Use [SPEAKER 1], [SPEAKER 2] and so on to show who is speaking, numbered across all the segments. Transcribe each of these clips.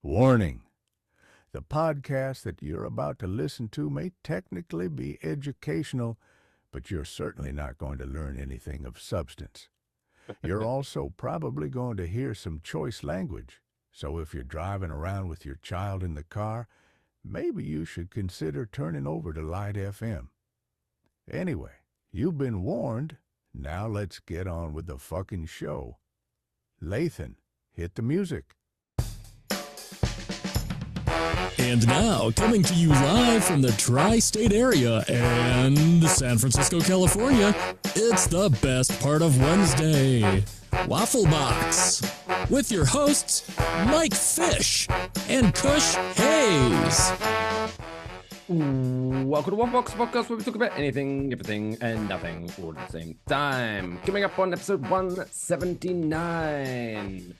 [SPEAKER 1] Warning: the podcast that you're about to listen to may technically be educational, but you're certainly not going to learn anything of substance. You're also probably going to hear some choice language, so if you're driving around with your child in the car, maybe you should consider turning over to Light FM. Anyway, you've been warned. Now let's get on with the fucking show. Lathan, hit the music.
[SPEAKER 2] And now, coming to you live from the tri-state area and San Francisco, California, it's the best part of Wednesday, Waffle Box, with your hosts, Mike Fish and Kush Hayes.
[SPEAKER 3] Welcome to Waffle Box podcast, where we talk about anything, everything, and nothing all at the same time. Coming up on episode 179,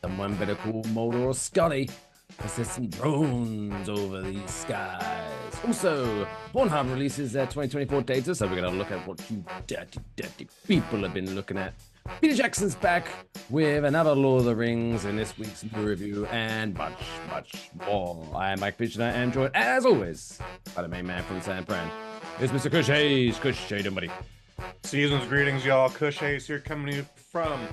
[SPEAKER 3] someone better call Mulder or Scully, because there's some drones over these skies. Also, PornHub releases their 2024 data, so we're going to look at what you dirty people have been looking at. Peter Jackson's back with another Lord of the Rings in this week's review, and much more. I am Mike Fish, and I am joined, as always, by the main man from San Fran. It's Mr. Kush Hayes. Kush, how you doing, buddy?
[SPEAKER 4] Season's greetings, y'all. Kush Hayes here, coming to you from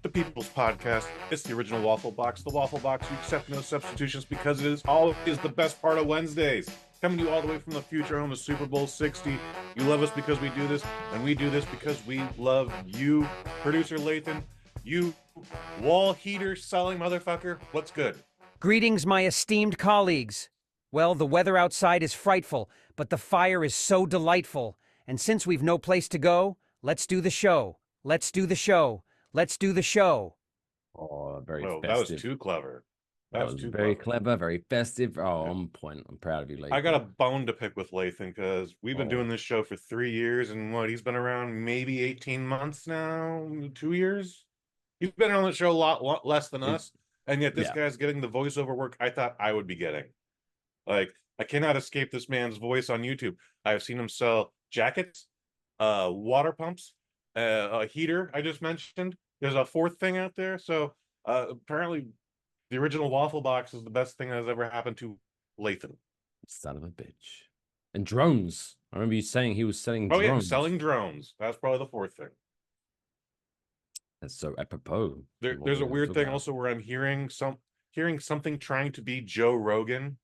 [SPEAKER 4] the People's Podcast. It's the original Waffle Box. The Waffle Box, you accept no substitutions because it is always the best part of Wednesdays. Coming to you all the way from the future home of Super Bowl 60. You love us because we do this, and we do this because we love you. Producer Lathan, you wall heater selling motherfucker, what's good?
[SPEAKER 5] Greetings, my esteemed colleagues. Well, the weather outside is frightful, but the fire is so delightful. And since we've no place to go, let's do the show. Let's do the show. Let's do the show.
[SPEAKER 3] Oh, very
[SPEAKER 4] Oh,
[SPEAKER 3] festive.
[SPEAKER 4] that was too clever.
[SPEAKER 3] That was
[SPEAKER 4] too
[SPEAKER 3] very clever, very festive. Oh, on point. I'm proud of you, Lathan.
[SPEAKER 4] I got a bone to pick with Lathan because we've been doing this show for 3 years, and he's been around maybe 18 months now, 2 years. He's been on the show a lot less than us, and yet this guy's getting the voiceover work I thought I would be getting. Like, I cannot escape this man's voice on YouTube. I've seen him sell jackets, water pumps, a heater I just mentioned. There's a fourth thing out there, so apparently the original Waffle Box is the best thing that has ever happened to Lathan.
[SPEAKER 3] Son of a bitch. And drones. I remember you saying he was selling drones.
[SPEAKER 4] Oh, yeah, selling drones. That's probably the fourth thing.
[SPEAKER 3] That's so apropos.
[SPEAKER 4] There's a weird thing also where I'm hearing something trying to be Joe Rogan.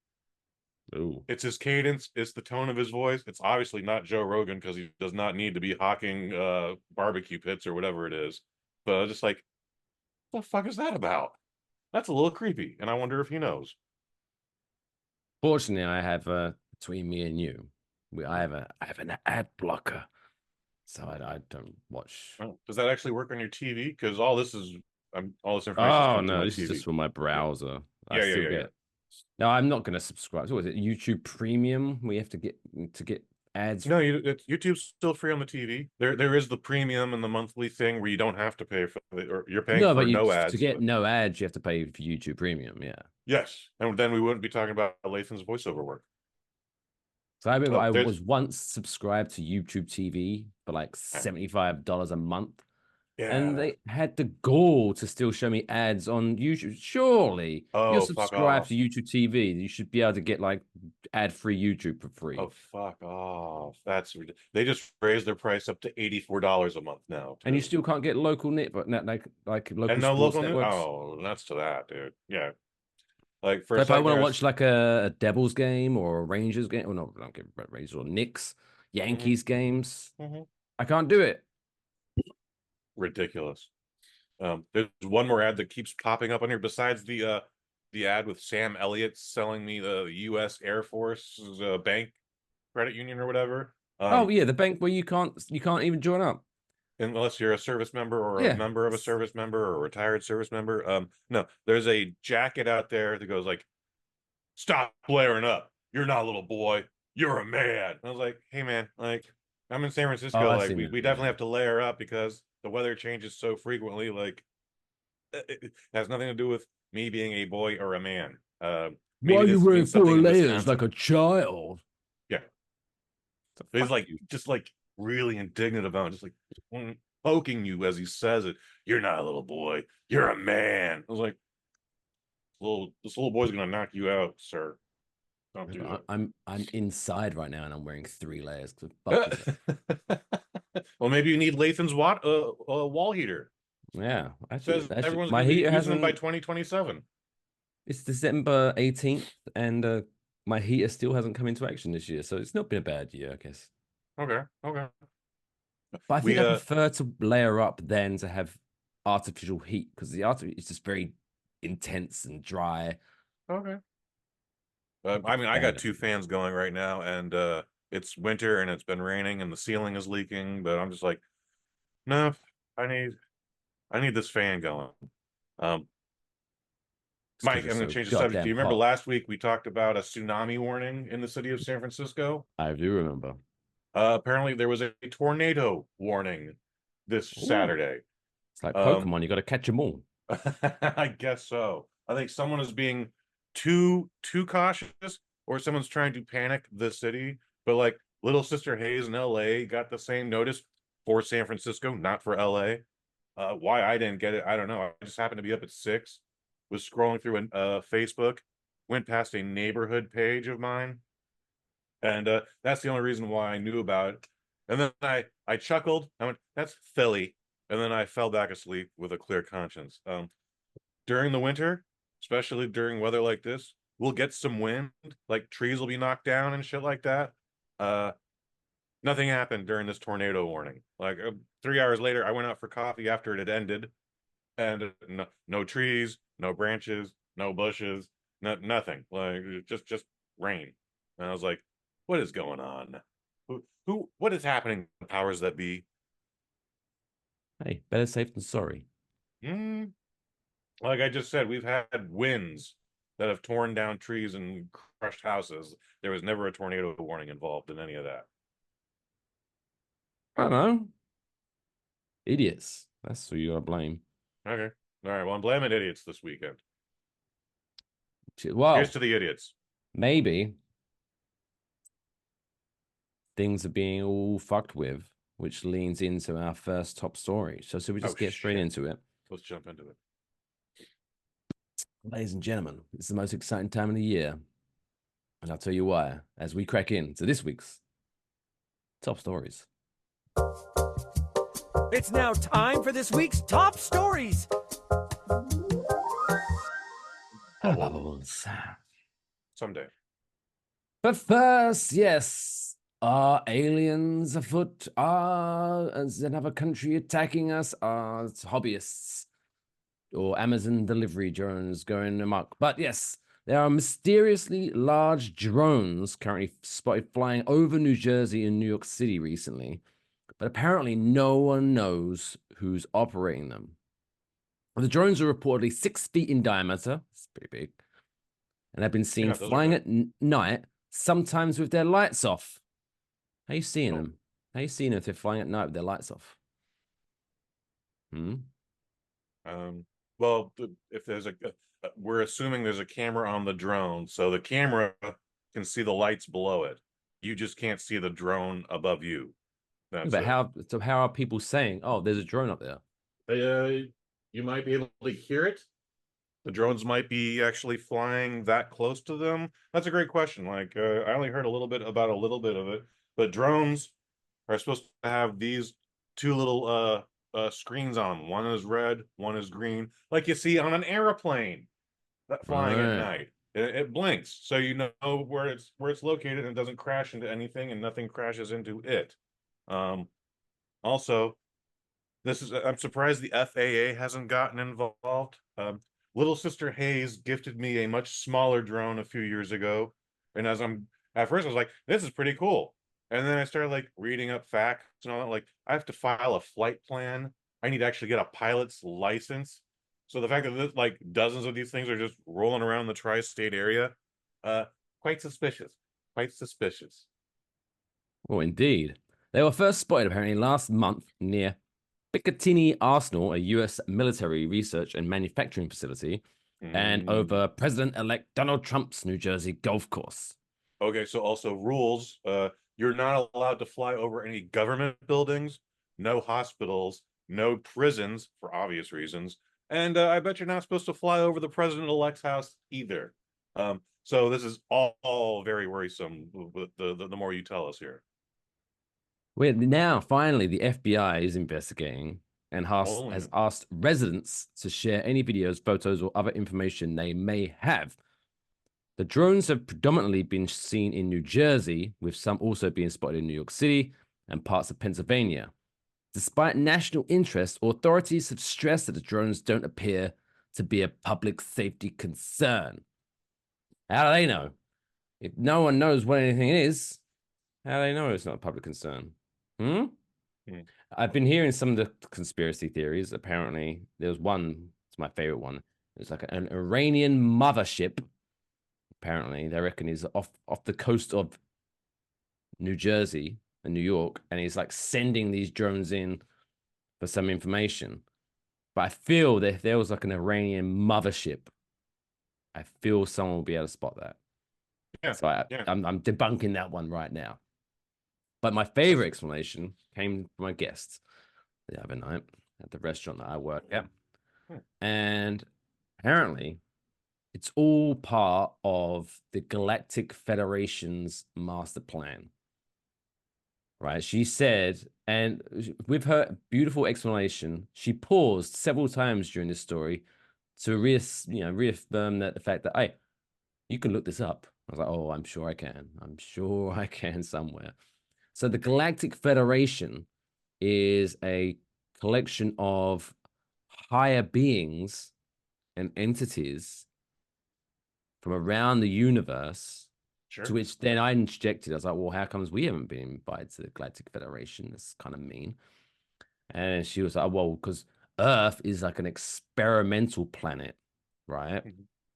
[SPEAKER 3] Ooh.
[SPEAKER 4] It's his cadence. It's the tone of his voice. It's obviously not Joe Rogan because he does not need to be hawking barbecue pits or whatever it is. But I was just like, what the fuck is that about? That's a little creepy, and I wonder if he knows.
[SPEAKER 3] Fortunately, I have between me and you, I have an ad blocker, so I don't watch.
[SPEAKER 4] Oh, does that actually work on your TV? Because all this information.
[SPEAKER 3] Oh no, this is just for my browser.
[SPEAKER 4] Yeah.
[SPEAKER 3] No, I'm not going to subscribe. So, what is it? YouTube Premium? We have to get ads.
[SPEAKER 4] No, YouTube's still free on the TV. There is the premium and the monthly thing where you don't have to pay for it, or you're paying for no ads.
[SPEAKER 3] To get no ads, you have to pay for YouTube Premium. Yeah.
[SPEAKER 4] Yes, and then we wouldn't be talking about Lathan's voiceover work.
[SPEAKER 3] So I remember I was once subscribed to YouTube TV for like $75 a month.
[SPEAKER 4] Yeah.
[SPEAKER 3] And they had the gall to still show me ads on YouTube. Surely, you're subscribed to YouTube TV. You should be able to get like ad-free YouTube for free.
[SPEAKER 4] Oh, fuck off! That's ridiculous. They just raised their price up to $84 a month now,
[SPEAKER 3] and you still can't get local local
[SPEAKER 4] and no local
[SPEAKER 3] networks.
[SPEAKER 4] Oh, that's to that, dude. Yeah, like for
[SPEAKER 3] if I want to watch like a Devils game or a Rangers game, or no, I don't give Rangers or Knicks, Yankees games, I can't do it.
[SPEAKER 4] Ridiculous. There's one more ad that keeps popping up on here besides the ad with Sam Elliott selling me the U.S. Air Force bank credit union or whatever.
[SPEAKER 3] The bank where you can't even join up
[SPEAKER 4] unless you're a service member or a member of a service member or a retired service member. No, there's a jacket out there that goes like, "Stop blaring up. You're not a little boy. You're a man." I was like, hey man, like I'm in San Francisco. We definitely have to layer up because the weather changes so frequently. Like it has nothing to do with me being a boy or a man.
[SPEAKER 3] Why are you wearing 4 layers like a child?
[SPEAKER 4] Yeah. He's like just like really indignant about it, just like poking you as he says it. You're not a little boy. You're a man. I was like, little boy's gonna knock you out, sir. Don't do that.
[SPEAKER 3] I'm inside right now and I'm wearing 3 layers.
[SPEAKER 4] Well, maybe you need Lathan's wall heater.
[SPEAKER 3] Yeah,
[SPEAKER 4] Says everyone's
[SPEAKER 3] my
[SPEAKER 4] gonna be
[SPEAKER 3] heater
[SPEAKER 4] using them by
[SPEAKER 3] hasn't.
[SPEAKER 4] 2027.
[SPEAKER 3] It's December 18th, and my heater still hasn't come into action this year, so it's not been a bad year, I guess.
[SPEAKER 4] Okay.
[SPEAKER 3] But I think I prefer to layer up than to have artificial heat because the artificial is just very intense and dry.
[SPEAKER 4] Okay. I mean, I got 2 fans going right now, and it's winter and it's been raining and the ceiling is leaking, but I'm just like, no, I need this fan going. Mike, I'm going to change the subject. Do you remember last week we talked about a tsunami warning in the city of San Francisco?
[SPEAKER 3] I do remember.
[SPEAKER 4] Apparently there was a tornado warning this Saturday.
[SPEAKER 3] It's like Pokemon, you got to catch them all.
[SPEAKER 4] I guess so. I think someone is being too cautious, or someone's trying to panic the city. But like Little Sister Hayes in LA got the same notice for San Francisco, not for LA. Why I didn't get it, I don't know. I just happened to be up at 6, was scrolling through Facebook, went past a neighborhood page of mine, and that's the only reason why I knew about it. And then I chuckled. I went, "That's Philly," and then I fell back asleep with a clear conscience. During the winter, especially during weather like this, we'll get some wind, like trees will be knocked down and shit like that. Nothing happened during this tornado warning. Like 3 hours later, I went out for coffee after it had ended, and no trees, no branches, no bushes, nothing. Like just rain. And I was like, what is going on? What is happening? The powers that be.
[SPEAKER 3] Hey, better safe than sorry.
[SPEAKER 4] Like I just said, we've had winds that have torn down trees and crushed houses. There was never a tornado warning involved in any of that.
[SPEAKER 3] I don't know. Idiots. That's who you gotta blame.
[SPEAKER 4] Okay. All right. Well, I'm blaming idiots this weekend.
[SPEAKER 3] Well,
[SPEAKER 4] here's to the idiots.
[SPEAKER 3] Maybe things are being all fucked with, which leans into our first top story. So should we just get straight into it?
[SPEAKER 4] Let's jump into it.
[SPEAKER 3] Ladies and gentlemen, it's the most exciting time of the year. And I'll tell you why, as we crack into this week's top stories.
[SPEAKER 5] It's now time for this week's top stories.
[SPEAKER 3] Bubbles.
[SPEAKER 4] Someday.
[SPEAKER 3] But first, yes, are aliens afoot? Is another country attacking us? It's hobbyists or Amazon delivery drones going amok. But yes, there are mysteriously large drones currently spotted flying over New Jersey and New York City recently. But apparently no one knows who's operating them. The drones are reportedly 6 feet in diameter. It's pretty big. And have been seen flying at night, sometimes with their lights off. How are you seeing them? How are you seeing them if they're flying at night with their lights off?
[SPEAKER 4] Well, if there's we're assuming there's a camera on the drone, so the camera can see the lights below it. You just can't see the drone above you.
[SPEAKER 3] But how are people saying, "Oh, there's a drone up there"?
[SPEAKER 4] You might be able to hear it. The drones might be actually flying that close to them. That's a great question. Like I only heard a little bit of it, but drones are supposed to have these 2 little screens on them. One is red, one is green, like you see on an airplane that flying at night. It blinks, so you know where it's located, and it doesn't crash into anything, and nothing crashes into it. Also, I'm surprised the FAA hasn't gotten involved. Little Sister Hayes gifted me a much smaller drone a few years ago, and at first I was like, this is pretty cool. And then I started like reading up facts and all that. Like, I have to file a flight plan. I need to actually get a pilot's license. So the fact that like dozens of these things are just rolling around the tri-state area, quite suspicious. Quite suspicious.
[SPEAKER 3] Oh, indeed. They were first spotted apparently last month near Picatinny Arsenal, a U.S. military research and manufacturing facility, and over President-elect Donald Trump's New Jersey golf course.
[SPEAKER 4] Okay, so also rules. You're not allowed to fly over any government buildings, no hospitals, no prisons for obvious reasons, and I bet you're not supposed to fly over the president-elect's house either. So this is all very worrisome with the more you tell us here.
[SPEAKER 3] Well, now finally the FBI is investigating and has
[SPEAKER 4] Holy,
[SPEAKER 3] asked residents to share any videos, photos, or other information they may have. The drones have predominantly been seen in New Jersey, with some also being spotted in New York City and parts of Pennsylvania. Despite national interest, authorities have stressed that the drones don't appear to be a public safety concern. How do they know? If no one knows what anything is, how do they know it's not a public concern? Hmm? I've been hearing some of the conspiracy theories. Apparently, there's one, it's my favorite one. It's like an Iranian mothership. Apparently, they reckon is off the coast of New Jersey and New York, and he's like sending these drones in for some information. But I feel that if there was like an Iranian mothership, I feel someone will be able to spot that.
[SPEAKER 4] yeah,
[SPEAKER 3] So I'm debunking that one right now. But my favorite explanation came from a guest the other night at the restaurant that I work at. And apparently, it's all part of the Galactic Federation's master plan. Right? She said, and with her beautiful explanation, she paused several times during this story to reaffirm that the fact that, hey, you can look this up. I was like, oh, I'm sure I can. I'm sure I can somewhere. So the Galactic Federation is a collection of higher beings and entities from around the universe,
[SPEAKER 4] sure.
[SPEAKER 3] to which then I injected. I was like, well, how comes we haven't been invited to the Galactic Federation? That's kind of mean. And she was like, well, because Earth is like an experimental planet, right?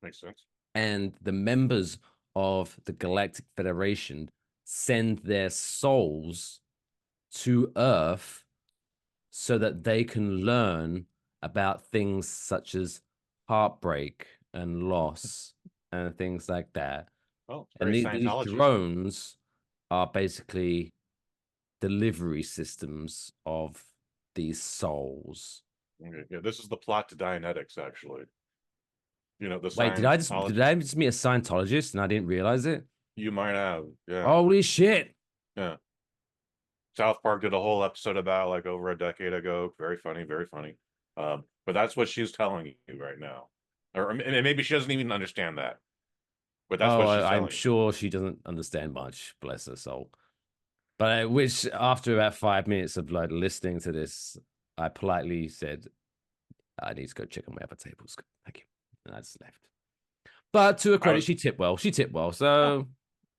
[SPEAKER 4] Makes sense.
[SPEAKER 3] And the members of the Galactic Federation send their souls to Earth so that they can learn about things such as heartbreak and loss and things like that.
[SPEAKER 4] Oh,
[SPEAKER 3] And
[SPEAKER 4] very
[SPEAKER 3] these
[SPEAKER 4] Scientology.
[SPEAKER 3] drones are basically delivery systems of these souls.
[SPEAKER 4] Okay, yeah, this is the plot to Dianetics, actually. You know, the
[SPEAKER 3] Wait, did I just meet a Scientologist and I didn't realize it?
[SPEAKER 4] You might have, yeah.
[SPEAKER 3] Holy shit.
[SPEAKER 4] Yeah. South Park did a whole episode about like over a decade ago. Very funny, very funny. But that's what she's telling you right now. Or maybe she doesn't even understand that. But that's what she's telling
[SPEAKER 3] I'm
[SPEAKER 4] you.
[SPEAKER 3] sure she doesn't understand much, bless her soul. But which after about 5 minutes of like listening to this, I politely said, I need to go check on my other tables. Thank you. And I just left. But to her credit, she tipped well. She tipped well. So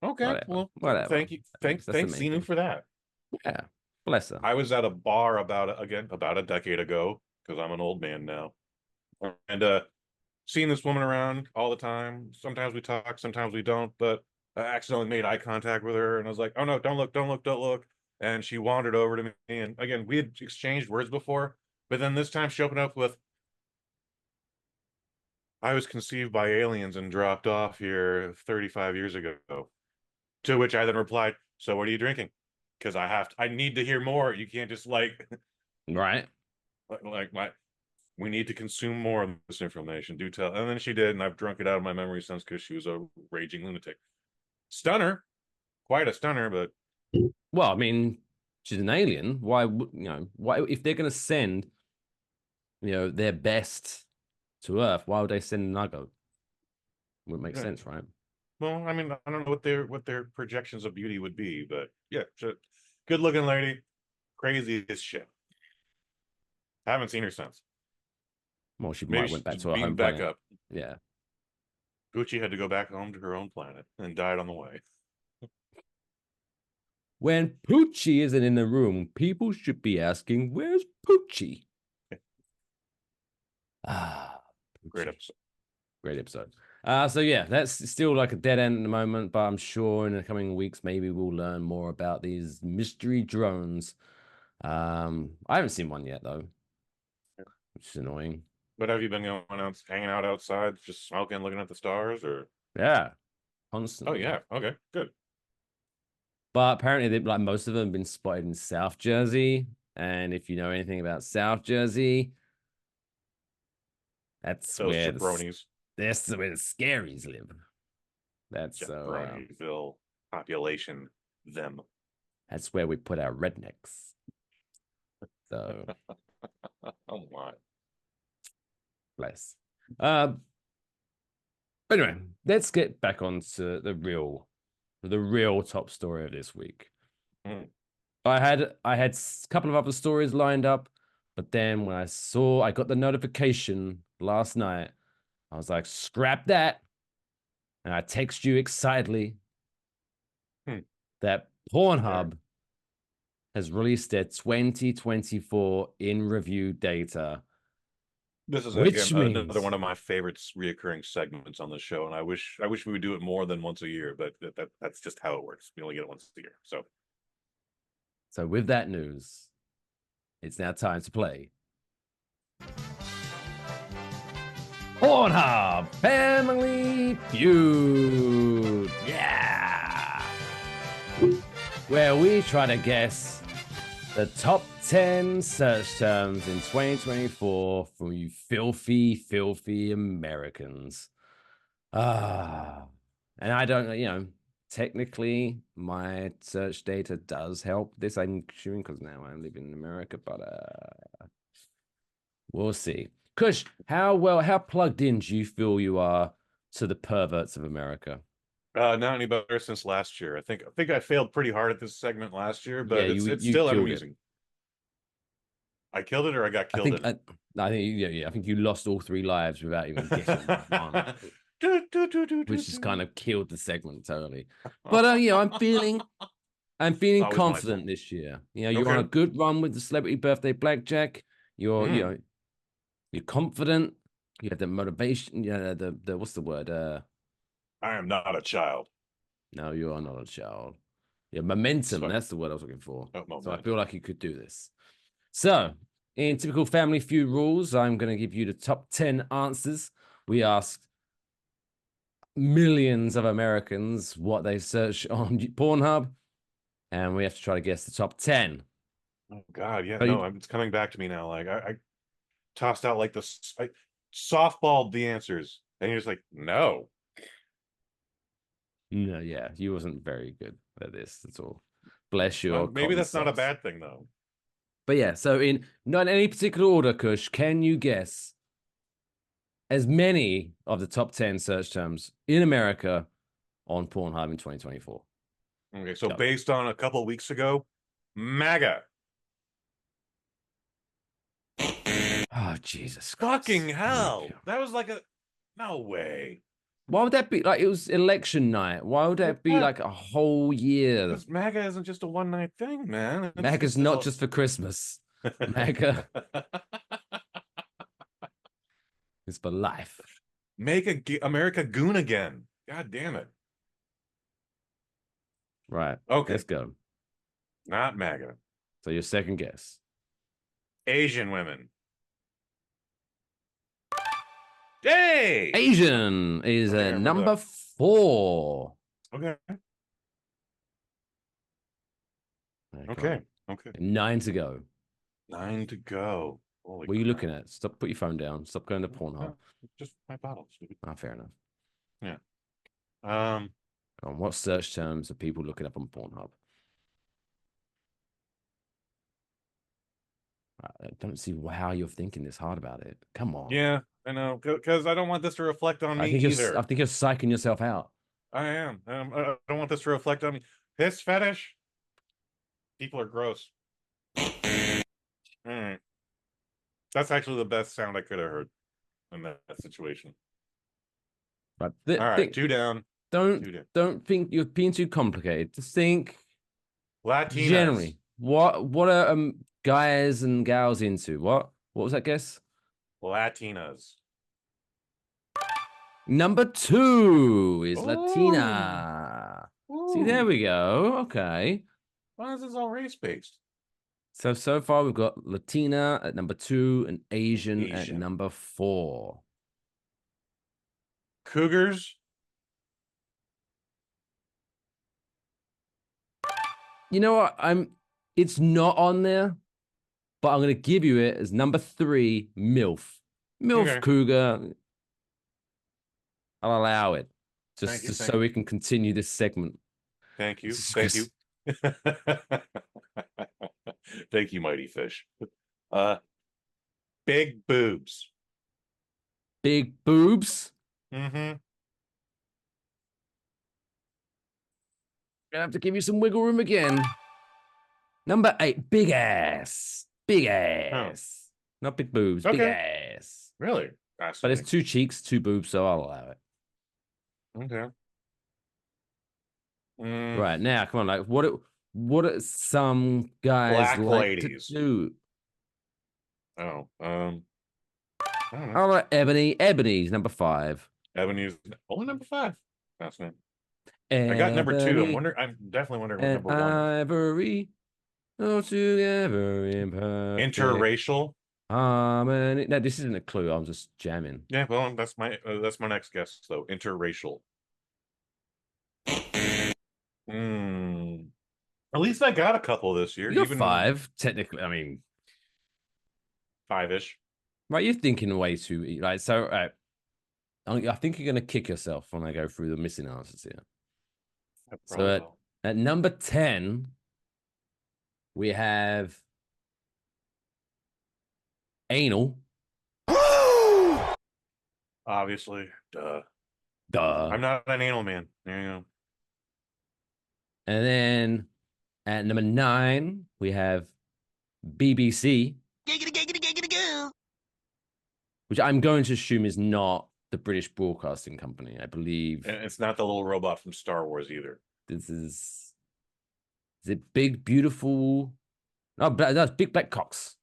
[SPEAKER 4] okay,
[SPEAKER 3] whatever.
[SPEAKER 4] Thank you. Thanks, Zenu, for that.
[SPEAKER 3] Yeah. Bless her.
[SPEAKER 4] I was at a bar about a decade ago, because I'm an old man now. And seeing this woman around all the time. Sometimes we talk, sometimes we don't, but I accidentally made eye contact with her, and I was like, oh no, don't look, don't look, don't look. And she wandered over to me, and again, we had exchanged words before, but then this time she opened up with, I was conceived by aliens and dropped off here 35 years ago. To which I then replied, so what are you drinking? Because I need to hear more. You can't just like
[SPEAKER 3] right.
[SPEAKER 4] like we need to consume more of this information. Do tell. And then she did, and I've drunk it out of my memory since, because she was a raging lunatic. Stunner, quite a stunner, but
[SPEAKER 3] well, I mean, she's an alien. Why if they're gonna send their best to Earth, why would they send an Nugget? Would make sense, right?
[SPEAKER 4] Well, I mean, I don't know what their projections of beauty would be, but yeah, good looking lady, crazy as shit. Haven't seen her since.
[SPEAKER 3] Well, she
[SPEAKER 4] Maybe
[SPEAKER 3] might went back to her home
[SPEAKER 4] back
[SPEAKER 3] planet.
[SPEAKER 4] up.
[SPEAKER 3] Yeah.
[SPEAKER 4] Gucci had to go back home to her own planet and died on the way.
[SPEAKER 3] When Poochie isn't in the room, people should be asking, "Where's Poochie?" Poochie.
[SPEAKER 4] Great episode.
[SPEAKER 3] Great episode. So yeah, that's still like a dead end at the moment, but I'm sure in the coming weeks maybe we'll learn more about these mystery drones. I haven't seen one yet though, which is annoying.
[SPEAKER 4] But have you been going out, hanging out outside, just smoking, looking at the stars, or?
[SPEAKER 3] Yeah, constantly.
[SPEAKER 4] Oh yeah, okay, good.
[SPEAKER 3] But apparently, like most of them have been spotted in South Jersey, and if you know anything about South Jersey, That's
[SPEAKER 4] Those
[SPEAKER 3] where
[SPEAKER 4] jabronis.
[SPEAKER 3] that's where the scaries live. That's
[SPEAKER 4] Jabroniville population. Them.
[SPEAKER 3] that's where we put our rednecks. So
[SPEAKER 4] Oh my.
[SPEAKER 3] bless. Anyway, let's get back onto the real top story of this week.
[SPEAKER 4] Mm.
[SPEAKER 3] I had a couple of other stories lined up, but then when I got the notification last night, I was like, scrap that. And I text you excitedly that Pornhub has released their 2024 in review data.
[SPEAKER 4] This is
[SPEAKER 3] Which
[SPEAKER 4] again
[SPEAKER 3] means
[SPEAKER 4] another one of my favorite reoccurring segments on the show, and I wish we would do it more than once a year, but that's just how it works. We only get it once a year.
[SPEAKER 3] So with that news, it's now time to play Pornhub Family Feud. Yeah. Where we try to guess the top 10 search terms in 2024 from you filthy, filthy Americans. And I don't, technically my search data does help this, I'm assuming, because now I live in America, but we'll see. Kush, how plugged in do you feel you are to the perverts of America?
[SPEAKER 4] Not any better since last year. I think I failed pretty hard at this segment last year, but
[SPEAKER 3] Yeah,
[SPEAKER 4] it's
[SPEAKER 3] you
[SPEAKER 4] still
[SPEAKER 3] killed
[SPEAKER 4] amusing. I killed it, or I got killed.
[SPEAKER 3] I think you lost all 3 lives without even getting one, which just kind of killed the segment totally. But I'm feeling
[SPEAKER 4] Always
[SPEAKER 3] confident
[SPEAKER 4] mindful.
[SPEAKER 3] this year. You're on a good run with the celebrity birthday blackjack. You're confident. You have the motivation. The what's the word?
[SPEAKER 4] I am not a child.
[SPEAKER 3] No, you are not a child. Yeah, momentum.
[SPEAKER 4] So,
[SPEAKER 3] That's the word I was looking for.
[SPEAKER 4] oh,
[SPEAKER 3] So I feel like you could do this. So, in typical Family Feud rules, I'm going to give you the top 10 answers. We asked millions of Americans what they search on Pornhub, and we have to try to guess the top 10.
[SPEAKER 4] Oh God, yeah, no, it's coming back to me now. Like I tossed out like I softballed the answers, and you're just like, no.
[SPEAKER 3] No, yeah, you wasn't very good at this. That's all. Bless you.
[SPEAKER 4] Well, maybe that's not a bad thing though.
[SPEAKER 3] But yeah, so not in any particular order, Kush, can you guess as many of the top 10 search terms in America on Pornhub in 2024?
[SPEAKER 4] Okay, so based on a couple of weeks ago, MAGA.
[SPEAKER 3] Oh, Jesus
[SPEAKER 4] Fucking
[SPEAKER 3] Christ.
[SPEAKER 4] hell. That was like no way.
[SPEAKER 3] Why would that be? Like, it was election night. Why would that be like a whole year?
[SPEAKER 4] Because MAGA isn't just a one-night thing, man.
[SPEAKER 3] MAGA's not just for Christmas. MAGA is for life.
[SPEAKER 4] Make America goon again. God damn it.
[SPEAKER 3] Right.
[SPEAKER 4] Okay.
[SPEAKER 3] Let's go.
[SPEAKER 4] Not MAGA.
[SPEAKER 3] So your second guess.
[SPEAKER 4] Asian women. Hey!
[SPEAKER 3] Asian is number 4.
[SPEAKER 4] Okay. Okay.
[SPEAKER 3] 9 to go.
[SPEAKER 4] 9 to go.
[SPEAKER 3] Holy what are you looking at? Stop, put your phone down. Stop going to Pornhub.
[SPEAKER 4] Just my bottles.
[SPEAKER 3] Oh, fair enough.
[SPEAKER 4] Yeah.
[SPEAKER 3] On what search terms are people looking up on Pornhub? I don't see how you're thinking this hard about it. Come on.
[SPEAKER 4] Yeah, I know. Because I don't want this to reflect on me either.
[SPEAKER 3] I think you're psyching yourself out.
[SPEAKER 4] I am. I don't want this to reflect on me. Piss fetish. People are gross. All right. That's actually the best sound I could have heard in that situation.
[SPEAKER 3] But
[SPEAKER 4] all right, 2 down.
[SPEAKER 3] Don't think you're being too complicated. Just think
[SPEAKER 4] Latinas.
[SPEAKER 3] Generally, what are guys and gals into? What was that guess?
[SPEAKER 4] Latinas.
[SPEAKER 3] Number 2 is Latina.
[SPEAKER 4] Ooh.
[SPEAKER 3] See, there we go. Okay.
[SPEAKER 4] Why is this all race-based?
[SPEAKER 3] So far we've got Latina at number 2 and Asian at number 4.
[SPEAKER 4] Cougars.
[SPEAKER 3] You know what? It's not on there, but I'm going to give you it as number 3, MILF. MILF
[SPEAKER 4] Okay.
[SPEAKER 3] Cougar. I'll allow it.
[SPEAKER 4] Thank you,
[SPEAKER 3] Just
[SPEAKER 4] thank
[SPEAKER 3] so
[SPEAKER 4] you.
[SPEAKER 3] we can continue this segment.
[SPEAKER 4] Thank you.
[SPEAKER 3] This is
[SPEAKER 4] Thank you. Thank you, Mighty Fish. Uh, big boobs.
[SPEAKER 3] Big boobs.
[SPEAKER 4] Mm-hmm.
[SPEAKER 3] Gonna have to give you some wiggle room again. Number 8, big ass. Big ass. Not big boobs, big
[SPEAKER 4] Okay.
[SPEAKER 3] ass.
[SPEAKER 4] Really?
[SPEAKER 3] But it's 2 cheeks, 2 boobs, so I'll allow it.
[SPEAKER 4] Okay.
[SPEAKER 3] Right now, come on, like what are some guys
[SPEAKER 4] Black
[SPEAKER 3] like
[SPEAKER 4] ladies.
[SPEAKER 3] to do?
[SPEAKER 4] Oh, I don't know.
[SPEAKER 3] All right, Ebony. Ebony's number 5.
[SPEAKER 4] Ebony's only number 5. Fascinating.
[SPEAKER 3] Ebony
[SPEAKER 4] I got number 2. I'm definitely wondering what
[SPEAKER 3] and
[SPEAKER 4] number 1 is.
[SPEAKER 3] Ivory, all together in perfect
[SPEAKER 4] Interracial.
[SPEAKER 3] harmony. No, this isn't a clue. I'm just jamming.
[SPEAKER 4] Yeah, well, that's my next guess though. Interracial. At least I got a couple this year.
[SPEAKER 3] You got
[SPEAKER 4] even
[SPEAKER 3] 5, technically. I mean,
[SPEAKER 4] 5-ish.
[SPEAKER 3] right? You're thinking way too right. So, I think you're gonna kick yourself when I go through the missing answers here. So at number 10, we have anal.
[SPEAKER 4] Obviously, duh.
[SPEAKER 3] Duh.
[SPEAKER 4] I'm not an anal man. There you go.
[SPEAKER 3] And then at number 9, we have BBC, which I'm going to assume is not the British Broadcasting Company. I believe
[SPEAKER 4] And it's not the little robot from Star Wars either.
[SPEAKER 3] this is it Big Beautiful? No, that's Big Black Cocks.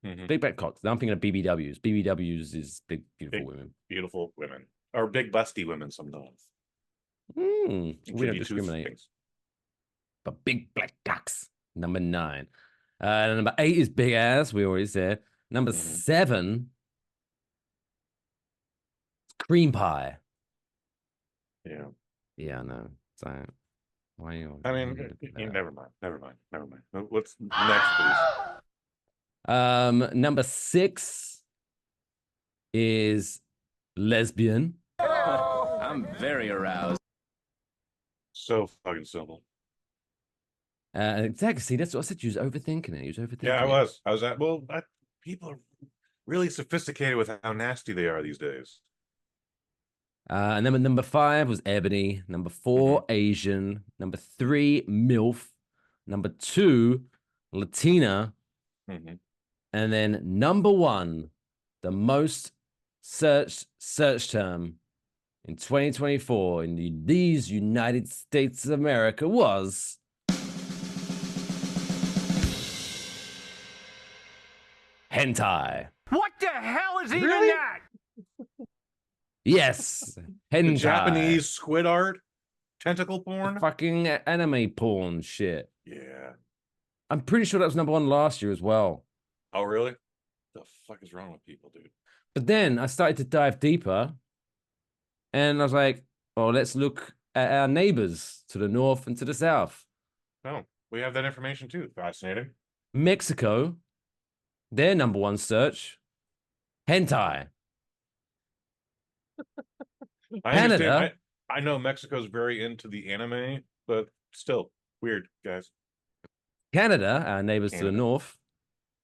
[SPEAKER 4] Mhm.
[SPEAKER 3] Big Black Cocks. Now I'm thinking of BBWs. BBWs is Big Beautiful
[SPEAKER 4] Big-
[SPEAKER 3] Women.
[SPEAKER 4] Beautiful women. Or big busty women sometimes.
[SPEAKER 3] We
[SPEAKER 4] Give
[SPEAKER 3] don't
[SPEAKER 4] you two
[SPEAKER 3] discriminate.
[SPEAKER 4] things.
[SPEAKER 3] But Big Black Cocks, number 9. Number 8 is Big Ass. We already said. Number
[SPEAKER 4] Mhm.
[SPEAKER 3] 7, Cream Pie.
[SPEAKER 4] Yeah.
[SPEAKER 3] Yeah, I know. So why you?
[SPEAKER 4] I mean, never mind. Never mind. Never mind. What's next, please?
[SPEAKER 3] Number 6 is lesbian.
[SPEAKER 6] I'm very aroused.
[SPEAKER 4] So fucking simple.
[SPEAKER 3] Exactly. See, that's what I said. You was overthinking it. You was overthinking
[SPEAKER 4] Yeah, I
[SPEAKER 3] it.
[SPEAKER 4] was. I was at. Well, people are really sophisticated with how nasty they are these days.
[SPEAKER 3] And then number 5 was ebony. Number 4, Asian. Number 3, MILF. Number 2, Latina.
[SPEAKER 4] Mhm.
[SPEAKER 3] And then number 1, the most search term in 2024 in these United States of America was hentai.
[SPEAKER 5] What the hell is even that?
[SPEAKER 3] Yes,
[SPEAKER 4] The
[SPEAKER 3] hentai.
[SPEAKER 4] Japanese squid art, tentacle porn.
[SPEAKER 3] Fucking anime porn shit.
[SPEAKER 4] Yeah.
[SPEAKER 3] I'm pretty sure that was number 1 last year as well.
[SPEAKER 4] Oh, really? The fuck is wrong with people, dude?
[SPEAKER 3] But then I started to dive deeper and I was like, oh, let's look at our neighbors to the north and to the south.
[SPEAKER 4] Oh, we have that information too. Fascinating.
[SPEAKER 3] Mexico, their number 1 search, hentai.
[SPEAKER 4] I
[SPEAKER 3] Canada.
[SPEAKER 4] understand. I know Mexico's very into the anime, but still weird, guys.
[SPEAKER 3] Canada, our neighbors to the
[SPEAKER 4] Canada.
[SPEAKER 3] north,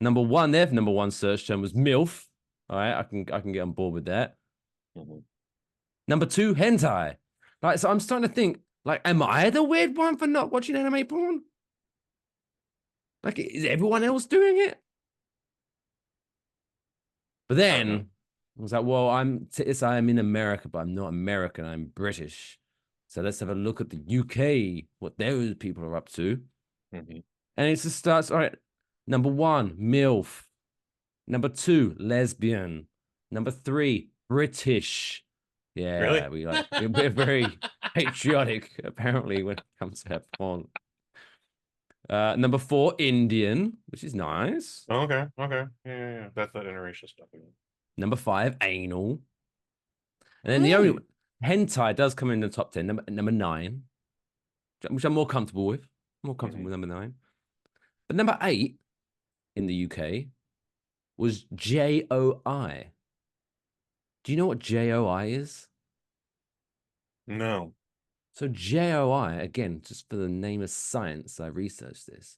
[SPEAKER 3] number 1, their number 1 search term was MILF. All right, I can get on board with that.
[SPEAKER 4] Mhm.
[SPEAKER 3] Number 2, hentai. Like, so I'm starting to think, like, am I the weird one for not watching anime porn? Like, is everyone else doing it? But then I was like, well, I'm in America, but I'm not American. I'm British. So let's have a look at the UK, what those people are up to.
[SPEAKER 4] Mhm.
[SPEAKER 3] And it just starts, all right, number 1, MILF. Number 2, lesbian. Number 3, British. Yeah,
[SPEAKER 4] Really?
[SPEAKER 3] we're very patriotic, apparently, when it comes to our porn. Number 4, Indian, which is nice.
[SPEAKER 4] Oh, okay. Okay. Yeah. That's that interracial stuff again.
[SPEAKER 3] Number 5, anal. And then the only hentai does come in the top 10. Number 9, which I'm more comfortable with. More comfortable with number 9. But number 8 in the UK was JOI. Do you know what JOI is?
[SPEAKER 4] No.
[SPEAKER 3] So JOI, again, just for the name of science, I researched this.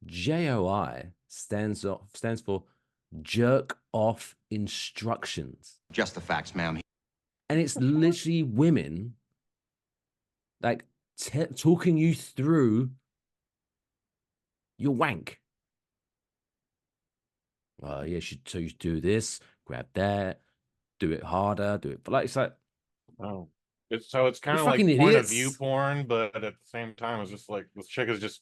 [SPEAKER 3] JOI stands for jerk off instructions.
[SPEAKER 7] Just the facts, ma'am.
[SPEAKER 3] And it's literally women like talking you through your wank. Yeah, so you do this, grab that, do it harder, do it. But like, it's like,
[SPEAKER 4] Oh. It's kind of like
[SPEAKER 3] fucking
[SPEAKER 4] point of
[SPEAKER 3] idiots.
[SPEAKER 4] view porn, but at the same time, it's just like this chick is just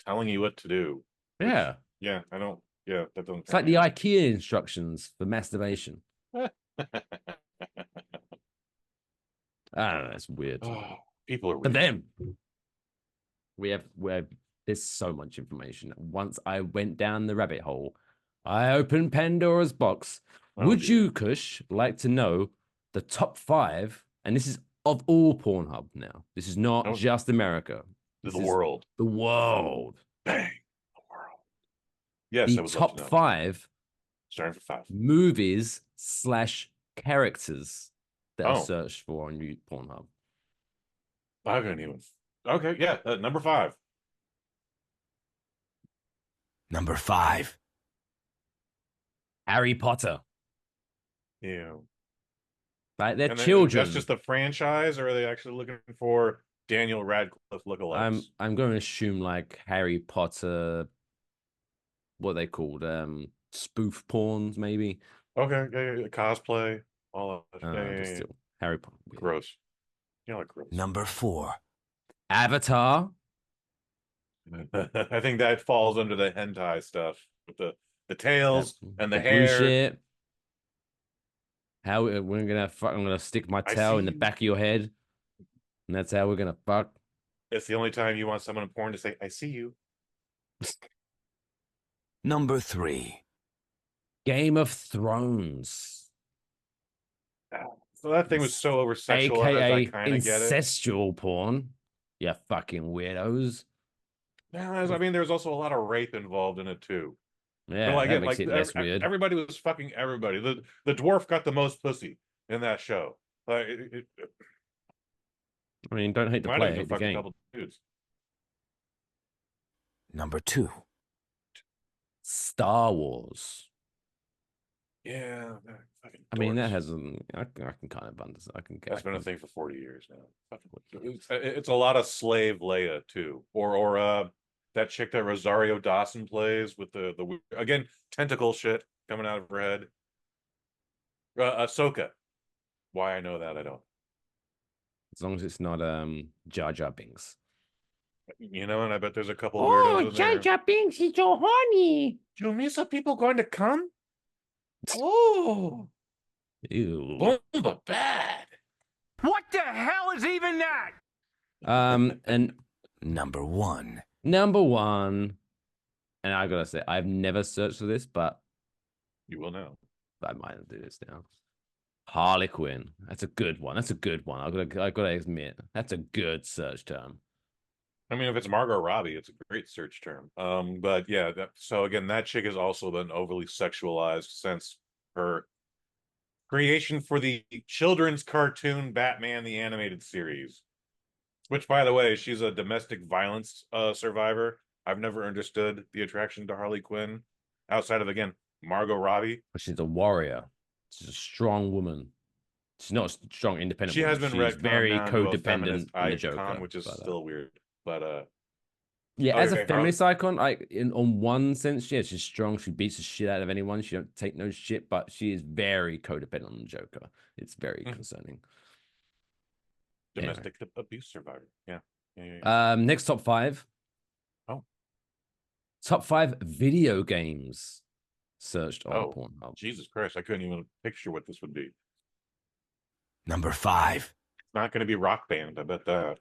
[SPEAKER 4] telling you what to do.
[SPEAKER 3] yeah.
[SPEAKER 4] Yeah, I don't. Yeah, that doesn't.
[SPEAKER 3] It's like the IKEA instructions for masturbation. I don't know, it's weird.
[SPEAKER 4] Oh, people are weird.
[SPEAKER 3] But then we have there's so much information. Once I went down the rabbit hole, I opened Pandora's box. Would you, Kush, like to know the top 5? And this is of all Pornhub now. This is not just America.
[SPEAKER 4] The world.
[SPEAKER 3] The world.
[SPEAKER 4] Bang. The world. Yes,
[SPEAKER 3] the top 5
[SPEAKER 4] starting for 5
[SPEAKER 3] movies / characters that are searched for on Pornhub.
[SPEAKER 4] I couldn't even. Okay, yeah, number 5.
[SPEAKER 7] Number 5.
[SPEAKER 3] Harry Potter.
[SPEAKER 4] Yeah.
[SPEAKER 3] Like they're children.
[SPEAKER 4] That's just the franchise, or are they actually looking for Daniel Radcliffe lookalikes?
[SPEAKER 3] I'm going to assume like Harry Potter, what they called, spoof porns, maybe.
[SPEAKER 4] Okay, yeah, cosplay, all of that.
[SPEAKER 3] Still, Harry Potter.
[SPEAKER 4] Gross. You know, like gross.
[SPEAKER 7] Number 4.
[SPEAKER 3] Avatar.
[SPEAKER 4] I think that falls under the hentai stuff with the tails and the hair.
[SPEAKER 3] Shit. How we're gonna fuck? I'm gonna stick my tail in the back of your head, and that's how we're gonna fuck.
[SPEAKER 4] It's the only time you want someone in porn to say, "I see you."
[SPEAKER 7] Number 3.
[SPEAKER 3] Game of Thrones.
[SPEAKER 4] So that thing was so over sexualized.
[SPEAKER 3] AKA
[SPEAKER 4] I kind of get it.
[SPEAKER 3] Incestual porn. You fucking weirdos.
[SPEAKER 4] Yeah, I mean, there's also a lot of rape involved in it too.
[SPEAKER 3] Yeah,
[SPEAKER 4] like,
[SPEAKER 3] that makes it less weird.
[SPEAKER 4] Everybody was fucking everybody. The dwarf got the most pussy in that show. Like,
[SPEAKER 3] I mean, don't hate the play, hate the game.
[SPEAKER 4] Couple dudes.
[SPEAKER 7] Number 2.
[SPEAKER 3] Star Wars.
[SPEAKER 4] Yeah,
[SPEAKER 3] I mean, that has I can kind of understand.
[SPEAKER 4] That's been a thing for 40 years now. It's a lot of slave Leia too, or that chick that Rosario Dawson plays with the again tentacle shit coming out of her head. Ahsoka. Why I know that I don't.
[SPEAKER 3] As long as it's not Jar Jar Binks.
[SPEAKER 4] You know, and I bet there's a couple weirdos in there.
[SPEAKER 3] Jar Jar Binks is so horny.
[SPEAKER 4] You miss people going to come? Oh,
[SPEAKER 3] ew.
[SPEAKER 4] Bomba bad.
[SPEAKER 5] What the hell is even that?
[SPEAKER 3] And
[SPEAKER 7] Number 1.
[SPEAKER 3] Number 1, and I gotta say, I've never searched for this, but
[SPEAKER 4] you will now.
[SPEAKER 3] I might do this now. Harley Quinn. That's a good one. I gotta admit, that's a good search term.
[SPEAKER 4] I mean, if it's Margot Robbie, it's a great search term. But yeah, so again, that chick has also been overly sexualized since her creation for the children's cartoon Batman the Animated Series. Which, by the way, she's a domestic violence survivor. I've never understood the attraction to Harley Quinn outside of, again, Margot Robbie.
[SPEAKER 3] But she's a warrior. She's a strong woman. She's not a strong, independent
[SPEAKER 4] woman. Has been
[SPEAKER 3] She's very codependent in the Joker.
[SPEAKER 4] Which is still weird. But
[SPEAKER 3] yeah, as a feminist icon, on one sense, yeah, she's strong. She beats the shit out of anyone. She don't take no shit, but she is very codependent on the Joker. It's very concerning.
[SPEAKER 4] Domestic abuse survivor. Yeah.
[SPEAKER 3] Next top 5.
[SPEAKER 4] Oh.
[SPEAKER 3] Top 5 video games searched on Pornhub.
[SPEAKER 4] Jesus Christ, I couldn't even picture what this would be.
[SPEAKER 7] Number 5.
[SPEAKER 4] It's not going to be Rock Band, I bet that.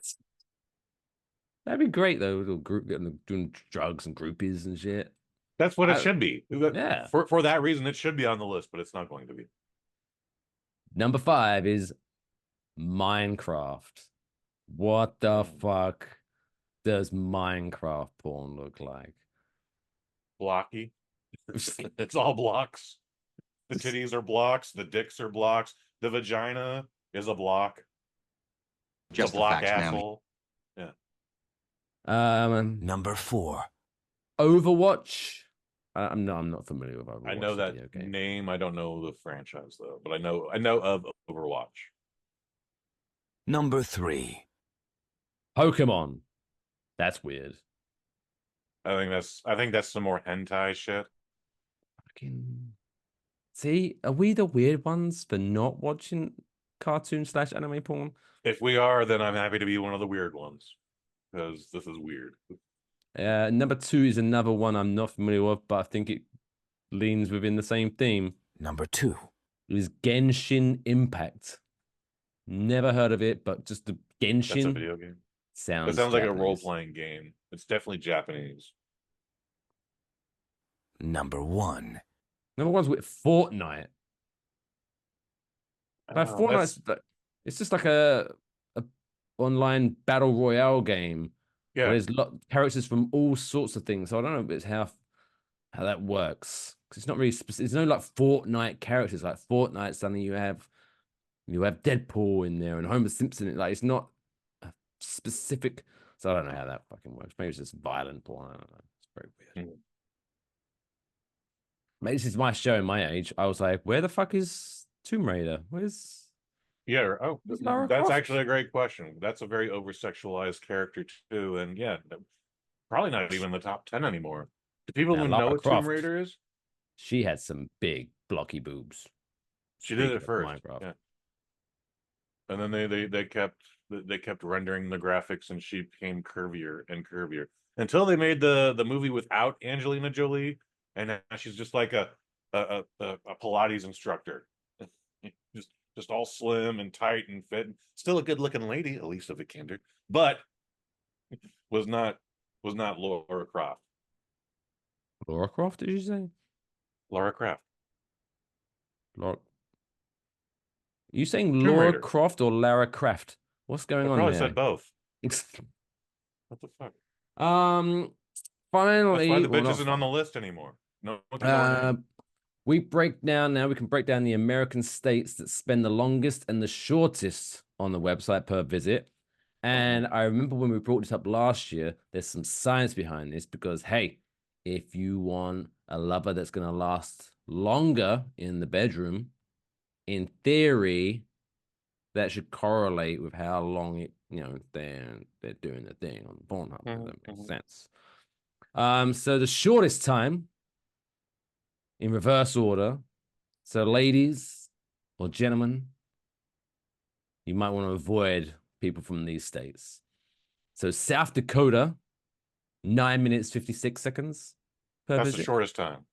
[SPEAKER 3] That'd be great though. Little group doing drugs and groupies and shit.
[SPEAKER 4] That's what it should be.
[SPEAKER 3] Yeah.
[SPEAKER 4] For that reason, it should be on the list, but it's not going to be.
[SPEAKER 3] Number 5 is Minecraft. What the fuck does Minecraft porn look like?
[SPEAKER 4] Blocky. It's all blocks. The titties are blocks. The dicks are blocks. The vagina is a block.
[SPEAKER 6] Just
[SPEAKER 4] the
[SPEAKER 6] the
[SPEAKER 4] block
[SPEAKER 6] facts, now.
[SPEAKER 4] asshole.
[SPEAKER 7] Number 4.
[SPEAKER 3] Overwatch. I'm not familiar with Overwatch.
[SPEAKER 4] I know
[SPEAKER 3] the
[SPEAKER 4] that
[SPEAKER 3] video game.
[SPEAKER 4] name. I don't know the franchise though, but I know of Overwatch.
[SPEAKER 7] Number 3.
[SPEAKER 3] Pokemon. That's weird.
[SPEAKER 4] I think that's some more hentai shit.
[SPEAKER 3] Fucking. See, are we the weird ones for not watching cartoon/anime porn?
[SPEAKER 4] If we are, then I'm happy to be one of the weird ones because this is weird.
[SPEAKER 3] Number 2 is another one I'm not familiar with, but I think it leans within the same theme.
[SPEAKER 7] Number 2.
[SPEAKER 3] It is Genshin Impact. Never heard of it, but just the Genshin.
[SPEAKER 4] That's a video game.
[SPEAKER 3] Sounds
[SPEAKER 4] It sounds like a
[SPEAKER 3] Japanese.
[SPEAKER 4] role-playing game. It's definitely Japanese.
[SPEAKER 7] Number 1.
[SPEAKER 3] Number 1's with Fortnite. But
[SPEAKER 4] Oh,
[SPEAKER 3] Fortnite's it's just like a online battle royale game.
[SPEAKER 4] yeah.
[SPEAKER 3] Where there's characters from all sorts of things. So I don't know if it's how that works. Because it's not really specific. There's no like Fortnite characters. Like Fortnite, suddenly you have Deadpool in there and Homer Simpson. Like it's not a specific. So I don't know how that fucking works. Maybe it's just violent porn. I don't know. It's very weird. Maybe this is my show in my age. I was like, where the fuck is Tomb Raider? Where's
[SPEAKER 4] Oh,
[SPEAKER 3] Lara
[SPEAKER 4] that's
[SPEAKER 3] Croft?
[SPEAKER 4] actually a great question. That's a very over-sexualized character too, and yeah, probably not even in the top 10 anymore. Do people
[SPEAKER 3] Now,
[SPEAKER 4] even
[SPEAKER 3] Lara
[SPEAKER 4] know what
[SPEAKER 3] Croft.
[SPEAKER 4] Tomb Raider is?
[SPEAKER 3] She had some big blocky boobs.
[SPEAKER 4] She did
[SPEAKER 3] Speaking
[SPEAKER 4] it
[SPEAKER 3] of
[SPEAKER 4] first,
[SPEAKER 3] Minecraft.
[SPEAKER 4] yeah. And then they kept rendering the graphics, and she became curvier and curvier until they made the movie without Angelina Jolie, and now she's just like a Pilates instructor, just all slim and tight and fit. Still a good looking lady, Elisa Vikander, but was not Laura Croft.
[SPEAKER 3] Lara Croft, did you say?
[SPEAKER 4] Laura Croft.
[SPEAKER 3] Laura. Are you saying
[SPEAKER 4] Tomb
[SPEAKER 3] Laura
[SPEAKER 4] Raider.
[SPEAKER 3] Croft or Lara Croft? What's going
[SPEAKER 4] I
[SPEAKER 3] on
[SPEAKER 4] probably
[SPEAKER 3] there?
[SPEAKER 4] said both. What the fuck?
[SPEAKER 3] Finally,
[SPEAKER 4] That's why the
[SPEAKER 3] well,
[SPEAKER 4] bitch
[SPEAKER 3] not
[SPEAKER 4] isn't on the
[SPEAKER 3] finally.
[SPEAKER 4] list anymore. No one can know her name.
[SPEAKER 3] We break down now. We can break down the American states that spend the longest and the shortest on the website per visit. And I remember when we brought this up last year, there's some science behind this because, hey, if you want a lover that's going to last longer in the bedroom, in theory, that should correlate with how long they're doing the thing on Pornhub. If that makes sense. So the shortest time in reverse order. So ladies or gentlemen, you might want to avoid people from these states. So South Dakota, 9 minutes, 56 seconds per
[SPEAKER 4] That's
[SPEAKER 3] visit.
[SPEAKER 4] the shortest time.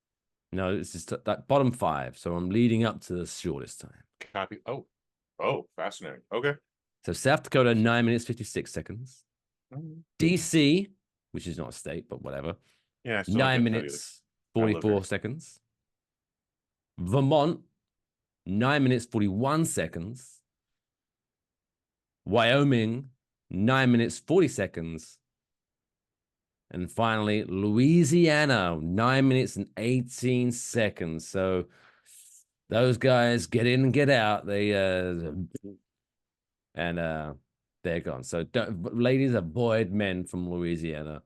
[SPEAKER 3] No, it's just that bottom 5. So I'm leading up to the shortest time.
[SPEAKER 4] Copy. Oh, fascinating. Okay.
[SPEAKER 3] So South Dakota, 9 minutes, 56 seconds. DC, which is not a state, but whatever.
[SPEAKER 4] Yeah. I still
[SPEAKER 3] 9
[SPEAKER 4] couldn't tell you
[SPEAKER 3] minutes,
[SPEAKER 4] I live
[SPEAKER 3] 44
[SPEAKER 4] here.
[SPEAKER 3] seconds. Vermont, 9 minutes, 41 seconds. Wyoming, 9 minutes, 40 seconds. And finally, Louisiana, 9 minutes and 18 seconds. So those guys get in and get out. They're gone. So ladies, avoid men from Louisiana.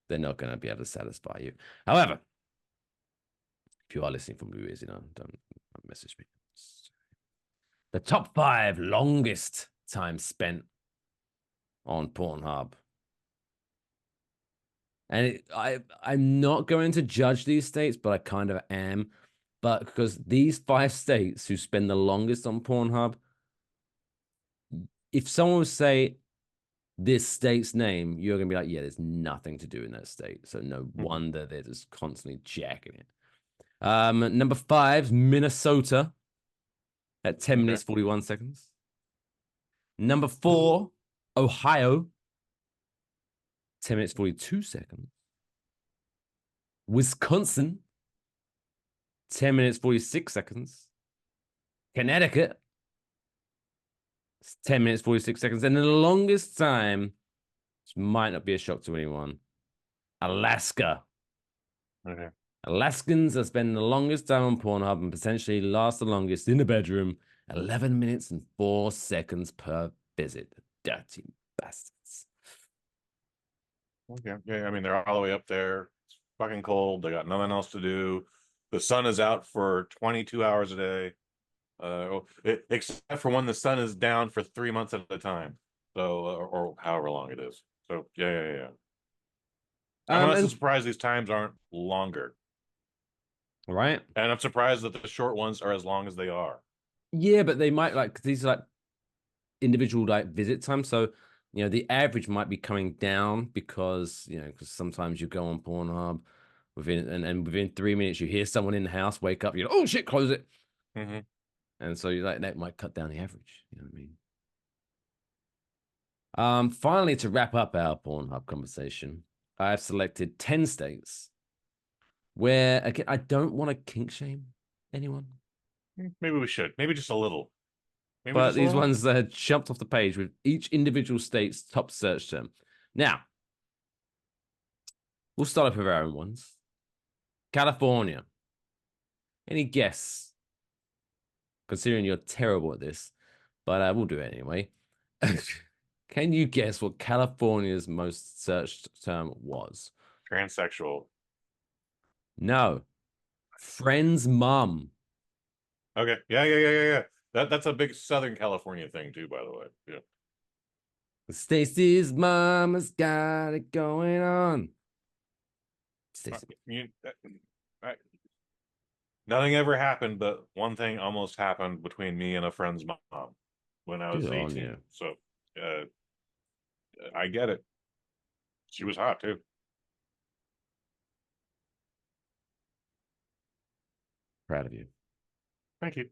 [SPEAKER 3] They're not going to be able to satisfy you. However, if you are listening from Louisiana, don't message me. The top 5 longest time spent on Pornhub. And I'm not going to judge these states, but I kind of am. But because these 5 states who spend the longest on Pornhub, if someone would say this state's name, you're going to be like, yeah, there's nothing to do in that state. So no wonder they're just constantly jacking it. Number 5, Minnesota at 10 minutes, 41 seconds. Number 4, Ohio, 10 minutes, 42 seconds. Wisconsin, 10 minutes, 46 seconds. Connecticut, 10 minutes, 46 seconds. And the longest time, which might not be a shock to anyone, Alaska.
[SPEAKER 4] Okay.
[SPEAKER 3] Alaskans that spend the longest time on Pornhub and potentially last the longest in the bedroom, 11 minutes and 4 seconds per visit. Dirty bastards.
[SPEAKER 4] Okay. Yeah, I mean, they're all the way up there. It's fucking cold. They got nothing else to do. The sun is out for 22 hours a day. Except for when the sun is down for 3 months at a time. So, or however long it is. So, yeah. I'm honestly surprised these times aren't longer.
[SPEAKER 3] Right.
[SPEAKER 4] And I'm surprised that the short ones are as long as they are.
[SPEAKER 3] Yeah, but they might like, these are like individual like visit time. So, the average might be coming down because, because sometimes you go on Pornhub within 3 minutes, you hear someone in the house wake up, oh shit, close it.
[SPEAKER 4] Mm-hmm.
[SPEAKER 3] And so that might cut down the average. You know what I mean? Finally, to wrap up our Pornhub conversation, I've selected 10 states where, again, I don't want to kink shame anyone.
[SPEAKER 4] Maybe we should. Maybe just a little. Maybe
[SPEAKER 3] But
[SPEAKER 4] just a
[SPEAKER 3] these
[SPEAKER 4] little.
[SPEAKER 3] ones that had jumped off the page with each individual state's top search term. Now, we'll start off with our own ones. California. Any guess? Considering you're terrible at this, but we'll do it anyway. Can you guess what California's most searched term was?
[SPEAKER 4] Transsexual.
[SPEAKER 3] No. Friend's mum.
[SPEAKER 4] Okay. Yeah. That's a big Southern California thing too, by the way. Yeah.
[SPEAKER 3] Stacy's mom has got it going on.
[SPEAKER 4] Nothing ever happened, but one thing almost happened between me and a friend's mom when I was 18. So I get it. She was hot too.
[SPEAKER 3] Proud of you.
[SPEAKER 4] Thank you.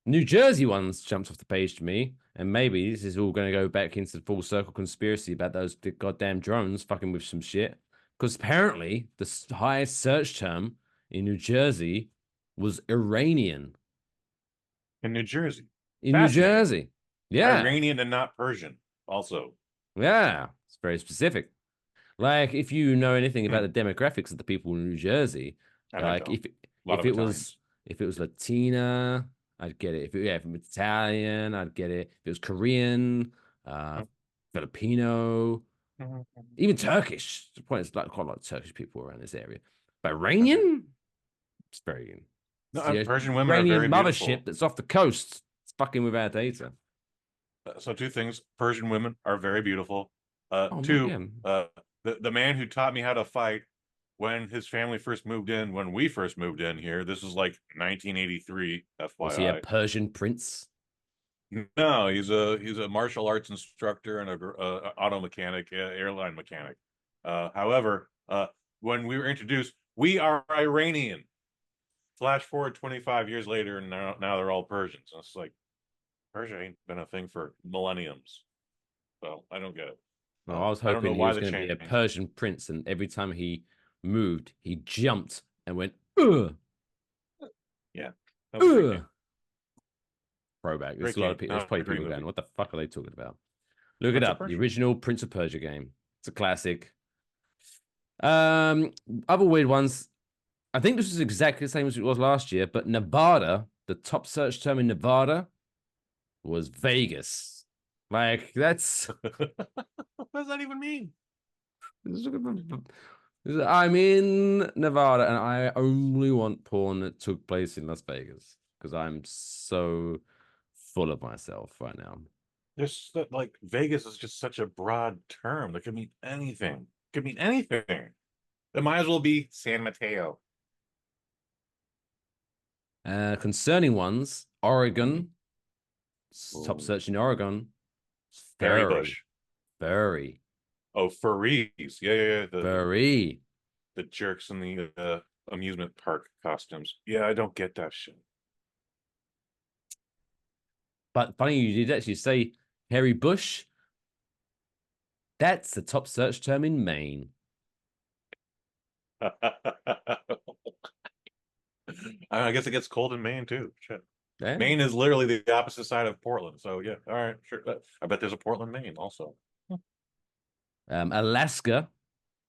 [SPEAKER 3] New Jersey ones jumped off the page to me, and maybe this is all going to go back into the full circle conspiracy about those goddamn drones fucking with some shit. Because apparently the highest search term in New Jersey was Iranian.
[SPEAKER 4] In New Jersey.
[SPEAKER 3] In New Jersey. Yeah.
[SPEAKER 4] Iranian and not Persian, also.
[SPEAKER 3] Yeah. It's very specific. Like, if you know anything about the demographics of the people in New Jersey, like if it was Latina, I'd get it. If it was Italian, I'd get it. If it was Korean, Filipino, even Turkish. The point is, like, quite a lot of Turkish people around this area. But Iranian, it's very.
[SPEAKER 4] No, Persian women
[SPEAKER 3] Iranian
[SPEAKER 4] are very
[SPEAKER 3] mothership
[SPEAKER 4] beautiful.
[SPEAKER 3] that's off the coast. It's fucking with our data.
[SPEAKER 4] So two things: Persian women are very beautiful.
[SPEAKER 3] Two,
[SPEAKER 4] the man who taught me how to fight when his family first moved in, when we first moved in here, this was like 1983. FYI.
[SPEAKER 3] Was he a Persian prince?
[SPEAKER 4] No, he's a martial arts instructor and a auto mechanic, airline mechanic. However, when we were introduced, we are Iranian. Flash forward 25 years later, and now they're all Persians. And it's like, Persia ain't been a thing for millenniums. So I don't get it.
[SPEAKER 3] No, I was hoping he was going to be a Persian prince, and every time he moved, he jumped and went, ugh.
[SPEAKER 4] Yeah.
[SPEAKER 3] Throwback. There's a lot of people. There's probably people going, what the fuck are they talking about? Look it up. The original Prince of Persia game. It's a classic. Other weird ones. I think this was exactly the same as it was last year, but Nevada, the top search term in Nevada was Vegas. Like, that's...
[SPEAKER 4] What does that even mean?
[SPEAKER 3] I'm in Nevada, and I only want porn that took place in Las Vegas because I'm so full of myself right now.
[SPEAKER 4] There's like Vegas is just such a broad term. That could mean anything. It could mean anything. It might as well be San Mateo.
[SPEAKER 3] Concerning ones, Oregon, top search in Oregon.
[SPEAKER 4] Furry bush.
[SPEAKER 3] Furry.
[SPEAKER 4] Oh, furries. Yeah.
[SPEAKER 3] Furry.
[SPEAKER 4] The jerks in the amusement park costumes. Yeah, I don't get that shit.
[SPEAKER 3] But funny, you did actually say hairy bush. That's the top search term in Maine.
[SPEAKER 4] I guess it gets cold in Maine too. Shit.
[SPEAKER 3] Yeah.
[SPEAKER 4] Maine is literally the opposite side of Portland. So yeah, all right, sure. I bet there's a Portland, Maine also.
[SPEAKER 3] Alaska,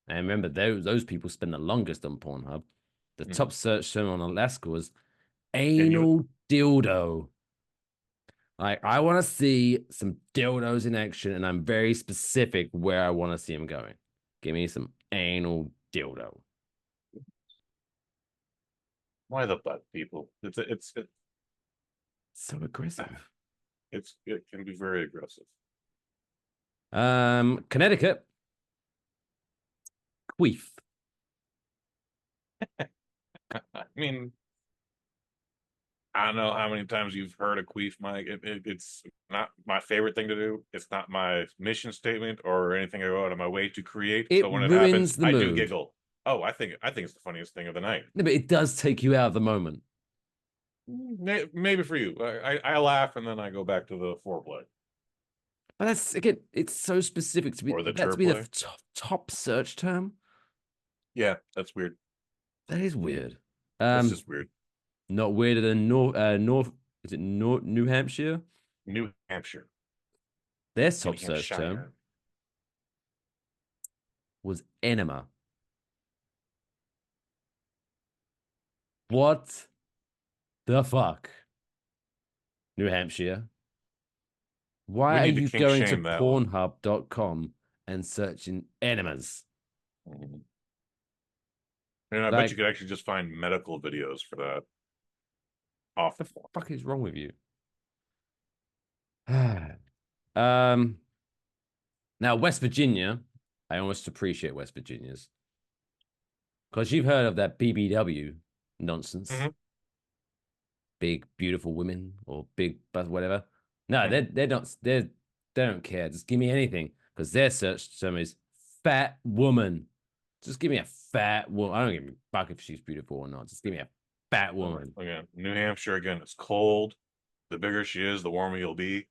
[SPEAKER 3] and remember those people spend the longest on Pornhub. The top search term on Alaska was anal dildo. Like, I want to see some dildos in action, and I'm very specific where I want to see them going. Give me some anal dildo.
[SPEAKER 4] Why the butt, people? It's
[SPEAKER 3] So aggressive.
[SPEAKER 4] it can be very aggressive.
[SPEAKER 3] Connecticut. Queef.
[SPEAKER 4] I mean, I don't know how many times you've heard of queef, Mike. It's not my favorite thing to do. It's not my mission statement or anything I go out of my way to create.
[SPEAKER 3] It
[SPEAKER 4] So when it
[SPEAKER 3] ruins
[SPEAKER 4] happens,
[SPEAKER 3] the
[SPEAKER 4] I do
[SPEAKER 3] mood.
[SPEAKER 4] giggle. Oh, I think it's the funniest thing of the night.
[SPEAKER 3] No, but it does take you out of the moment.
[SPEAKER 4] Maybe for you, I laugh and then I go back to the foreplay.
[SPEAKER 3] But that's, again, it's so specific to be,
[SPEAKER 4] Or the
[SPEAKER 3] that to be the
[SPEAKER 4] turplay.
[SPEAKER 3] top search term.
[SPEAKER 4] Yeah, that's weird.
[SPEAKER 3] That is weird.
[SPEAKER 4] That's just weird.
[SPEAKER 3] Not weirder than is it New Hampshire?
[SPEAKER 4] New Hampshire.
[SPEAKER 3] Their
[SPEAKER 4] New
[SPEAKER 3] top search term
[SPEAKER 4] Hampshire.
[SPEAKER 3] was enema. What the fuck? New Hampshire. Why are
[SPEAKER 4] need to
[SPEAKER 3] you
[SPEAKER 4] kink
[SPEAKER 3] going to
[SPEAKER 4] shame that one.
[SPEAKER 3] pornhub.com and searching enemas?
[SPEAKER 4] And I bet
[SPEAKER 3] Like,
[SPEAKER 4] you could actually just find medical videos for that. Off
[SPEAKER 3] the
[SPEAKER 4] the floor.
[SPEAKER 3] fuck is wrong with you? Now West Virginia, I almost appreciate West Virginia's, because you've heard of that BBW nonsense. Big beautiful women or big but whatever. No, they don't care. Just give me anything, because their search term is fat woman. Just give me a fat woman. I don't give a fuck if she's beautiful or not. Just give me a fat woman.
[SPEAKER 4] Again, New Hampshire, again, it's cold. The bigger she is, the warmer you'll be.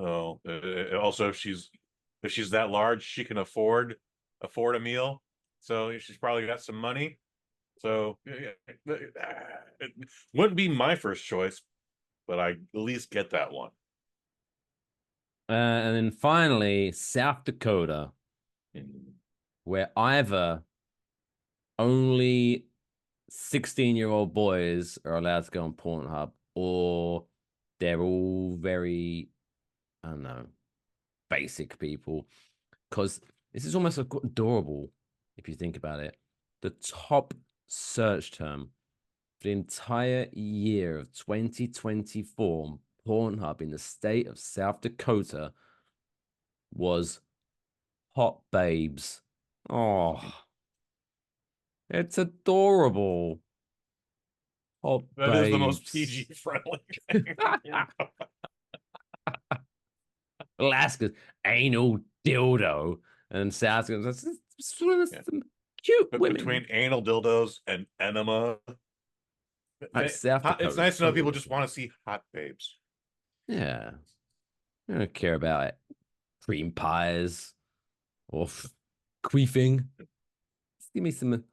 [SPEAKER 4] So also, if she's that large, she can afford a meal. So she's probably got some money. So it wouldn't be my first choice, but I at least get that one.
[SPEAKER 3] And then finally, South Dakota, where either only 16-year-old boys are allowed to go on Pornhub, or they're all very, I don't know, basic people. Because this is almost adorable if you think about it. The top search term for the entire year of 2024 on Pornhub in the state of South Dakota was hot babes. Oh, it's adorable. Hot
[SPEAKER 4] That
[SPEAKER 3] babes.
[SPEAKER 4] is the most PG friendly thing.
[SPEAKER 3] Alaska's anal dildo, and South Dakota, some cute
[SPEAKER 4] But
[SPEAKER 3] women.
[SPEAKER 4] between anal dildos and enema,
[SPEAKER 3] South Dakota,
[SPEAKER 4] it's nice to know people just want to see hot babes.
[SPEAKER 3] Yeah, I don't care about it. Cream pies or queefing. Just give me some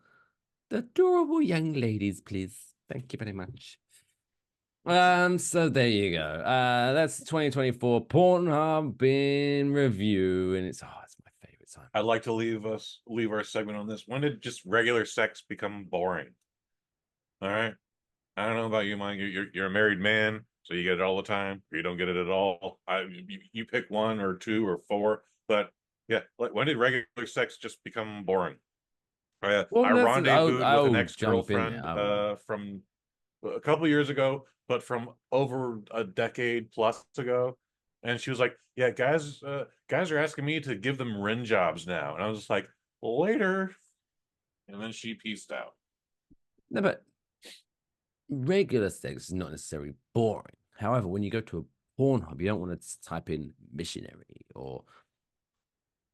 [SPEAKER 3] adorable young ladies, please. Thank you very much. So there you go. That's 2024 Pornhub in review, and it's my favorite time.
[SPEAKER 4] I'd like to leave our segment on this. When did just regular sex become boring? All right. I don't know about you, Mike. You're a married man, so you get it all the time, or you don't get it at all. You pick one or two or four, but yeah, when did regular sex just become boring? I rendezvoused with an ex-girlfriend from a couple years ago, but from over a decade plus ago, and she was like, "Yeah, guys are asking me to give them rin jobs now," and I was just like, "Later," and then she pieced out.
[SPEAKER 3] No, but regular sex is not necessarily boring. However, when you go to a Pornhub, you don't want to type in missionary or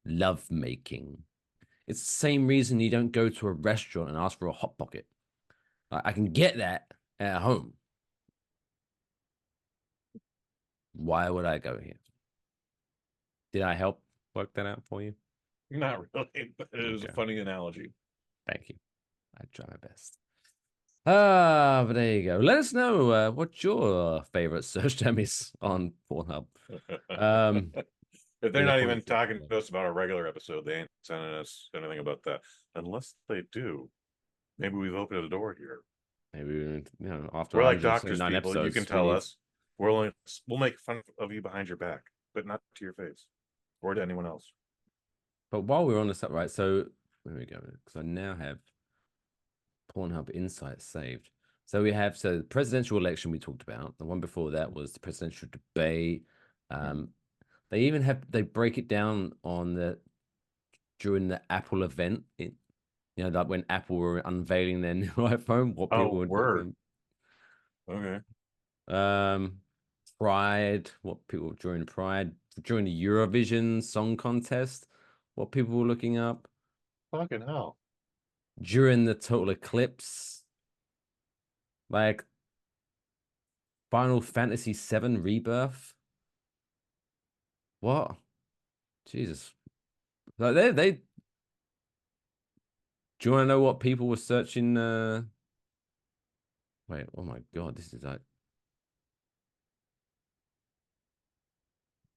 [SPEAKER 3] love making. It's the same reason you don't go to a restaurant and ask for a hot pocket. I can get that at home. Why would I go here? Did I help work that out for you?
[SPEAKER 4] Not really, but it was a funny analogy.
[SPEAKER 3] Thank you. I try my best. But there you go. Let us know what your favorite search term is on Pornhub.
[SPEAKER 4] If they're
[SPEAKER 3] Yeah,
[SPEAKER 4] not
[SPEAKER 3] probably
[SPEAKER 4] even
[SPEAKER 3] feel
[SPEAKER 4] talking
[SPEAKER 3] better.
[SPEAKER 4] to us about a regular episode, they ain't sending us anything about that. Unless they do, maybe we've opened a door here.
[SPEAKER 3] Maybe after
[SPEAKER 4] We're like doctors,
[SPEAKER 3] 179
[SPEAKER 4] people. You can
[SPEAKER 3] episodes, we
[SPEAKER 4] tell
[SPEAKER 3] need.
[SPEAKER 4] us. We'll make fun of you behind your back, but not to your face or to anyone else.
[SPEAKER 3] But while we're on the sub, right? So there we go. Because I now have Pornhub Insights saved. So we have the presidential election we talked about. The one before that was the presidential debate. They even they break it down on during the Apple event. Like when Apple were unveiling their new iPhone, what people were
[SPEAKER 4] word.
[SPEAKER 3] doing.
[SPEAKER 4] Okay.
[SPEAKER 3] Pride, what people during the Eurovision Song Contest, what people were looking up
[SPEAKER 4] Fucking hell.
[SPEAKER 3] during the total eclipse, like Final Fantasy VII Rebirth. What? Jesus. Like they do you want to know what people were searching? Wait, oh my God, this is like.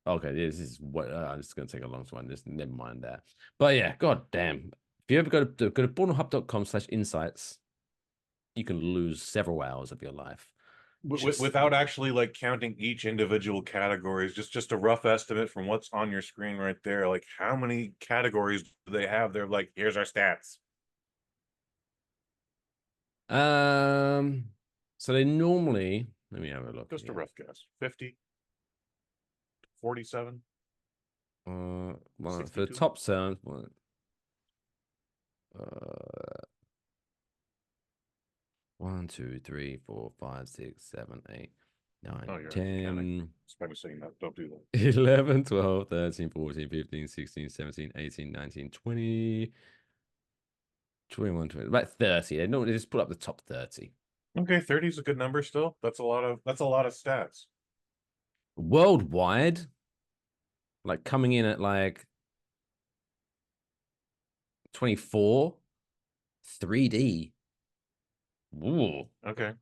[SPEAKER 3] Okay, this is what this is going to take a long time. Just never mind that. But yeah, god damn. If you ever go to pornhub.com/insights, you can lose several hours of your life.
[SPEAKER 4] Without actually like counting each individual categories, just a rough estimate from what's on your screen right there. Like, how many categories do they have? They're like, here's our stats.
[SPEAKER 3] So they normally, let me have a look.
[SPEAKER 4] Just a rough guess. 50, 47.
[SPEAKER 3] Well, for the
[SPEAKER 4] 62?
[SPEAKER 3] top sound, 1, 2, 3, 4, 5, 6, 7, 8, 9,
[SPEAKER 4] Oh, you're
[SPEAKER 3] 10,
[SPEAKER 4] I'm saying that. Don't do that.
[SPEAKER 3] 11, 12, 13, 14, 15, 16, 17, 18, 19, 20, 21, 20, about 30. They normally just put up the top 30.
[SPEAKER 4] Okay, 30 is a good number still. That's a lot of stats.
[SPEAKER 3] Worldwide, like coming in at like 24, 3D. Ooh.
[SPEAKER 4] Okay.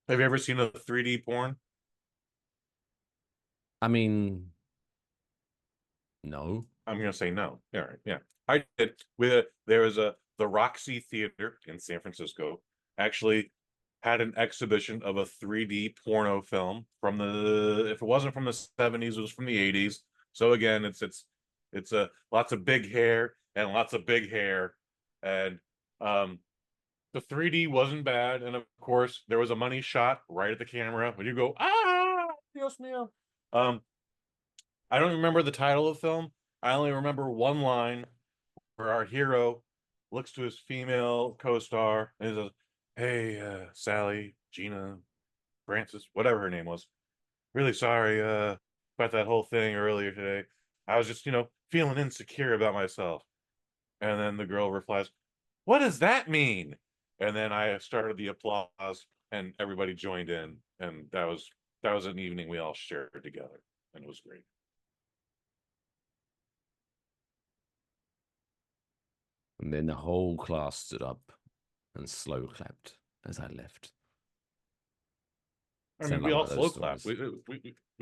[SPEAKER 4] Have you ever seen a 3D porn?
[SPEAKER 3] I mean, no.
[SPEAKER 4] I'm gonna say no. All right, yeah. I did. There was the Roxy Theater in San Francisco actually had an exhibition of a 3D porno film from if it wasn't from the 70s, it was from the 80s. So again, it's a lots of big hair and lots of big hair. And the 3D wasn't bad. And of course, there was a money shot right at the camera when you go, Dios mío. I don't remember the title of the film. I only remember one line where our hero looks to his female co-star and says, "Hey, Sally, Gina, Francis, whatever her name was. Really sorry about that whole thing earlier today. I was just, feeling insecure about myself." And then the girl replies, "What does that mean?" And then I started the applause, and everybody joined in, and that was an evening we all shared together, and it was great.
[SPEAKER 3] And then the whole class stood up and slow clapped as I left.
[SPEAKER 4] I mean, we all slow clapped. We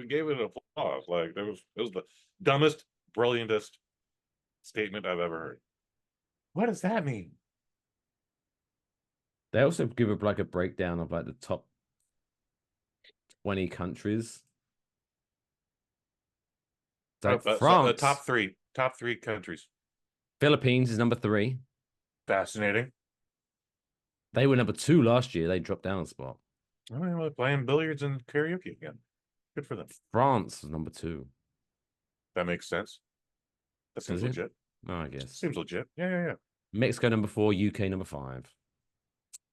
[SPEAKER 4] gave it an applause. Like it was the dumbest, brilliantest statement I've ever heard. What does that mean?
[SPEAKER 3] They also give a breakdown of like the top 20 countries. Like France,
[SPEAKER 4] the top three countries.
[SPEAKER 3] Philippines is number 3.
[SPEAKER 4] Fascinating.
[SPEAKER 3] They were number 2 last year. They dropped down a spot.
[SPEAKER 4] I mean, we're playing billiards and karaoke again. Good for them.
[SPEAKER 3] France is number 2.
[SPEAKER 4] That makes sense. That seems legit.
[SPEAKER 3] Oh, I guess.
[SPEAKER 4] Seems legit. Yeah.
[SPEAKER 3] Mexico number 4, UK number 5.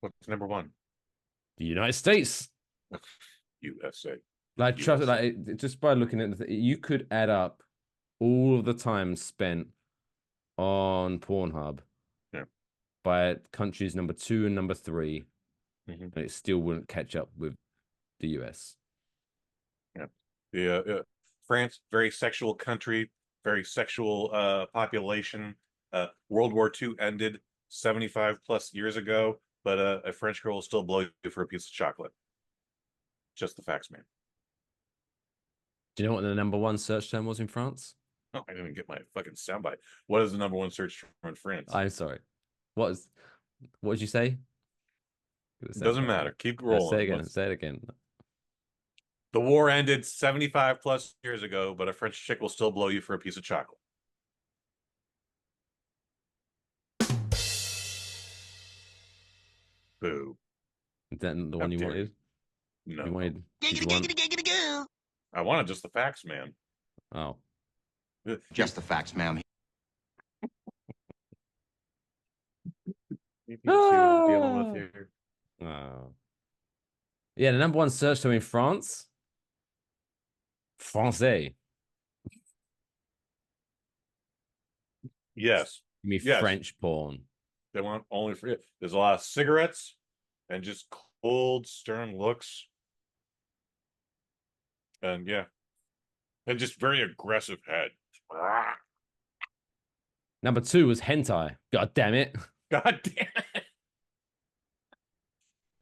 [SPEAKER 4] What's number 1?
[SPEAKER 3] The United States.
[SPEAKER 4] USA.
[SPEAKER 3] Like, trust like just by looking at you could add up all of the time spent on Pornhub by countries number 2 and number 3, and it still wouldn't catch up with the US.
[SPEAKER 4] Yeah. France, very sexual country, very sexual population. World War II ended 75 plus years ago, but a French girl will still blow you for a piece of chocolate. Just the facts, man.
[SPEAKER 3] Do you know what the number 1 search term was in France?
[SPEAKER 4] Oh, I didn't get my fucking soundbite. What is the number one search term in France?
[SPEAKER 3] I'm sorry. What did you say?
[SPEAKER 4] Doesn't matter. Keep
[SPEAKER 3] Say
[SPEAKER 4] rolling.
[SPEAKER 3] it again. Say it again.
[SPEAKER 4] The war ended 75 plus years ago, but a French chick will still blow you for a piece of chocolate. Boo.
[SPEAKER 3] Is that the
[SPEAKER 4] How
[SPEAKER 3] one you
[SPEAKER 4] dare
[SPEAKER 3] wanted?
[SPEAKER 4] No.
[SPEAKER 3] You wanted. Did you want...
[SPEAKER 4] I wanted just the facts, man.
[SPEAKER 3] Oh.
[SPEAKER 8] Just the facts, ma'am.
[SPEAKER 4] You see what I'm dealing with here.
[SPEAKER 3] Oh. Yeah, the number one search term in France. Français.
[SPEAKER 4] Yes.
[SPEAKER 3] You mean
[SPEAKER 4] Yes.
[SPEAKER 3] French porn.
[SPEAKER 4] They want only for it. There's a lot of cigarettes and just cold, stern looks. And yeah. And just very aggressive head.
[SPEAKER 3] Number two was hentai. God damn it.
[SPEAKER 4] God damn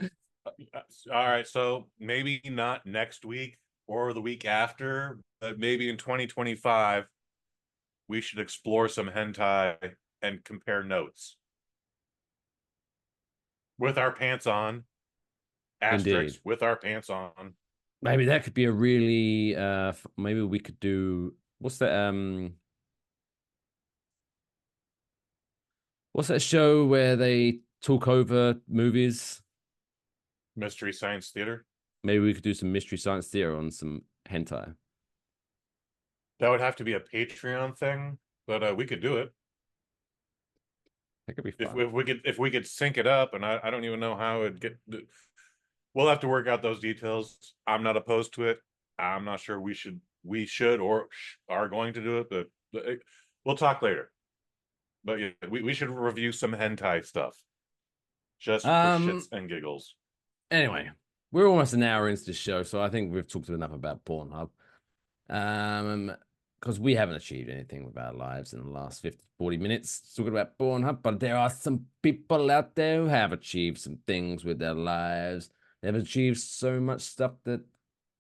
[SPEAKER 4] it. All right, so maybe not next week or the week after, but maybe in 2025, we should explore some hentai and compare notes. With our pants on. Asterisks
[SPEAKER 3] Indeed.
[SPEAKER 4] with our pants on.
[SPEAKER 3] Maybe that could be a really maybe we could do what's that show where they talk over movies?
[SPEAKER 4] Mystery Science Theater.
[SPEAKER 3] Maybe we could do some Mystery Science Theater on some hentai.
[SPEAKER 4] That would have to be a Patreon thing, but we could do it.
[SPEAKER 3] That could be fun.
[SPEAKER 4] If we could sync it up, and I don't even know how it'd get. We'll have to work out those details. I'm not opposed to it. I'm not sure we should or are going to do it, but we'll talk later. But yeah, we should review some hentai stuff, just for shits and giggles.
[SPEAKER 3] Anyway, we're almost an hour into the show, so I think we've talked enough about PornHub. Because we haven't achieved anything with our lives in the last 40 minutes talking about PornHub, but there are some people out there who have achieved some things with their lives. They've achieved so much stuff that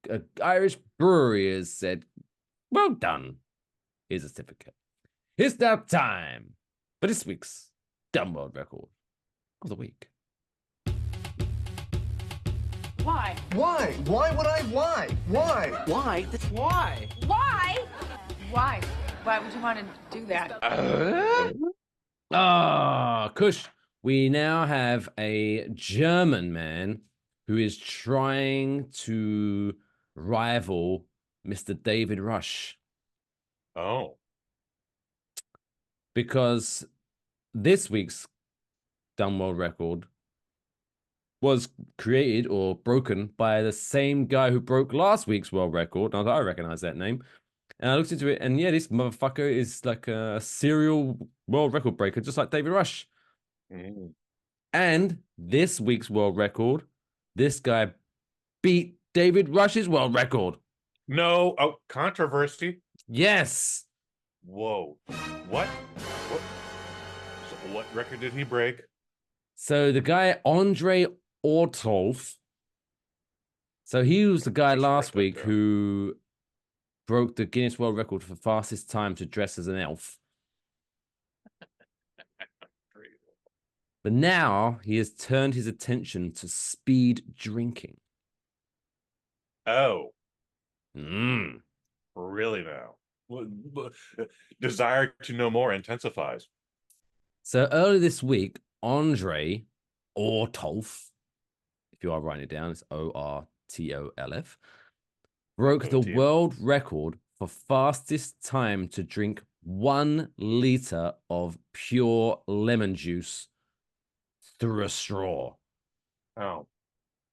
[SPEAKER 3] an Irish brewery has said, well done. Here's a certificate. It's now time for this week's Dumb World Record of the Week.
[SPEAKER 9] Why?
[SPEAKER 8] Why? Why would I? Why? Why?
[SPEAKER 9] Why? That's why. Why? Why? Why would you want to do that?
[SPEAKER 3] Kush, we now have a German man who is trying to rival Mr. David Rush.
[SPEAKER 4] Oh.
[SPEAKER 3] Because this week's Dumb World Record was created or broken by the same guy who broke last week's world record. And I recognize that name. And I looked into it, and yeah, this motherfucker is like a serial world record breaker, just like David Rush.
[SPEAKER 4] Mm.
[SPEAKER 3] And this week's world record, this guy beat David Rush's world record.
[SPEAKER 4] No. Oh, controversy.
[SPEAKER 3] Yes.
[SPEAKER 4] Whoa. What? So what record did he break?
[SPEAKER 3] So the guy, Andre Ortolf. So he was the guy last week who broke the Guinness World Record for fastest time to dress as an elf. But now he has turned his attention to speed drinking.
[SPEAKER 4] Oh.
[SPEAKER 3] Mm.
[SPEAKER 4] Really now? Desire to know more intensifies.
[SPEAKER 3] So earlier this week, Andre Ortolf, if you are writing it down, it's Ortolf, broke the world record for fastest time to drink 1 liter of pure lemon juice through a straw.
[SPEAKER 4] Oh.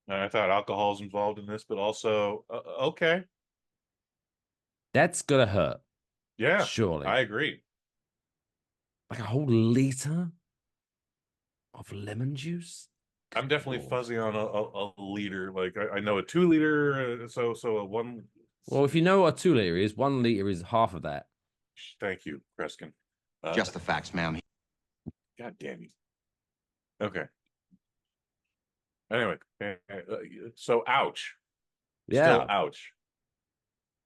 [SPEAKER 4] I thought alcohol is involved in this, but also, okay.
[SPEAKER 3] That's gotta hurt.
[SPEAKER 4] Yeah,
[SPEAKER 3] surely.
[SPEAKER 4] I agree.
[SPEAKER 3] Like a whole liter of lemon juice?
[SPEAKER 4] I'm definitely fuzzy on a liter. Like I know a 2 liter, so a 1.
[SPEAKER 3] Well, if you know what a 2 liter is, 1 liter is half of that.
[SPEAKER 4] Thank you, Kreskin.
[SPEAKER 8] Just the facts, ma'am.
[SPEAKER 4] God damn you. Okay. Anyway, so ouch.
[SPEAKER 3] Yeah.
[SPEAKER 4] Still ouch.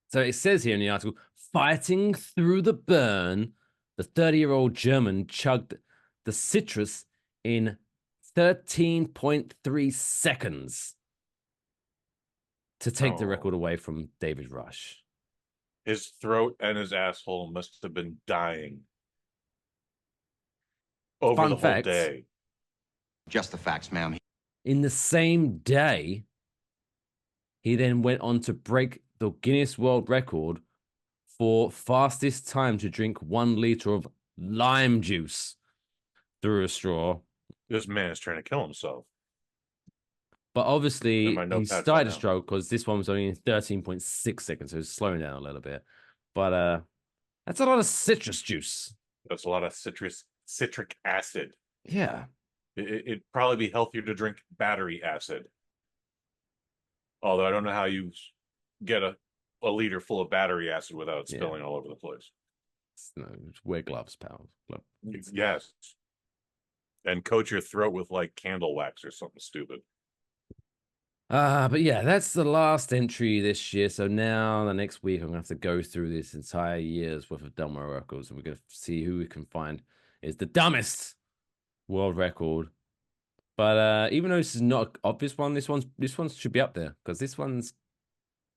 [SPEAKER 3] So it says here in the article, fighting through the burn, the 30-year-old German chugged the citrus in 13.3 seconds to take the record away from David Rush.
[SPEAKER 4] His throat and his asshole must have been dying over the whole day.
[SPEAKER 8] Just the facts, ma'am.
[SPEAKER 3] In the same day, he then went on to break the Guinness World Record for fastest time to drink 1 liter of lime juice through a straw.
[SPEAKER 4] This man is trying to kill himself.
[SPEAKER 3] But obviously, he died of stroke because this one was only in 13.6 seconds, so it's slowing down a little bit. But that's a lot of citrus juice.
[SPEAKER 4] That's a lot of citric acid.
[SPEAKER 3] Yeah.
[SPEAKER 4] It'd probably be healthier to drink battery acid. Although I don't know how you get a liter full of battery acid without it spilling all over the place.
[SPEAKER 3] No, wear gloves, pal.
[SPEAKER 4] Yes. And coat your throat with like candle wax or something stupid.
[SPEAKER 3] But yeah, that's the last entry this year. So now the next week, I'm going to have to go through this entire year's worth of dumb records, and we're going to see who we can find is the dumbest world record. But even though this is not an obvious one, this one should be up there because this one's.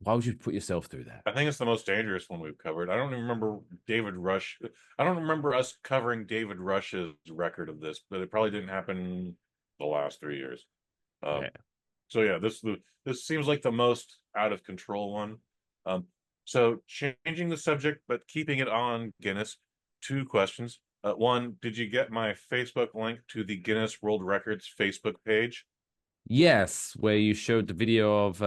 [SPEAKER 3] Why would you put yourself through that?
[SPEAKER 4] I think it's the most dangerous one we've covered. I don't even remember David Rush. I don't remember us covering David Rush's record of this, but it probably didn't happen the last 3 years. So yeah, this seems like the most out of control one. So changing the subject, but keeping it on Guinness. 2 questions. One, did you get my Facebook link to the Guinness World Records Facebook page?
[SPEAKER 3] Yes, where you showed the video of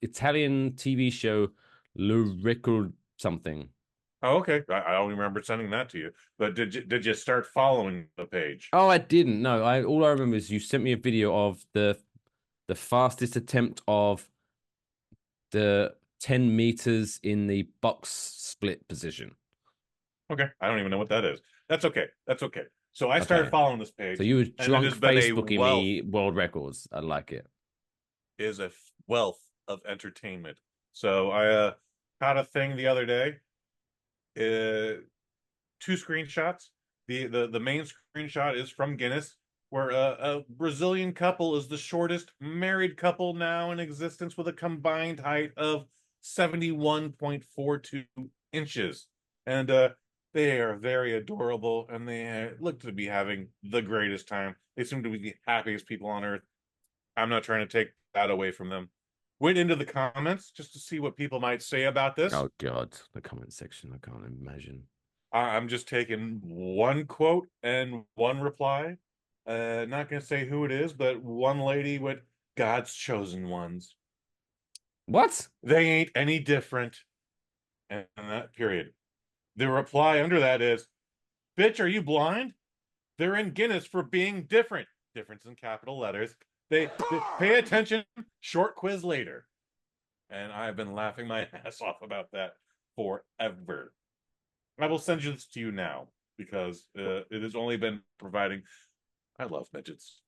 [SPEAKER 3] Italian TV show Le Record something.
[SPEAKER 4] Oh, okay. I don't remember sending that to you. But did you start following the page?
[SPEAKER 3] Oh, I didn't. No, all I remember is you sent me a video of the fastest attempt of the 10 meters in the box split position.
[SPEAKER 4] Okay, I don't even know what that is. That's okay. So I started following this page.
[SPEAKER 3] So you were drunk Facebooking me world records. I like it.
[SPEAKER 4] Is a wealth of entertainment. So I caught a thing the other day. 2 screenshots. The main screenshot is from Guinness, where a Brazilian couple is the shortest married couple now in existence with a combined height of 71.42 inches. And they are very adorable, and they look to be having the greatest time. They seem to be the happiest people on earth. I'm not trying to take that away from them. Went into the comments just to see what people might say about this.
[SPEAKER 3] Oh, God. The comment section. I can't imagine.
[SPEAKER 4] I'm just taking 1 quote and 1 reply. Not going to say who it is, but one lady went, God's chosen ones.
[SPEAKER 3] What?
[SPEAKER 4] They ain't any different. And that period. The reply under that is, bitch, are you blind? They're in Guinness for being different. Difference in capital letters. They pay attention. Short quiz later. And I've been laughing my ass off about that forever. I will send this to you now because it has only been providing. I love midgets.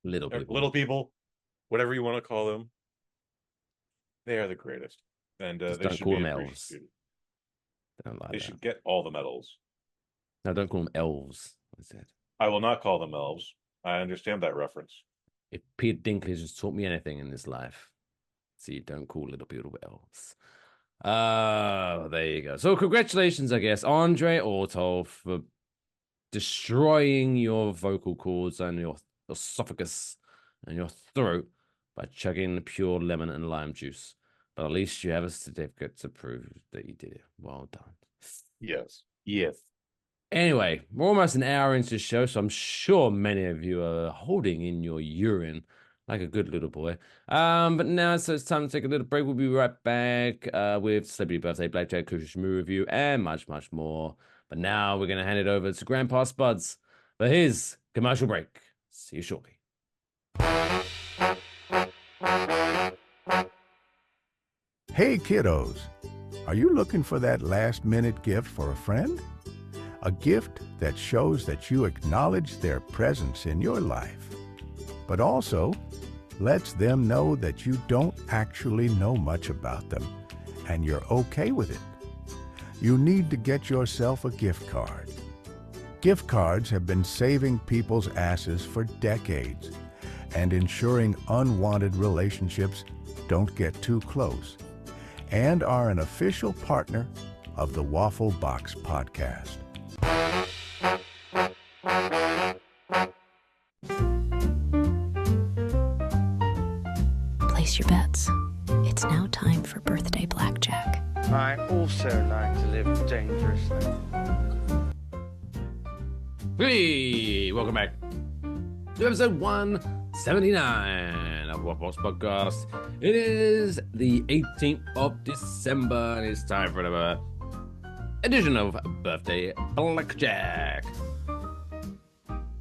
[SPEAKER 3] Little
[SPEAKER 4] people, whatever you want to call them. They are the greatest. And they
[SPEAKER 3] don't
[SPEAKER 4] should
[SPEAKER 3] call
[SPEAKER 4] be
[SPEAKER 3] them elves.
[SPEAKER 4] appreciated.
[SPEAKER 3] Don't like
[SPEAKER 4] They
[SPEAKER 3] that.
[SPEAKER 4] should get all the medals.
[SPEAKER 3] No, don't call them elves. I said.
[SPEAKER 4] I will not call them elves. I understand that reference.
[SPEAKER 3] If Pete Dinklage has taught me anything in this life, see, don't call little people elves. There you go. So congratulations, I guess, Andre Otto, for destroying your vocal cords and your esophagus and your throat by chugging the pure lemon and lime juice. But at least you have a certificate to prove that you did it. Well done.
[SPEAKER 4] Yes.
[SPEAKER 3] Anyway, we're almost an hour into the show, so I'm sure many of you are holding in your urine like a good little boy. But now it's time to take a little break. We'll be right back with Celebrity Birthday, Blackjack, Kush movie review, and much, much more. But now we're going to hand it over to Grandpa Spuds for his commercial break. See you shortly.
[SPEAKER 1] Hey kiddos, are you looking for that last-minute gift for a friend? A gift that shows that you acknowledge their presence in your life, but also lets them know that you don't actually know much about them and you're okay with it, you need to get yourself a gift card. Gift cards have been saving people's asses for decades and ensuring unwanted relationships don't get too close, and are an official partner of the Waffle Box podcast.
[SPEAKER 10] Place your bets. It's now time for birthday blackjack.
[SPEAKER 11] I also like to live dangerously.
[SPEAKER 3] Hey, welcome back to episode 179 of Waffle Box Podcast. It is the 18th of December, and it's time for another edition of Birthday Blackjack.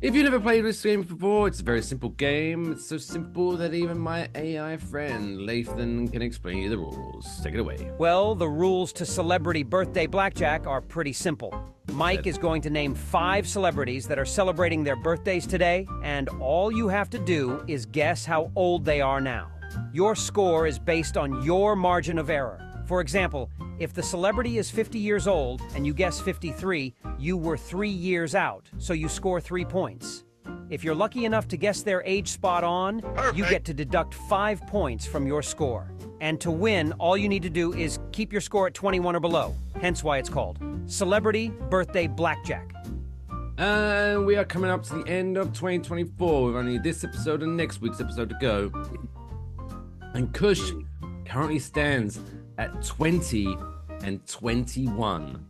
[SPEAKER 3] If you've never played this game before, it's a very simple game. It's so simple that even my AI friend, Lathan, can explain you the rules. Take it away.
[SPEAKER 5] Well, the rules to Celebrity Birthday Blackjack are pretty simple. Mike is going to name 5 celebrities that are celebrating their birthdays today, and all you have to do is guess how old they are now. Your score is based on your margin of error. For example, if the celebrity is 50 years old and you guess 53, you were 3 years out, so you score 3 points. If you're lucky enough to guess their age spot on, you get to deduct 5 points from your score. And to win, all you need to do is keep your score at 21 or below, hence why it's called Celebrity Birthday Blackjack.
[SPEAKER 3] And we are coming up to the end of 2024 with only this episode and next week's episode to go. And Kush currently stands at 20 and 21.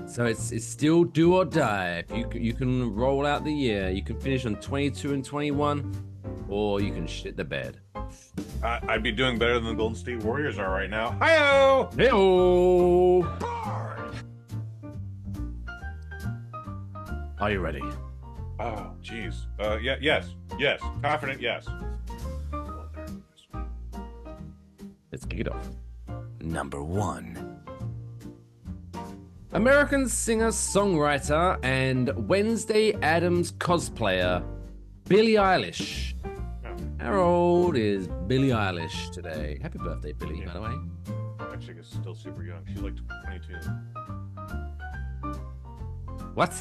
[SPEAKER 3] So it's still do or die. If you can roll out the year, you can finish on 22 and 21, or you can shit the bed.
[SPEAKER 4] I'd be doing better than the Golden State Warriors are right now. Hi-yo!
[SPEAKER 3] Hey-o! Are you ready?
[SPEAKER 4] Oh, jeez. Yes. Confident, yes.
[SPEAKER 3] Let's kick it off.
[SPEAKER 7] Number 1.
[SPEAKER 3] American singer-songwriter and Wednesday Addams cosplayer, Billie Eilish. How old is Billie Eilish today? Happy birthday, Billie, by the way.
[SPEAKER 4] Actually, she's still super young. She's like 22.
[SPEAKER 3] What?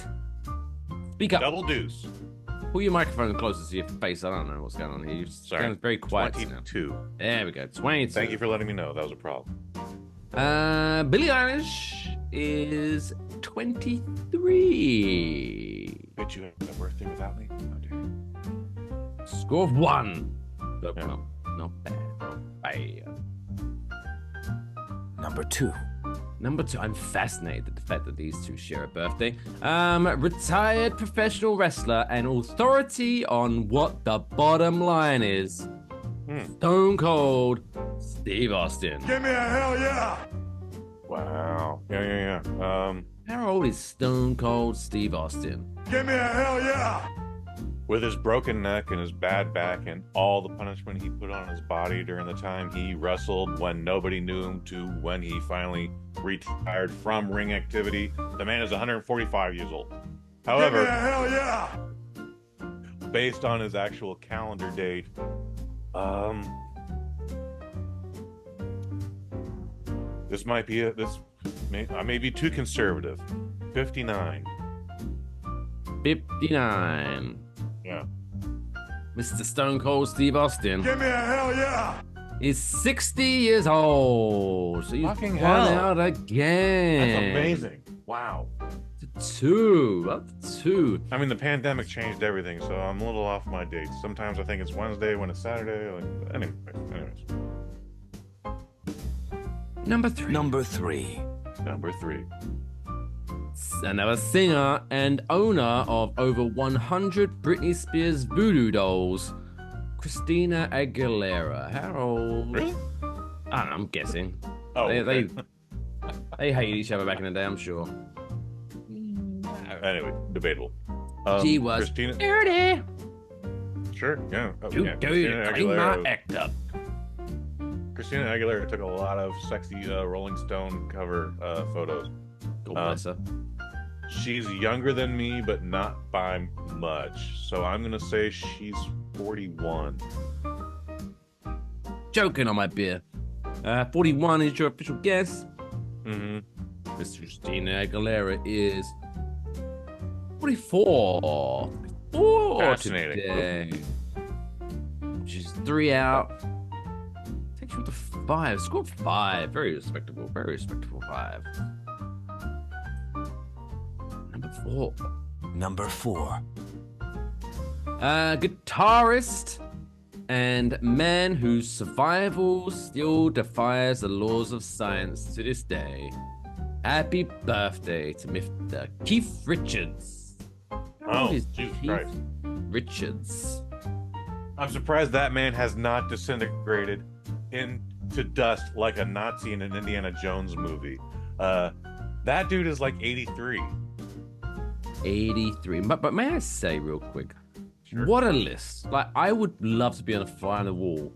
[SPEAKER 3] Speak up.
[SPEAKER 4] Double deuce.
[SPEAKER 3] Pull your microphone closest to your face. I don't know what's going on here. You're sounding very quiet.
[SPEAKER 4] 22.
[SPEAKER 3] Now. There we go. 22.
[SPEAKER 4] Thank you for letting me know. That was a problem.
[SPEAKER 3] Billie Eilish is 23.
[SPEAKER 4] Bet you had a birthday without me? Oh, dear.
[SPEAKER 3] Score of 1. No,
[SPEAKER 4] Yeah.
[SPEAKER 3] no, not bad. Not bad.
[SPEAKER 7] Number 2.
[SPEAKER 3] Number 2, I'm fascinated at the fact that these two share a birthday. Retired professional wrestler and authority on what the bottom line is. Stone Cold Steve Austin.
[SPEAKER 1] Give me a hell yeah!
[SPEAKER 4] Wow. Yeah.
[SPEAKER 3] How old is Stone Cold Steve Austin?
[SPEAKER 1] Give me a hell yeah!
[SPEAKER 4] With his broken neck and his bad back and all the punishment he put on his body during the time he wrestled when nobody knew him to when he finally retired from ring activity, the man is 145 years old. However,
[SPEAKER 1] Give me a hell yeah!
[SPEAKER 4] based on his actual calendar date, this might be I may be too conservative. 59.
[SPEAKER 3] 59.
[SPEAKER 4] Yeah.
[SPEAKER 3] Mr. Stone Cold Steve Austin
[SPEAKER 1] Give me a hell yeah!
[SPEAKER 3] is 60 years old. So he's
[SPEAKER 4] Fucking
[SPEAKER 3] won
[SPEAKER 4] hell.
[SPEAKER 3] out again.
[SPEAKER 4] That's amazing. Wow.
[SPEAKER 3] Up to 2.
[SPEAKER 4] I mean, the pandemic changed everything, so I'm a little off my dates. Sometimes I think it's Wednesday when it's Saturday. Anyways.
[SPEAKER 3] Number 3.
[SPEAKER 7] Number 3.
[SPEAKER 4] Number 3.
[SPEAKER 3] Another singer and owner of over 100 Britney Spears voodoo dolls, Christina Aguilera. How old?
[SPEAKER 4] Really?
[SPEAKER 3] I don't know, I'm guessing.
[SPEAKER 4] Oh,
[SPEAKER 3] They hated each other back in the day, I'm sure.
[SPEAKER 4] Anyway, debatable.
[SPEAKER 3] She was
[SPEAKER 4] Christina.
[SPEAKER 3] 30.
[SPEAKER 4] Sure, yeah. Oh,
[SPEAKER 3] You
[SPEAKER 4] yeah.
[SPEAKER 3] do
[SPEAKER 4] Christina
[SPEAKER 3] clean my
[SPEAKER 4] Aguilera.
[SPEAKER 3] act up.
[SPEAKER 4] Christina Aguilera took a lot of sexy Rolling Stone cover photos.
[SPEAKER 3] God bless her.
[SPEAKER 4] She's younger than me, but not by much. So I'm gonna say she's 41.
[SPEAKER 3] choking on my beer. 41 is your official guess.
[SPEAKER 4] Mm-hmm.
[SPEAKER 3] Miss Christina Aguilera is 44. 44
[SPEAKER 4] Fascinating.
[SPEAKER 3] today. She's 3 out. Takes you to 5. Score 5. Very respectable. Very respectable 5. Number 4.
[SPEAKER 7] Number 4.
[SPEAKER 3] Guitarist and man whose survival still defies the laws of science to this day. Happy birthday to Mr. Keith Richards.
[SPEAKER 4] Oh,
[SPEAKER 3] Is
[SPEAKER 4] Jesus
[SPEAKER 3] Keith
[SPEAKER 4] Christ.
[SPEAKER 3] Richards.
[SPEAKER 4] I'm surprised that man has not disintegrated into dust like a Nazi in an Indiana Jones movie. That dude is like 83.
[SPEAKER 3] 83. But may I say real quick,
[SPEAKER 4] Sure.
[SPEAKER 3] what a list. Like, I would love to be on a fly on the wall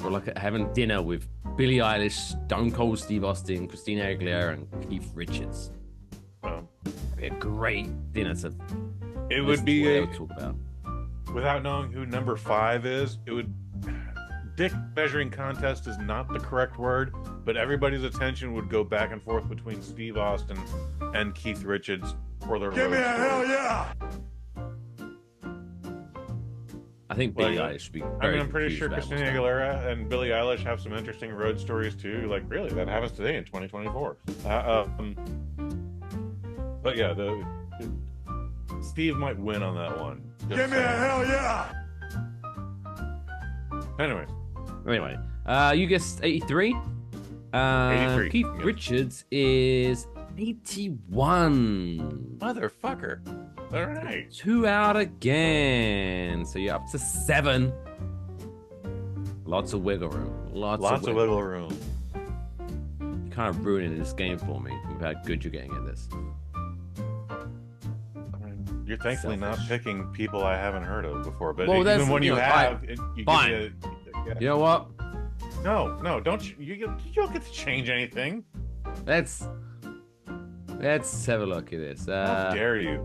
[SPEAKER 3] or like having dinner with Billie Eilish, Stone Cold Steve Austin, Christina Aguilera, and Keith Richards. It'd be a great dinner to
[SPEAKER 4] It
[SPEAKER 3] listen
[SPEAKER 4] would
[SPEAKER 3] to
[SPEAKER 4] be
[SPEAKER 3] what they
[SPEAKER 4] a,
[SPEAKER 3] would talk about.
[SPEAKER 4] without knowing who number 5 is, it would. Dick measuring contest is not the correct word, but everybody's attention would go back and forth between Steve Austin and Keith Richards for their
[SPEAKER 1] Give me a hell yeah!
[SPEAKER 3] I think Billie Eilish should be very
[SPEAKER 4] I'm pretty
[SPEAKER 3] confused
[SPEAKER 4] sure
[SPEAKER 3] about
[SPEAKER 4] Christina
[SPEAKER 3] what's
[SPEAKER 4] Aguilera and Billie Eilish have some interesting road stories too. Like, really, that happens today in 2024. But yeah, Steve might win on that one. Just
[SPEAKER 1] Give me a
[SPEAKER 4] saying.
[SPEAKER 1] hell yeah!
[SPEAKER 4] Anyways,
[SPEAKER 3] Anyway, you guessed 83.
[SPEAKER 4] 83,
[SPEAKER 3] Keith
[SPEAKER 4] yes.
[SPEAKER 3] Richards is 81.
[SPEAKER 4] motherfucker. All right.
[SPEAKER 3] 2 out again. So you're up to 7. Lots of wiggle room. Lots
[SPEAKER 4] of wiggle room.
[SPEAKER 3] You're kind of ruining this game for me with how good you're getting at this.
[SPEAKER 4] I mean, you're thankfully not
[SPEAKER 3] Selfish.
[SPEAKER 4] picking people I haven't heard of before, but
[SPEAKER 3] Well, that's-
[SPEAKER 4] even when you
[SPEAKER 3] you know,
[SPEAKER 4] have, you
[SPEAKER 3] fine.
[SPEAKER 4] get
[SPEAKER 3] You know what?
[SPEAKER 4] no, don't you don't get to change anything.
[SPEAKER 3] Let's have a look at this.
[SPEAKER 4] How dare you?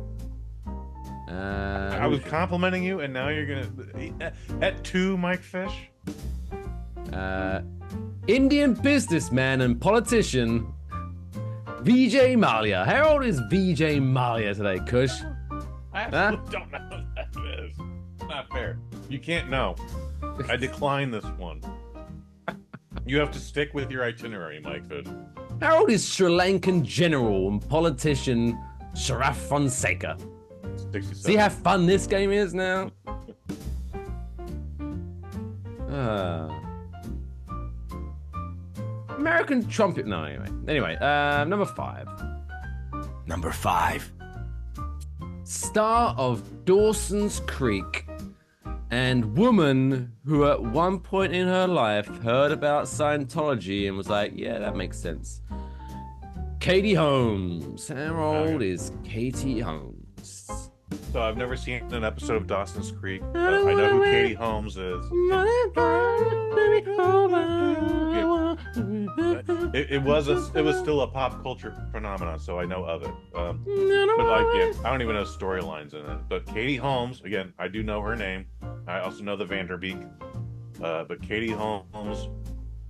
[SPEAKER 4] I was complimenting you, and now you're gonna at 2, Mike Fish.
[SPEAKER 3] Indian businessman and politician Vijay Mallya. How old is Vijay Mallya today, Kush?
[SPEAKER 4] I absolutely don't know who that is. Not fair. You can't know. I decline this one. You have to stick with your itinerary, Mike Fish.
[SPEAKER 3] How old is Sri Lankan general and politician Sharaf Fonseca?
[SPEAKER 4] 67.
[SPEAKER 3] See how fun this game is now? American trumpet. No, anyway. Number 5.
[SPEAKER 7] Number 5.
[SPEAKER 3] Star of Dawson's Creek and woman who at one point in her life heard about Scientology and was like, yeah, that makes sense. Katie Holmes. How old is Katie Holmes?
[SPEAKER 4] So I've never seen an episode of Dawson's Creek. I know who Katie Holmes is. It was still a pop culture phenomenon, so I know of it. But like, yeah, I don't even know storylines in it. But Katie Holmes, again, I do know her name. I also know the Vanderbeek. But Katie Holmes,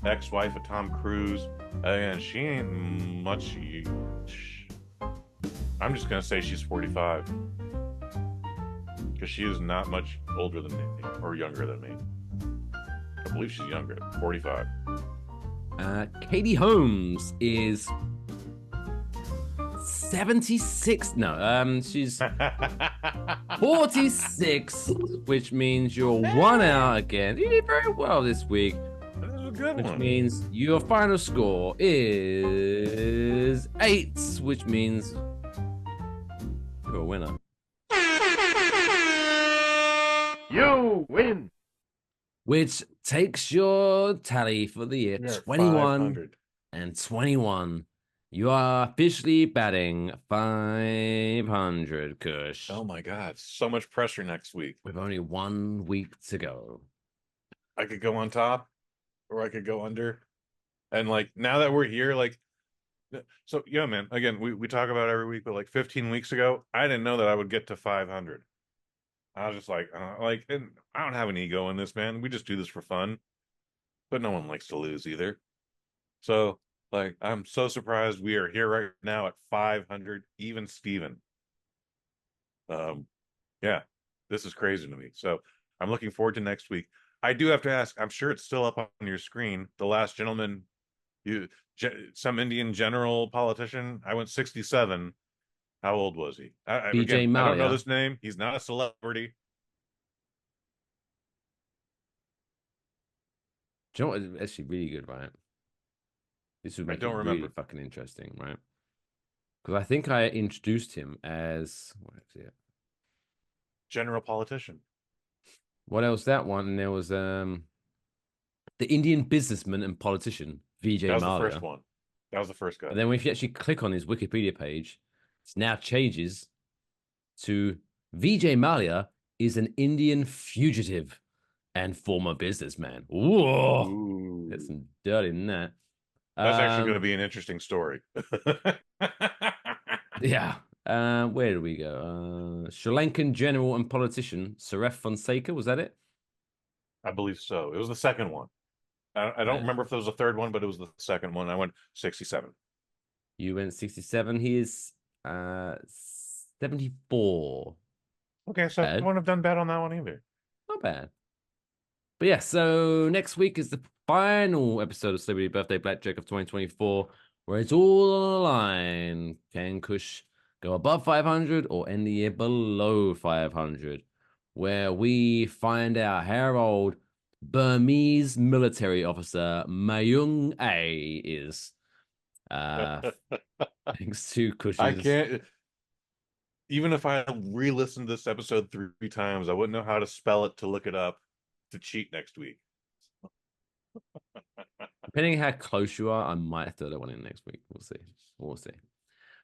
[SPEAKER 4] ex-wife of Tom Cruise, and she ain't much. I'm just gonna say she's 45. Because she is not much older than me or younger than me. I believe she's younger, 45.
[SPEAKER 3] Katie Holmes is 76. No, she's 46, which means you're 1 out again. You did very well this week.
[SPEAKER 4] That was a good
[SPEAKER 3] Which
[SPEAKER 4] one.
[SPEAKER 3] means your final score is 8, which means you're a winner.
[SPEAKER 11] You win.
[SPEAKER 3] Which takes your tally for the year
[SPEAKER 4] We are
[SPEAKER 3] 21
[SPEAKER 4] 500.
[SPEAKER 3] and 21. You are officially batting 500, Kush.
[SPEAKER 4] Oh my God, so much pressure next week.
[SPEAKER 3] With only 1 week to go.
[SPEAKER 4] I could go on top or I could go under. And like, now that we're here, like, so yeah, man, again, we talk about it every week, but like 15 weeks ago, I didn't know that I would get to 500. I was just like, and I don't have an ego in this, man. We just do this for fun. but no one likes to lose either. So, like, I'm so surprised we are here right now at 500, even Steven. Yeah, this is crazy to me. So I'm looking forward to next week. I do have to ask, I'm sure it's still up on your screen. The last gentleman, some Indian general politician. I went 67. How old was he?
[SPEAKER 3] BJ
[SPEAKER 4] Again, I don't know
[SPEAKER 3] Malia.
[SPEAKER 4] this name. He's not a celebrity.
[SPEAKER 3] Do you know what is actually really good, right? This would make it really fucking interesting, right? Because I think I introduced him as what is it?
[SPEAKER 4] General politician.
[SPEAKER 3] What else? That one, and there was the Indian businessman and politician VJ Malia.
[SPEAKER 4] That was the first one. That was the first guy.
[SPEAKER 3] And then if you actually click on his Wikipedia page, it now changes to VJ Malia is an Indian fugitive and former businessman. Ooh. That's some dirty in that.
[SPEAKER 4] That's actually going to be an interesting story.
[SPEAKER 3] Yeah. Where do we go? Sri Lankan general and politician Saref Fonseca, was that it?
[SPEAKER 4] I believe so. It was the second one. I don't remember if there was a third one, but it was the second one. I went 67.
[SPEAKER 3] You went 67. He is 74.
[SPEAKER 4] Okay, so I wouldn't have done bad on that one either.
[SPEAKER 3] Not bad. But yeah, so next week is the final episode of Celebrity Birthday Blackjack of 2024, where it's all on the line. Can Kush go above 500 or end the year below 500? Where we find out how old Burmese military officer Mayung A is. Thanks to Kush's...
[SPEAKER 4] I can't... Even if I re-listened to this episode 3 times, I wouldn't know how to spell it to look it up to cheat next week.
[SPEAKER 3] Depending how close you are, I might throw that one in next week. We'll see. We'll see.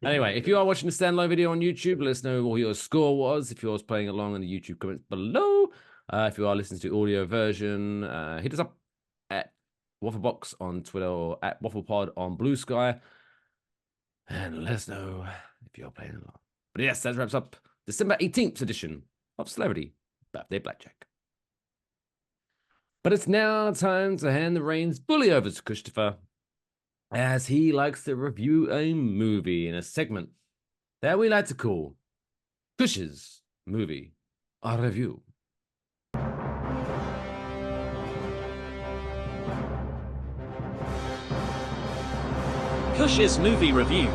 [SPEAKER 3] Anyway, if you are watching the standalone video on YouTube, let us know what your score was. If you're playing along in the YouTube comments below. If you are listening to audio version, hit us up at Waffle Box on Twitter or at WafflePod on Blue Sky. And let us know if you're playing along. But yes, that wraps up December 18th edition of Celebrity Birthday Blackjack. But it's now time to hand the reins fully over to Christopher, as he likes to review a movie in a segment that we like to call Kush's Movie a Review.
[SPEAKER 2] Kush's Movie Review.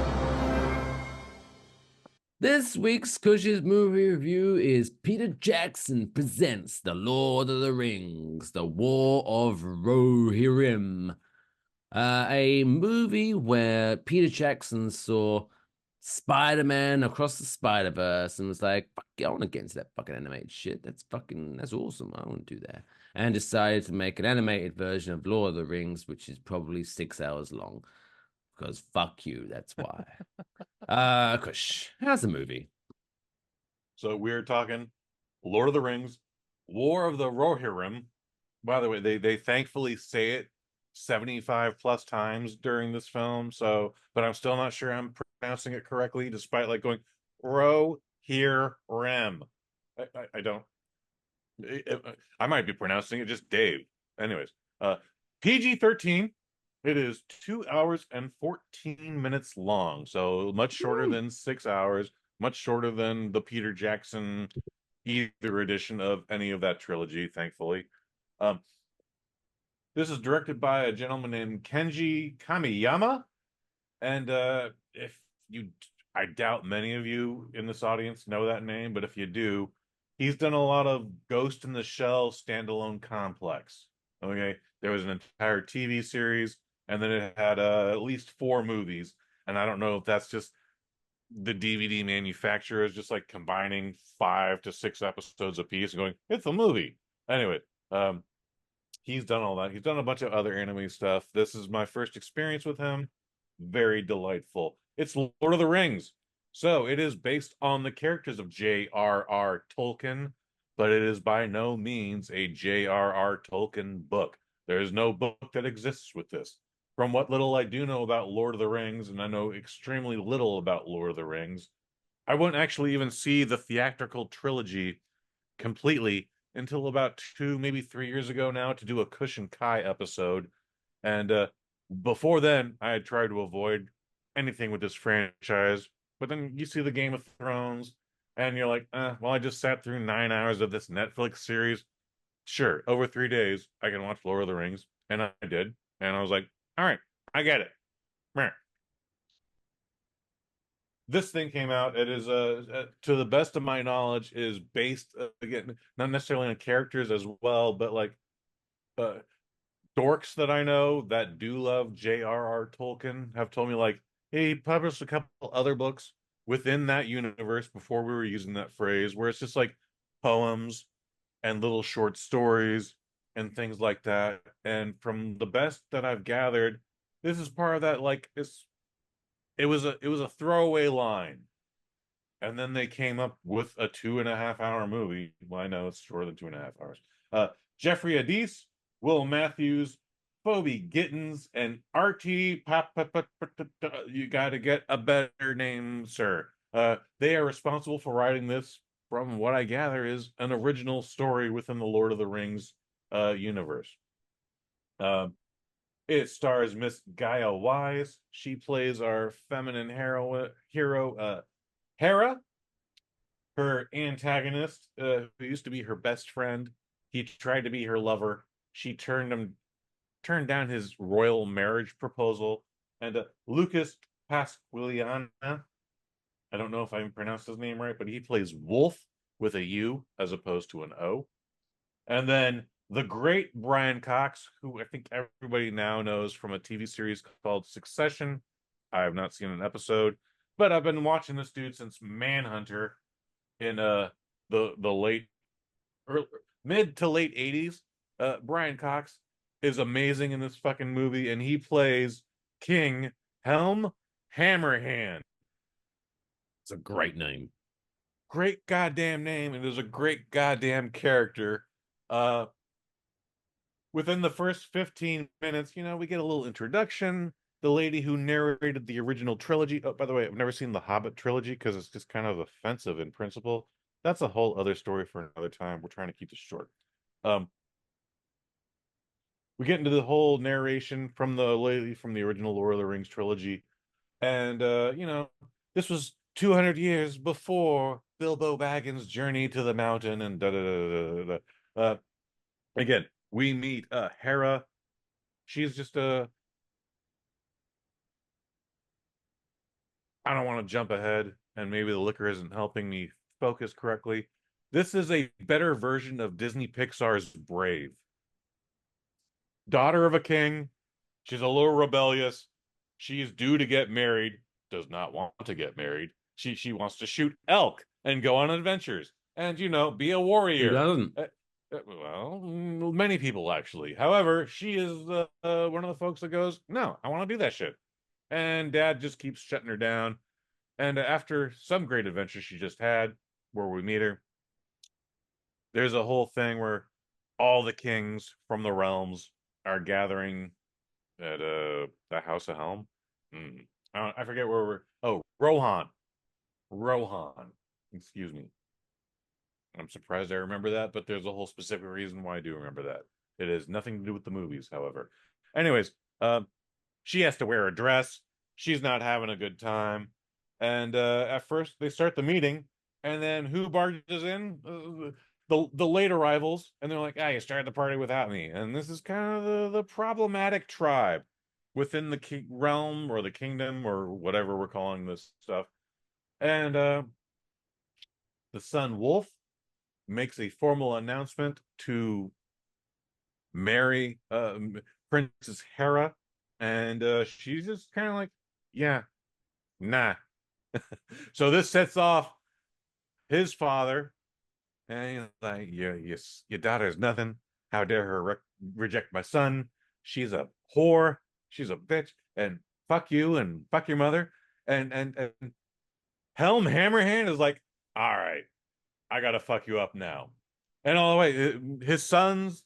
[SPEAKER 3] This week's Kush's Movie Review is Peter Jackson presents The Lord of the Rings, The War of Rohirrim. A movie where Peter Jackson saw Spider-Man Across the Spider-Verse and was like, fuck, I want to get into that fucking animated shit. That's awesome. I want to do that. And decided to make an animated version of Lord of the Rings, which is probably 6 hours long. Because fuck you, that's why. Kush, how's the movie?
[SPEAKER 4] So we're talking Lord of the Rings, War of the Rohirrim. By the way, they thankfully say it 75 plus times during this film. So, but I'm still not sure I'm pronouncing it correctly, despite like going Rohirrim. I don't. I might be pronouncing it just Dave. Anyways, PG-13. It is 2 hours and 14 minutes long, so much shorter than 6 hours, much shorter than the Peter Jackson either edition of any of that trilogy, thankfully. This is directed by a gentleman named Kenji Kamiyama, and I doubt many of you in this audience know that name, but if you do, he's done a lot of Ghost in the Shell standalone complex. Okay, there was an entire TV series. And then it had at least 4 movies. And I don't know if that's just the DVD manufacturers just like combining 5 to 6 episodes a piece and going, it's a movie. Anyway, he's done all that. He's done a bunch of other anime stuff. This is my first experience with him. Very delightful. It's Lord of the Rings. So it is based on the characters of J.R.R. Tolkien, but it is by no means a J.R.R. Tolkien book. There is no book that exists with this. From what little I do know about Lord of the Rings, and I know extremely little about Lord of the Rings, I wouldn't actually even see the theatrical trilogy completely until about 2, maybe 3 years ago now to do a Kush and Kai episode. And before then, I had tried to avoid anything with this franchise. But then you see the Game of Thrones, and you're like, well, I just sat through 9 hours of this Netflix series. Sure, over 3 days, I can watch Lord of the Rings. And I did. And I was like, all right, I get it. Meh. This thing came out. It is, to the best of my knowledge, is based, again, not necessarily on characters as well, but like uh, dorks that I know that do love J.R.R. Tolkien have told me, like, hey, he published a couple other books within that universe before we were using that phrase, where it's just like poems and little short stories and things like that. And from the best that I've gathered, this is part of that, like, it was a throwaway line. And then they came up with a 2.5 hour movie. Well, I know it's shorter than 2.5 hours. Jeffrey Adis, Will Matthews, Phoebe Gittins, and RT you got to get a better name, sir. They are responsible for writing this, from what I gather, is an original story within the Lord of the Rings universe. It stars Miss Gaia Wise. She plays our feminine hero, Hera. Her antagonist, who used to be her best friend. He tried to be her lover. She turned down his royal marriage proposal. And Lucas Pasquiliana, I don't know if I pronounced his name right, but he plays Wolf with a U as opposed to an O. And then the great Brian Cox, who I think everybody now knows from a TV series called Succession. I have not seen an episode, but I've been watching this dude since Manhunter in the late mid to late 80s. Brian Cox is amazing in this fucking movie, and he plays King Helm Hammerhand. It's a great name. Great goddamn name. It is a great goddamn character. Within the first 15 minutes, we get a little introduction. The lady who narrated the original trilogy. Oh, by the way, I've never seen the Hobbit trilogy because it's just kind of offensive in principle. That's a whole other story for another time. We're trying to keep this short. We get into the whole narration from the lady from the original Lord of the Rings trilogy. And, this was 200 years before Bilbo Baggins' journey to the mountain and da-da-da-da-da-da. Again, we meet Hera. She's just I don't want to jump ahead, and maybe the liquor isn't helping me focus correctly. This is a better version of Disney Pixar's Brave. Daughter of a king. She's a little rebellious. She's due to get married. Does not want to get married. She wants to shoot elk and go on adventures and, be a warrior.
[SPEAKER 3] Who doesn't?
[SPEAKER 4] Well, many people actually. However, she is one of the folks that goes, no, I want to do that shit. And dad just keeps shutting her down. And after some great adventure she just had, where we meet her, there's a whole thing where all the kings from the realms are gathering at the House of Helm. I forget where we're. Oh, Rohan. Excuse me. I'm surprised I remember that, but there's a whole specific reason why I do remember that. It has nothing to do with the movies, however. Anyways, she has to wear a dress. She's not having a good time. And at first, they start the meeting, and then who barges in? The late arrivals, and they're like, you started the party without me. And this is kind of the problematic tribe within the realm or the kingdom or whatever we're calling this stuff. And the son Wolf makes a formal announcement to marry Princess Hera, and she's just kind of like, yeah, nah. So this sets off his father, and he's like, your daughter's nothing. How dare her reject my son? She's a whore. She's a bitch, and fuck you, and fuck your mother. And Helm Hammerhand is like, all right, I gotta fuck you up now. And all the way, his sons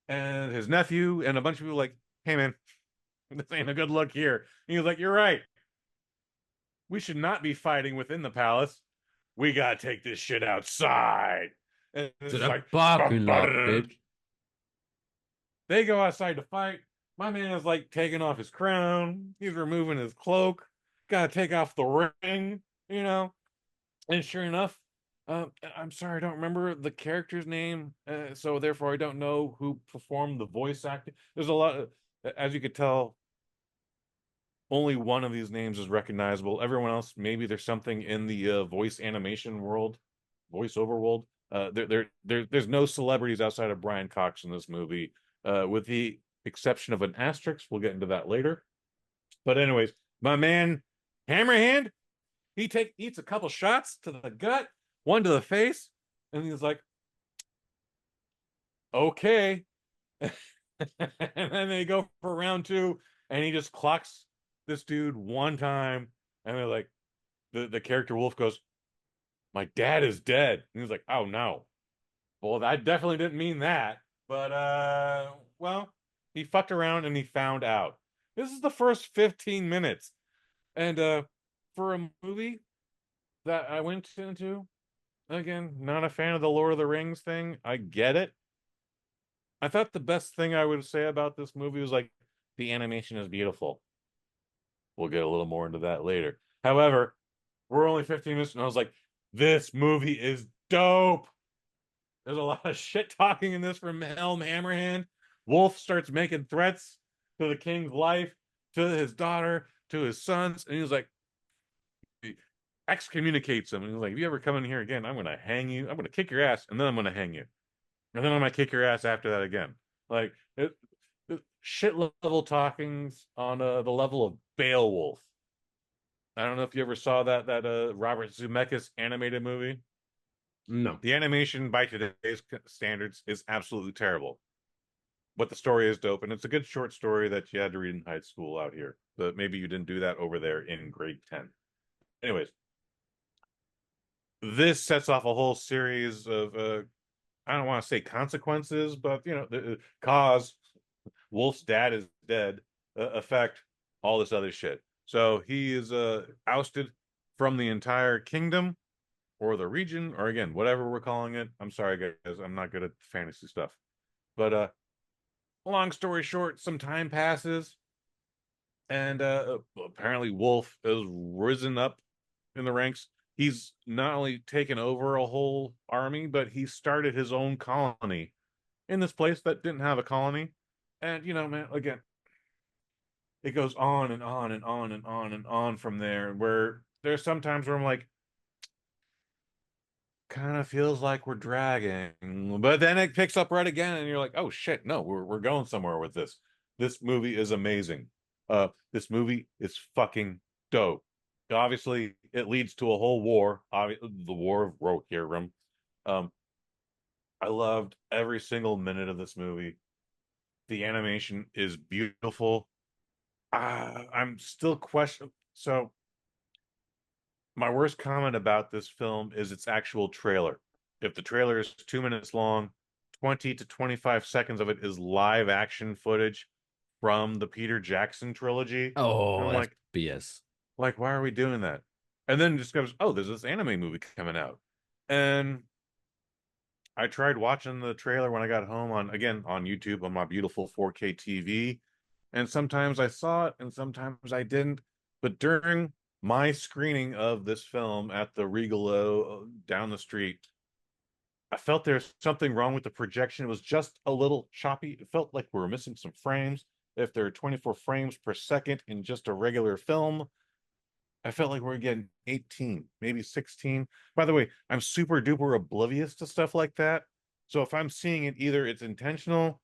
[SPEAKER 4] and his nephew and a bunch of people like, hey man, this ain't a good look here. And he's like, you're right. We should not be fighting within the palace. We gotta take this shit outside. And it's
[SPEAKER 3] To the
[SPEAKER 4] like,
[SPEAKER 3] parking lot, bitch.
[SPEAKER 4] They go outside to fight. My man is like taking off his crown. He's removing his cloak. Gotta take off the ring, you know. And sure enough, I'm sorry, I don't remember the character's name, so therefore I don't know who performed the voice acting. There's a lot of, as you could tell, only one of these names is recognizable. Everyone else, maybe there's something in the voice animation world, voiceover world. There's no celebrities outside of Brian Cox in this movie, with the exception of an asterisk. We'll get into that later. But anyways, my man Hammerhand, eats a couple shots to the gut, one to the face, and he's like, okay. And then they go for round two, and he just clocks this dude one time, and they're like, the character Wolf goes, my dad is dead. And he's like, oh no. Well, I definitely didn't mean that. But well, he fucked around and he found out. This is the first 15 minutes. And for a movie that I went into, again, not a fan of the Lord of the Rings thing. I get it. I thought the best thing I would say about this movie was like the animation is beautiful. We'll get a little more into that later. However, we're only 15 minutes and I was like, this movie is dope. There's a lot of shit talking in this from Helm Hammerhand. Wolf starts making threats to the king's life, to his daughter, to his sons, and he's like, he excommunicates them. And he's like, if you ever come in here again, I'm gonna hang you. I'm gonna kick your ass, and then I'm gonna hang you, and then I'm gonna kick your ass after that again. Like shit level talkings on the level of Beowulf. I don't know if you ever saw that Robert Zemeckis animated movie.
[SPEAKER 3] No.
[SPEAKER 4] The animation by today's standards is absolutely terrible. But the story is dope, and it's a good short story that you had to read in high school out here. But maybe you didn't do that over there in grade 10. Anyways, this sets off a whole series of, I don't want to say consequences, but, you know, the cause Wolf's dad is dead, effect, all this other shit. So he is ousted from the entire kingdom or the region, or again, whatever we're calling it. I'm sorry, guys, I'm not good at fantasy stuff. But long story short, some time passes, and apparently Wolf has risen up in the ranks. He's not only taken over a whole army, but he started his own colony in this place that didn't have a colony. And, you know, man, again, it goes on and on and on and on and on from there, where there's sometimes where I'm like, kind of feels like we're dragging, but then it picks up right again, and you're like, oh shit, no, we're going somewhere with this. This movie is amazing. This movie is fucking dope. Obviously, it leads to a whole war, the War of Rohirrim. I loved every single minute of this movie. The animation is beautiful. I'm still questioning. So my worst comment about this film is its actual trailer. If the trailer is 2 minutes long, 20 to 25 seconds of it is live action footage from the Peter Jackson trilogy.
[SPEAKER 3] Oh,
[SPEAKER 4] I'm
[SPEAKER 3] that's
[SPEAKER 4] like,
[SPEAKER 3] BS.
[SPEAKER 4] Like, why are we doing that? And then it just goes, oh, there's this anime movie coming out. And I tried watching the trailer when I got home on YouTube on my beautiful 4K TV. And sometimes I saw it and sometimes I didn't. But during my screening of this film at the Regal down the street, I felt there's something wrong with the projection. It was just a little choppy. It felt like we were missing some frames. If there are 24 frames per second in just a regular film, I felt like we were getting 18, maybe 16. By the way, I'm super duper oblivious to stuff like that. So if I'm seeing it, either it's intentional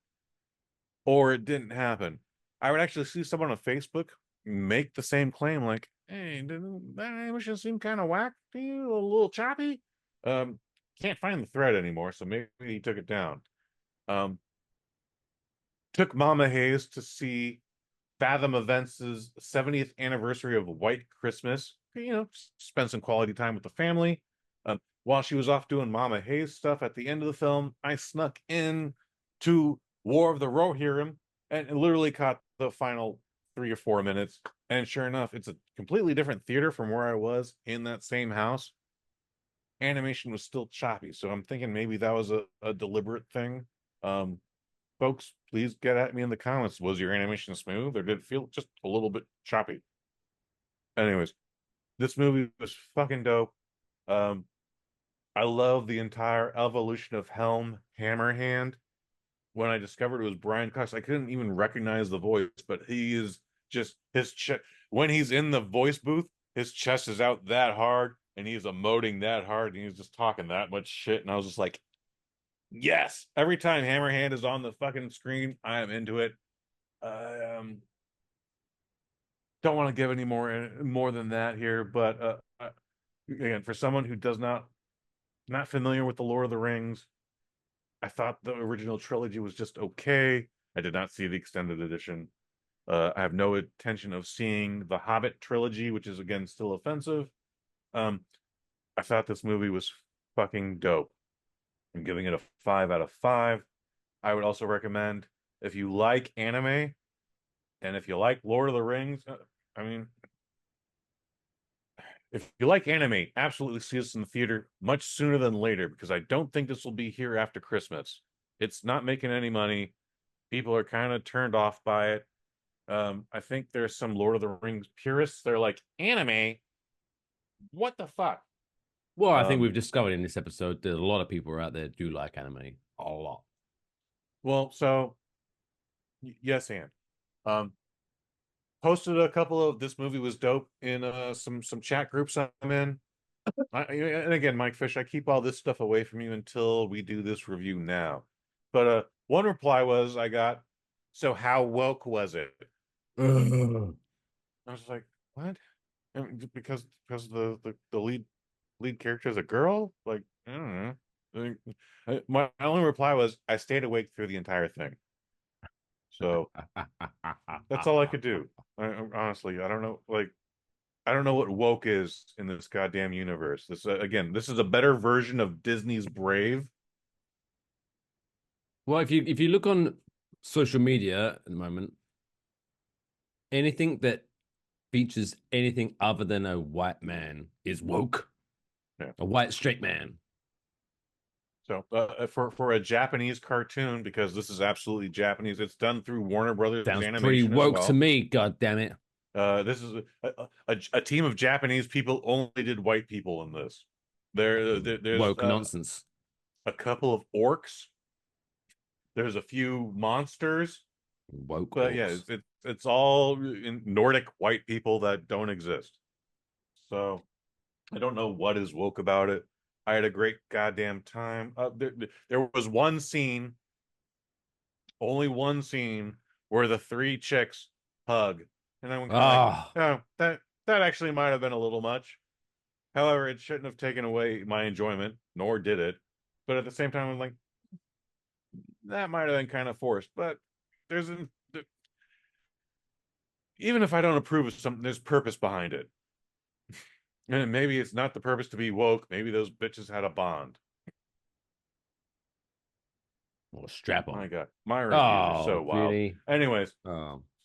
[SPEAKER 4] or it didn't happen. I would actually see someone on Facebook make the same claim, like, hey, didn't that animation seem kind of whack to you? A little choppy? Can't find the thread anymore, so maybe he took it down. Took Mama Hayes to see Fathom Events' 70th anniversary of White Christmas. You know, spend some quality time with the family. While she was off doing Mama Hayes stuff at the end of the film, I snuck in to War of the Rohirrim and literally caught the final 3 or 4 minutes. And sure enough, it's a completely different theater from where I was in that same house. animation was still choppy. So I'm thinking maybe that was a deliberate thing. Folks, please get at me in the comments. Was your animation smooth, or did it feel just a little bit choppy? Anyways, this movie was fucking dope. I love the entire evolution of Helm Hammerhand. When I discovered it was Brian Cox, I couldn't even recognize the voice, but he is just his chest. When he's in the voice booth, his chest is out that hard, and he's emoting that hard, and he's just talking that much shit. And I was just like, yes. Every time Hammerhand is on the fucking screen, I am into it. Don't want to give any more than that here, but again, for someone who does not familiar with the Lord of the Rings, I thought the original trilogy was just okay. I did not see the extended edition. I have no intention of seeing the Hobbit trilogy, which is again still offensive. I thought this movie was fucking dope. I'm giving it a 5 out of 5. I would also recommend, if you like anime and if you like Lord of the Rings, I mean, if you like anime, absolutely see this in the theater much sooner than later, because I don't think this will be here after Christmas. It's not making any money. People are kind of turned off by it. I think there's some Lord of the Rings purists. They're like, anime? What the fuck?
[SPEAKER 3] Well, I think we've discovered in this episode that a lot of people out there do like anime a lot.
[SPEAKER 4] Well, so yes, and posted a couple of this movie was dope in some chat groups I'm in. And again, Mike Fish, I keep all this stuff away from you until we do this review now. But one reply was I got, so how woke was it? I was like, what? Because the lead character is a girl? Like, I don't know. My only reply was I stayed awake through the entire thing. So that's all I could do. Honestly, I don't know. Like, I don't know what woke is in this goddamn universe. This again, this is a better version of Disney's Brave.
[SPEAKER 3] Well, if you look on social media at the moment, anything that features anything other than a white man is woke.
[SPEAKER 4] Yeah.
[SPEAKER 3] A white straight man.
[SPEAKER 4] So for a Japanese cartoon, because this is absolutely Japanese, it's done through Warner Brothers
[SPEAKER 3] Sounds
[SPEAKER 4] Animation
[SPEAKER 3] pretty woke
[SPEAKER 4] as well.
[SPEAKER 3] to me. God damn it!
[SPEAKER 4] This is a team of Japanese people. Only did white people in this. There's
[SPEAKER 3] woke nonsense.
[SPEAKER 4] A couple of orcs. There's a few monsters.
[SPEAKER 3] Woke.
[SPEAKER 4] But
[SPEAKER 3] orcs.
[SPEAKER 4] yeah, it's all in Nordic white people that don't exist. So I don't know what is woke about it. I had a great goddamn time. There was one scene, only one scene, where the three chicks hug, and I went, oh, that actually might have been a little much. However, it shouldn't have taken away my enjoyment, nor did it. But at the same time, I'm like, that might have been kind of forced. But even if I don't approve of something, there's purpose behind it. And maybe it's not the purpose to be woke. Maybe those bitches had a bond.
[SPEAKER 3] Well, strap on.
[SPEAKER 4] My God, my reviews are so wild.
[SPEAKER 3] Really?
[SPEAKER 4] Anyways,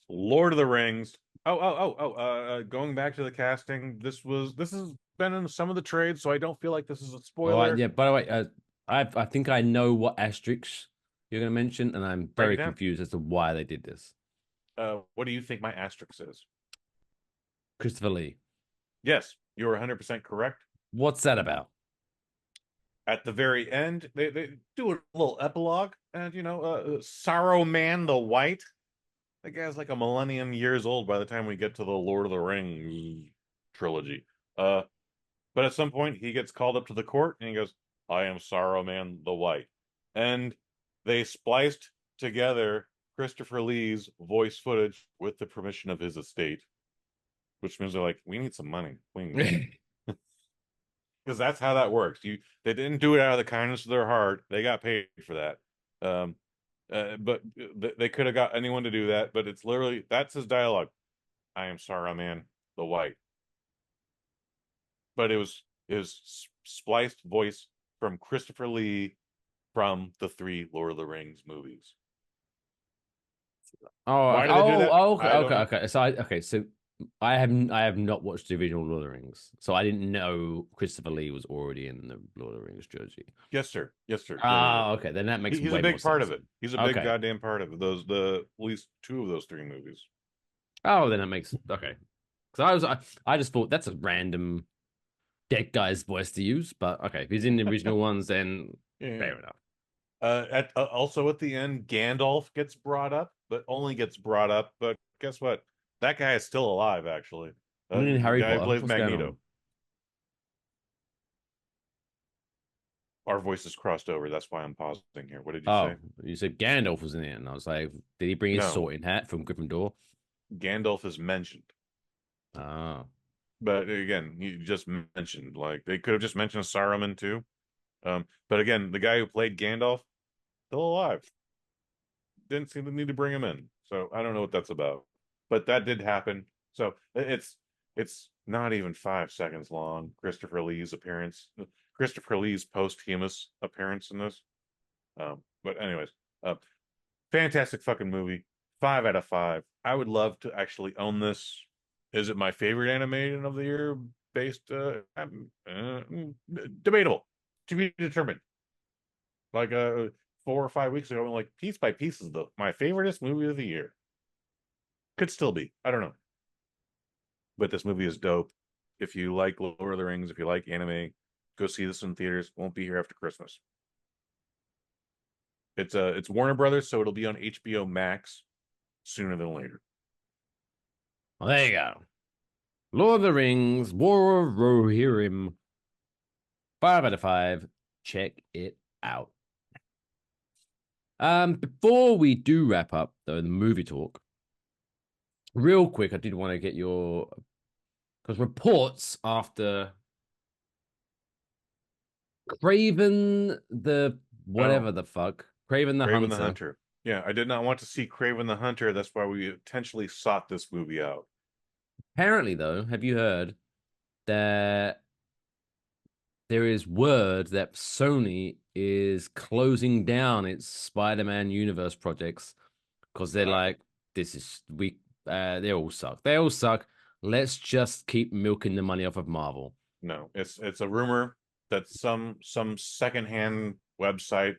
[SPEAKER 4] Lord of the Rings. Going back to the casting, this has been in some of the trades, so I don't feel like this is a spoiler.
[SPEAKER 3] Yeah. By the way, I think I know what asterisks you're going to mention, and I'm very confused as to why they did this.
[SPEAKER 4] What do you think my asterisk is?
[SPEAKER 3] Christopher Lee.
[SPEAKER 4] Yes, you're 100% correct.
[SPEAKER 3] What's that about?
[SPEAKER 4] At the very end, they do a little epilogue, and Saruman the White. That guy's like a millennium years old by the time we get to the Lord of the Rings trilogy. But at some point, he gets called up to the court, and he goes, "I am Saruman the White," and they spliced together Christopher Lee's voice footage with the permission of his estate, which means they're like, we need some money, please. Because that's how that works. They didn't do it out of the kindness of their heart. They got paid for that. But they could have got anyone to do that. But it's literally, that's his dialogue. I am Saruman the White. But it was his spliced voice from Christopher Lee from the 3 Lord of the Rings movies.
[SPEAKER 3] Okay. So I have not watched the original Lord of the Rings, so I didn't know Christopher Lee was already in the Lord of the Rings trilogy.
[SPEAKER 4] Yes, sir. Yes, sir.
[SPEAKER 3] Ah, okay, then that makes
[SPEAKER 4] He's
[SPEAKER 3] way
[SPEAKER 4] a big
[SPEAKER 3] more
[SPEAKER 4] part
[SPEAKER 3] sense.
[SPEAKER 4] of it. He's a big
[SPEAKER 3] Okay.
[SPEAKER 4] goddamn part of it. At least two of those three movies.
[SPEAKER 3] Oh, then that makes okay. Because I just thought that's a random dead guy's voice to use, but okay, if he's in the original ones, then fair enough.
[SPEAKER 4] Also at the end, Gandalf gets brought up, but only gets brought up. But guess what? That guy is still alive, actually. The
[SPEAKER 3] Harry
[SPEAKER 4] guy who
[SPEAKER 3] Potter,
[SPEAKER 4] plays
[SPEAKER 3] what's going
[SPEAKER 4] Magneto.
[SPEAKER 3] on?
[SPEAKER 4] Our voices crossed over. That's why I'm pausing here. What did you
[SPEAKER 3] Oh,
[SPEAKER 4] say?
[SPEAKER 3] you said Gandalf was in it, and I was like, did he bring his
[SPEAKER 4] No.
[SPEAKER 3] sorting hat from Gryffindor?
[SPEAKER 4] Gandalf is mentioned.
[SPEAKER 3] Ah.
[SPEAKER 4] But again, you just mentioned, like, they could have just mentioned Saruman too. But again, the guy who played Gandalf, still alive. Didn't seem to need to bring him in. So I don't know what that's about. But that did happen. So it's not even 5 seconds long. Christopher Lee's posthumous appearance in this. But anyways, fantastic fucking movie. 5 out of 5. I would love to actually own this. Is it my favorite animated of the year? Debatable, to be determined. Like 4 or 5 weeks ago, I'm like, Piece by Piece is my favoriteest movie of the year. Could still be. I don't know. But this movie is dope. If you like Lord of the Rings, if you like anime, go see this in theaters. Won't be here after Christmas. It's Warner Brothers, so it'll be on HBO Max sooner than later.
[SPEAKER 3] Well, there you go. Lord of the Rings, War of Rohirrim. 5 out of 5. Check it out. Before we do wrap up the movie talk, real quick, I did want to get your because reports after Craven the whatever the fuck, Craven the Hunter.
[SPEAKER 4] Yeah, I did not want to see Craven the Hunter. That's why we intentionally sought this movie out.
[SPEAKER 3] Apparently, though, have you heard that there is word that Sony is closing down its Spider-Man universe projects because they're like, they all suck. They all suck. Let's just keep milking the money off of Marvel.
[SPEAKER 4] No, it's a rumor that some secondhand website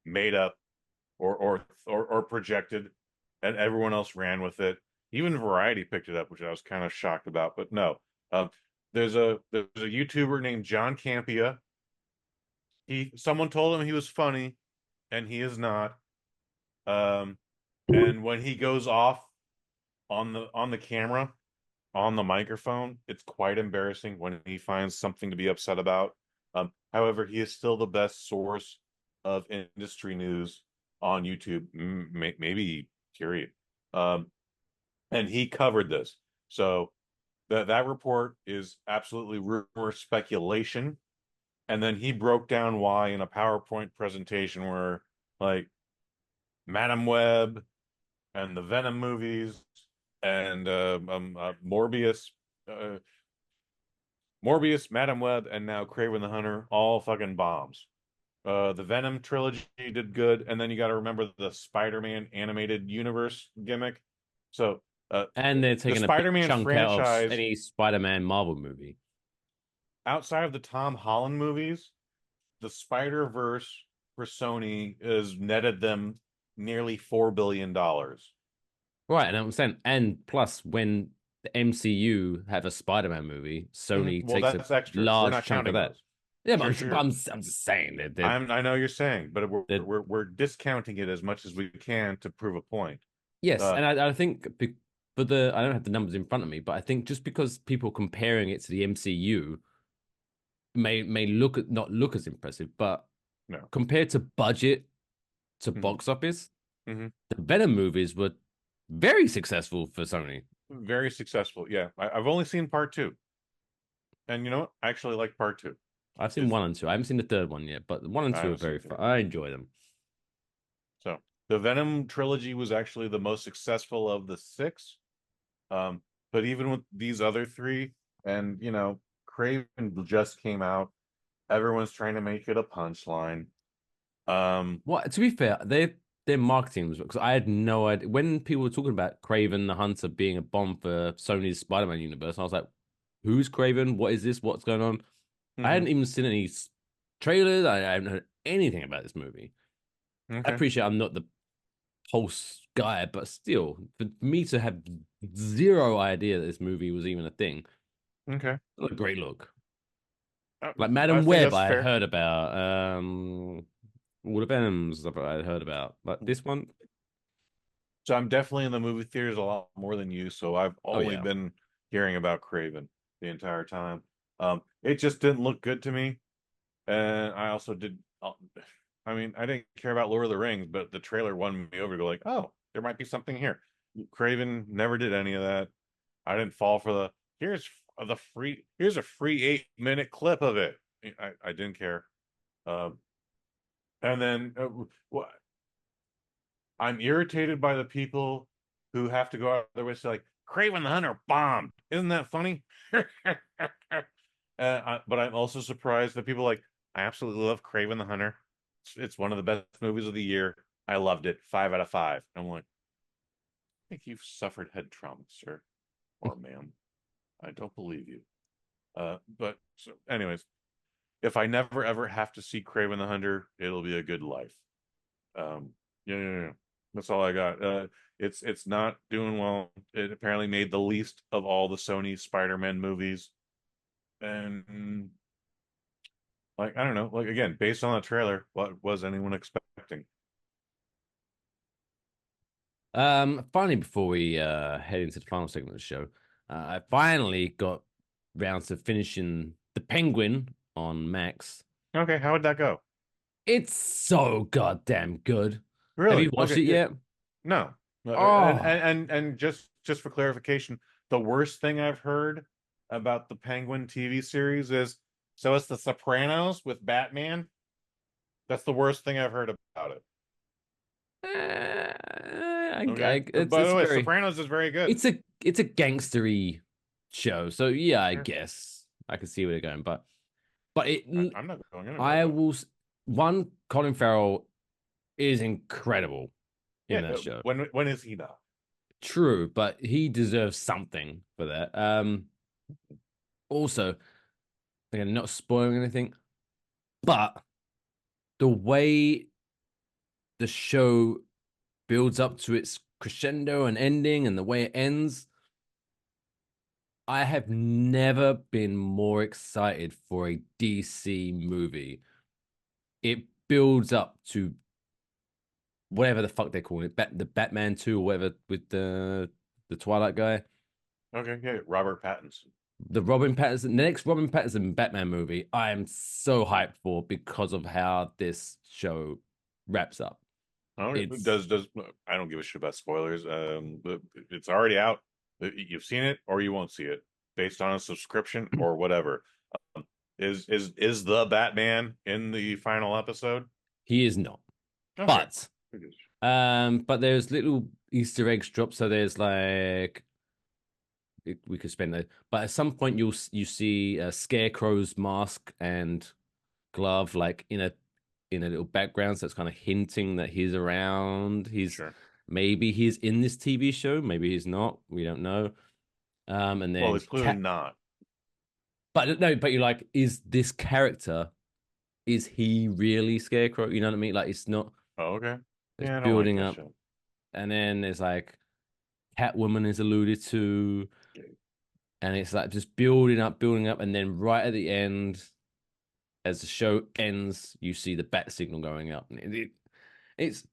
[SPEAKER 4] made up or projected, and everyone else ran with it. Even Variety picked it up, which I was kind of shocked about. But no, there's a YouTuber named John Campea. Someone told him he was funny, and he is not. And when he goes off on the camera, on the microphone, it's quite embarrassing when he finds something to be upset about. However, he is still the best source of industry news on YouTube, maybe period. And he covered this. So that report is absolutely rumor speculation. And then he broke down why in a PowerPoint presentation where, like, Madam Web and the Venom movies and Morbius, Madam Web, and now Craven the Hunter, all fucking bombs. The Venom trilogy did good, and then you got to remember the Spider-Man animated universe gimmick. So,
[SPEAKER 3] and they're taking
[SPEAKER 4] the
[SPEAKER 3] a big
[SPEAKER 4] Spider-Man
[SPEAKER 3] chunk
[SPEAKER 4] franchise,
[SPEAKER 3] out of any Spider-Man Marvel movie.
[SPEAKER 4] Outside of the Tom Holland movies, the Spider-Verse for Sony has netted them nearly $4 billion.
[SPEAKER 3] Right, and I'm saying, and plus when the MCU have a Spider-Man movie, Sony takes a
[SPEAKER 4] extra.
[SPEAKER 3] large chunk of that.
[SPEAKER 4] Those.
[SPEAKER 3] Yeah, but I'm just saying that
[SPEAKER 4] I know you're saying, but we're discounting it as much as we can to prove a point.
[SPEAKER 3] Yes, and I think, but I don't have the numbers in front of me, but I think just because people comparing it to the MCU may not look as impressive, but
[SPEAKER 4] no,
[SPEAKER 3] compared to budget to box office, the Venom movies were very successful for Sony.
[SPEAKER 4] Very successful, yeah. I've only seen part 2, and you know what? I actually like part 2.
[SPEAKER 3] I've seen 1 and 2. I haven't seen the third one yet, but 1 and 2 are very fun. I enjoy them.
[SPEAKER 4] So the Venom trilogy was actually the most successful of the 6. But even with these other 3, and Craven just came out, everyone's trying to make it a punchline.
[SPEAKER 3] Well, to be fair, their marketing was, because I had no idea when people were talking about Craven the Hunter being a bomb for Sony's Spider-Man universe. I was like, who's Craven? What is this? What's going on? I hadn't even seen any trailers. I haven't heard anything about this movie. I appreciate I'm not the Pulse guy, but still, for me to have zero idea that this movie was even a thing.
[SPEAKER 4] Okay.
[SPEAKER 3] A great look. Like Madam Web, I heard about. All of them stuff I heard about. But this one.
[SPEAKER 4] So I'm definitely in the movie theaters a lot more than you. So I've only been hearing about Craven the entire time. It just didn't look good to me. And I also did. I mean, I didn't care about Lord of the Rings, but the trailer won me over to go like, oh, there might be something here. Craven never did any of that. I didn't fall for the here's a free 8-minute clip of it. I didn't care. And then I'm irritated by the people who have to go out of their way to say like Craven the Hunter bombed. Isn't that funny? But I'm also surprised that people like I absolutely love Craven the Hunter. It's one of the best movies of the year. I loved it. 5 out of 5. I'm like, I think you've suffered head trauma, sir or ma'am. I don't believe you. But so, anyways, if I never ever have to see Craven the Hunter, it'll be a good life. Yeah. That's all I got. It's not doing well. It apparently made the least of all the Sony Spider-Man movies, and like I don't know. Like again, based on the trailer, what was anyone expecting?
[SPEAKER 3] Finally, before we head into the final segment of the show, I finally got round to finishing The Penguin on Max.
[SPEAKER 4] Okay, how would that go?
[SPEAKER 3] It's so goddamn good.
[SPEAKER 4] Really?
[SPEAKER 3] Have you watched it yet?
[SPEAKER 4] No.
[SPEAKER 3] Oh.
[SPEAKER 4] And just for clarification, the worst thing I've heard about the Penguin TV series is so it's The Sopranos with Batman. That's the worst thing I've heard about it. By the way, Sopranos is very good.
[SPEAKER 3] It's a gangstery show, so yeah, I guess I can see where they're going, but
[SPEAKER 4] I'm not going in.
[SPEAKER 3] Colin Farrell is incredible in that show.
[SPEAKER 4] When is he not?
[SPEAKER 3] True, but he deserves something for that. Also, again, not spoiling anything, but the way the show builds up to its crescendo and ending and the way it ends, I have never been more excited for a DC movie. It builds up to whatever the fuck they call it, the Batman 2 or whatever with the Twilight guy.
[SPEAKER 4] Okay, yeah, Robert Pattinson.
[SPEAKER 3] The next Robin Pattinson Batman movie, I am so hyped for because of how this show wraps up.
[SPEAKER 4] Does I don't give a shit about spoilers. But it's already out. You've seen it or you won't see it based on a subscription or whatever. Is the Batman in the final episode?
[SPEAKER 3] He is not. Okay. But there's little Easter eggs dropped. So there's like we could spend that. But at some point you see a Scarecrow's mask and glove like in a little background, so it's kind of hinting that he's around. Maybe he's in this TV show, maybe he's not. We don't know. And then
[SPEAKER 4] it's clearly not.
[SPEAKER 3] But no, but you're like, is this character? Is he really Scarecrow? You know what I mean? Like it's not.
[SPEAKER 4] Oh, okay.
[SPEAKER 3] It's building up, and then there's like Catwoman is alluded to, and it's like just building up, and then right at the end, as the show ends, you see the bat signal going up. It's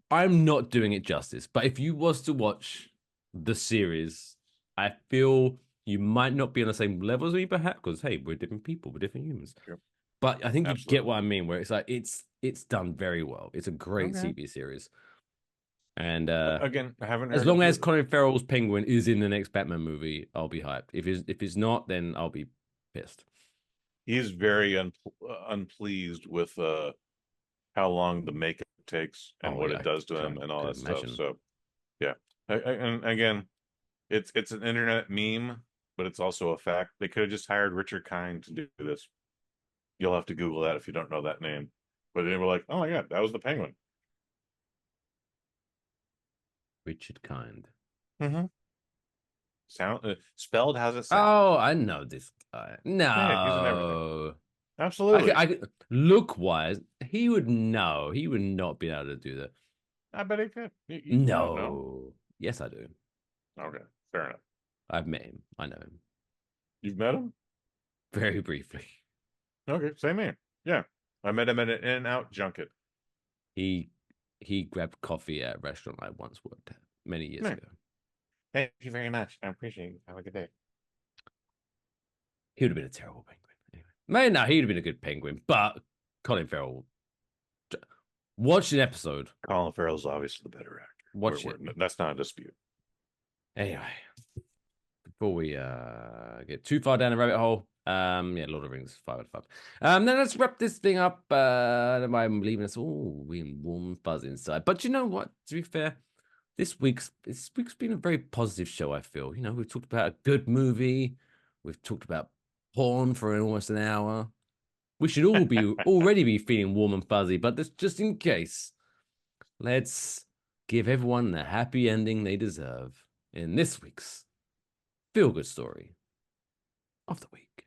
[SPEAKER 3] I'm not doing it justice, but if you was to watch the series, I feel you might not be on the same level as me, perhaps, because hey, we're different people, we're different humans. Sure. But I think you get what I mean, where it's like it's done very well. It's a great TV series. And
[SPEAKER 4] again, I haven't.
[SPEAKER 3] As long as Colin Farrell's Penguin is in the next Batman movie, I'll be hyped. If he's not, then I'll be pissed.
[SPEAKER 4] He's very unpleased with how long the makeup takes and what it does to him and all that stuff. So, yeah, and again, it's an internet meme, but it's also a fact. They could have just hired Richard Kind to do this. You'll have to Google that if you don't know that name. But they were like, "Oh my god, that was the Penguin."
[SPEAKER 3] Richard Kind.
[SPEAKER 4] Mm-hmm. Spelled how's it sound?
[SPEAKER 3] Oh, I know this guy.
[SPEAKER 4] Yeah, he's in everything.
[SPEAKER 3] No.
[SPEAKER 4] Absolutely.
[SPEAKER 3] Look wise, he would know. He would not be able to do that.
[SPEAKER 4] I bet he could. You don't know.
[SPEAKER 3] No. Yes, I do.
[SPEAKER 4] Okay, fair enough.
[SPEAKER 3] I've met him. I know him.
[SPEAKER 4] You've met him?
[SPEAKER 3] Very briefly.
[SPEAKER 4] Okay, same here. Yeah. I met him at an In-N-Out junket.
[SPEAKER 3] He grabbed coffee at a restaurant I once worked at many years ago.
[SPEAKER 4] Thank you very much. I appreciate it. Have a good day.
[SPEAKER 3] He would have been a terrible penguin. Anyway. No, he'd have been a good penguin, but Colin Farrell. Watch an episode.
[SPEAKER 4] Colin Farrell's obviously the better actor.
[SPEAKER 3] Watch it.
[SPEAKER 4] That's not a dispute.
[SPEAKER 3] Anyway, before we get too far down the rabbit hole, Lord of the Rings, 5 out of 5. Then let's wrap this thing up. I'm leaving us all in warm fuzz inside. But you know what? To be fair, this week's been a very positive show. I feel. You know, we've talked about a good movie. We've talked about porn for almost an hour. We should all be already be feeling warm and fuzzy, but that's just in case. Let's give everyone the happy ending they deserve in this week's feel-good story of the week.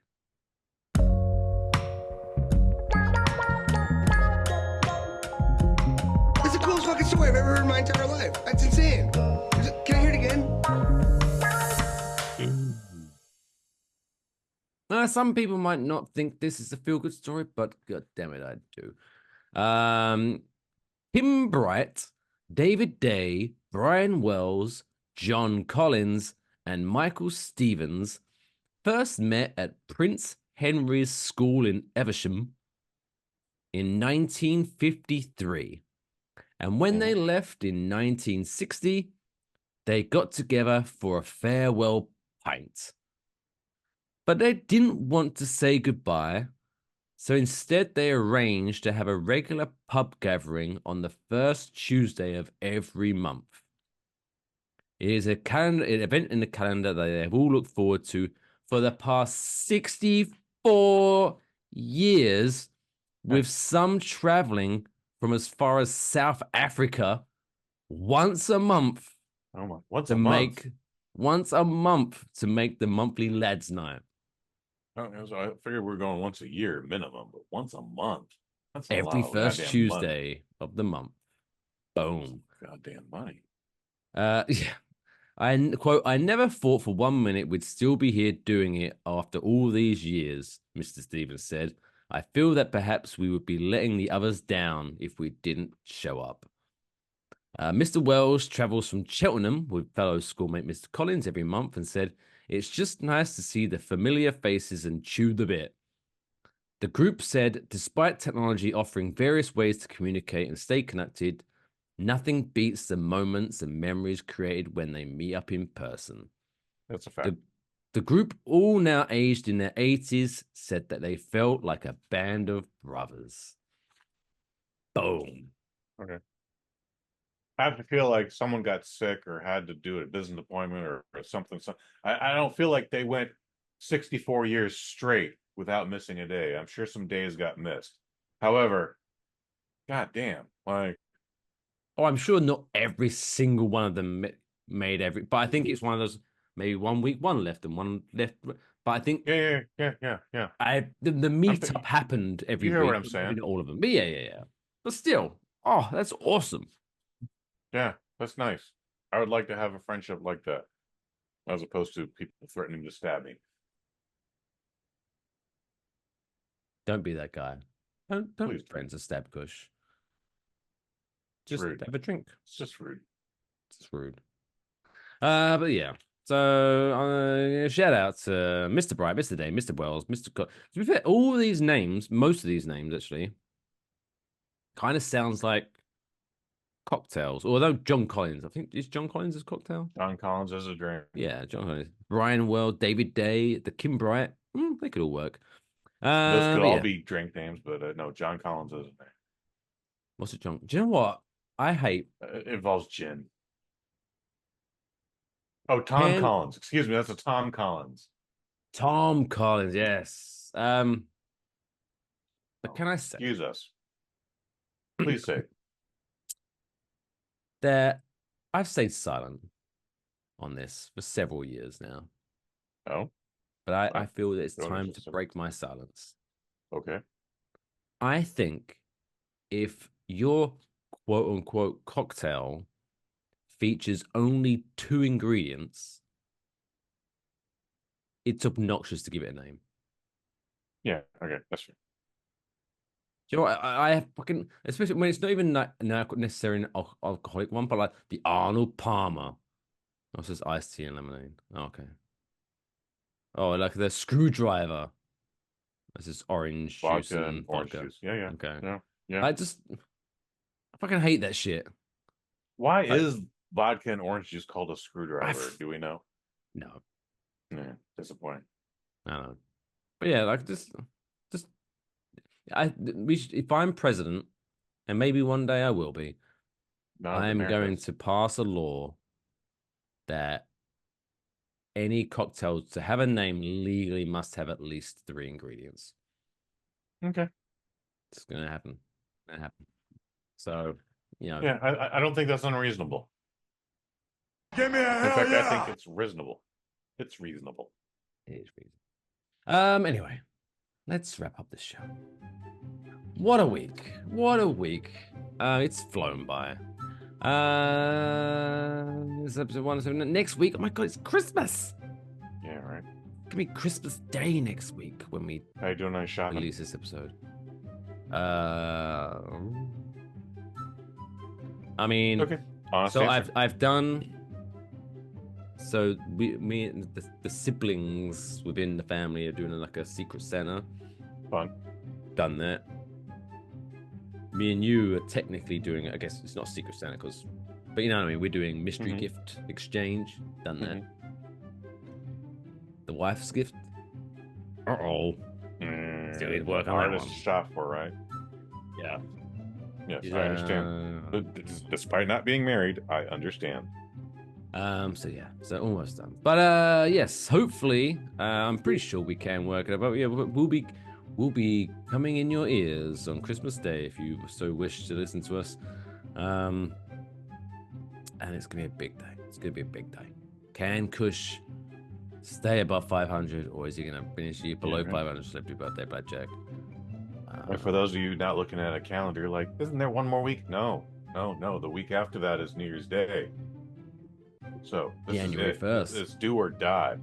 [SPEAKER 12] It's the coolest fucking story I've ever heard in my entire life. That's insane. Can I hear it again?
[SPEAKER 3] Some people might not think this is a feel-good story, but god damn it, I do. Tim Bright, David Day, Brian Wells, John Collins, and Michael Stevens first met at Prince Henry's School in Evesham in 1953. And when they left in 1960, they got together for a farewell pint. But they didn't want to say goodbye, so instead they arranged to have a regular pub gathering on the first Tuesday of every month. It is an event in the calendar that they have all looked forward to for the past 64 years, with some traveling from as far as South Africa once a month.
[SPEAKER 4] Oh my! Once a month
[SPEAKER 3] to make the monthly lads' night.
[SPEAKER 4] I figured we were going once a year minimum, but once a month. That's
[SPEAKER 3] every first Tuesday of the month. Boom.
[SPEAKER 4] Goddamn money.
[SPEAKER 3] Yeah. I never thought for 1 minute we'd still be here doing it after all these years, Mr. Stevens said. I feel that perhaps we would be letting the others down if we didn't show up. Mr. Wells travels from Cheltenham with fellow schoolmate Mr. Collins every month and said, "It's just nice to see the familiar faces and chew the bit." The group said, despite technology offering various ways to communicate and stay connected, nothing beats the moments and memories created when they meet up in person.
[SPEAKER 4] That's a fact.
[SPEAKER 3] The group, all now aged in their 80s, said that they felt like a band of brothers. Boom.
[SPEAKER 4] Okay. I have to feel like someone got sick or had to do a business appointment or something. So I don't feel like they went 64 years straight without missing a day. I'm sure some days got missed. However, goddamn, like.
[SPEAKER 3] Oh, I'm sure not every single one of them made every, but I think it's one of those, maybe 1 week, one left and one left. But I think
[SPEAKER 4] yeah.
[SPEAKER 3] The meetup happened every week.
[SPEAKER 4] You hear what I'm saying?
[SPEAKER 3] All of them, but yeah. But still, oh, that's awesome.
[SPEAKER 4] Yeah, that's nice. I would like to have a friendship like that, as opposed to people threatening to stab me.
[SPEAKER 3] Don't be that guy. Don't
[SPEAKER 4] Please,
[SPEAKER 3] friends to stab Kush. Just
[SPEAKER 4] rude.
[SPEAKER 3] Have a drink.
[SPEAKER 4] It's just rude.
[SPEAKER 3] It's rude. But yeah. So shout out to Mr. Bright, Mr. Day, Mr. Wells, Mr. To be fair, all these names, most of these names actually, kind of sounds like cocktails. Although John Collins, I think, is John Collins' cocktail?
[SPEAKER 4] John Collins is a drink.
[SPEAKER 3] Yeah, John Collins. Brian Wells, David Day, the Kim Bright. They could all work.
[SPEAKER 4] Those could all be drink names, but no, John Collins is a name.
[SPEAKER 3] What's it, John? Do you know what? I hate.
[SPEAKER 4] It involves gin. Oh, Tom Collins. Excuse me, that's a Tom Collins.
[SPEAKER 3] Tom Collins, yes. But can I say?
[SPEAKER 4] Excuse us. Please say.
[SPEAKER 3] There I've stayed silent on this for several years now.
[SPEAKER 4] Oh,
[SPEAKER 3] but I feel that it's
[SPEAKER 4] Don't
[SPEAKER 3] time to
[SPEAKER 4] interest him.
[SPEAKER 3] break my silence.
[SPEAKER 4] Okay.
[SPEAKER 3] I think if your quote unquote cocktail features only 2 ingredients, it's obnoxious to give it a name.
[SPEAKER 4] Yeah. Okay. That's true.
[SPEAKER 3] Do you know what? I fucking, especially when it's not even necessarily an alcoholic one, but like the Arnold Palmer. Oh, it's just iced tea and lemonade. Oh, okay. Oh, like the screwdriver. This is orange
[SPEAKER 4] Vodka
[SPEAKER 3] juice and
[SPEAKER 4] orange
[SPEAKER 3] vodka.
[SPEAKER 4] juice. Yeah. Yeah.
[SPEAKER 3] Okay.
[SPEAKER 4] Yeah. Yeah.
[SPEAKER 3] I fucking hate that shit.
[SPEAKER 4] Why is vodka and orange juice called a screwdriver? Do we know?
[SPEAKER 3] No.
[SPEAKER 4] Yeah. Disappointing.
[SPEAKER 3] I don't know. But yeah, like if I'm president, and maybe one day I will be, I'm going to pass a law that any cocktail to have a name legally must have at least 3 ingredients.
[SPEAKER 4] Okay.
[SPEAKER 3] It's gonna happen. So, you know.
[SPEAKER 4] Yeah, I don't think that's unreasonable.
[SPEAKER 12] Give me a hell
[SPEAKER 4] In fact,
[SPEAKER 12] yeah!
[SPEAKER 4] I think it's reasonable. It's reasonable.
[SPEAKER 3] It is reasonable. Anyway, let's wrap up this show. What a week. What a week. It's flown by. This is episode 1. Next week, oh my god, it's Christmas.
[SPEAKER 4] Yeah, right.
[SPEAKER 3] It's gonna be Christmas Day next week when we
[SPEAKER 4] doing nice shopping.
[SPEAKER 3] Release this episode. I mean,
[SPEAKER 4] okay. Honest
[SPEAKER 3] so
[SPEAKER 4] answer.
[SPEAKER 3] I've done. So me and the siblings within the family are doing like a Secret Santa.
[SPEAKER 4] Fun.
[SPEAKER 3] Done that. Me and you are technically doing it. I guess it's not Secret Santa but you know what I mean. We're doing mystery gift exchange. Done that. The wife's gift. Still need to work on that
[SPEAKER 4] Artist
[SPEAKER 3] one.
[SPEAKER 4] shop for, right?
[SPEAKER 3] Yeah.
[SPEAKER 4] Yes, I understand. Despite not being married, I understand.
[SPEAKER 3] So yeah, so almost done. But yes, hopefully, I'm pretty sure we can work it out. But yeah, we'll be coming in your ears on Christmas Day if you so wish to listen to us. And it's gonna be a big day. It's gonna be a big day. Can Kush stay above 500, or is he gonna finish you below 500 celebrity birthday Blackjack?
[SPEAKER 4] And for those of you not looking at a calendar, you're like, isn't there one more week? No. The week after that is New Year's Day. So this
[SPEAKER 3] January
[SPEAKER 4] is it.
[SPEAKER 3] 1st.
[SPEAKER 4] It's do or die.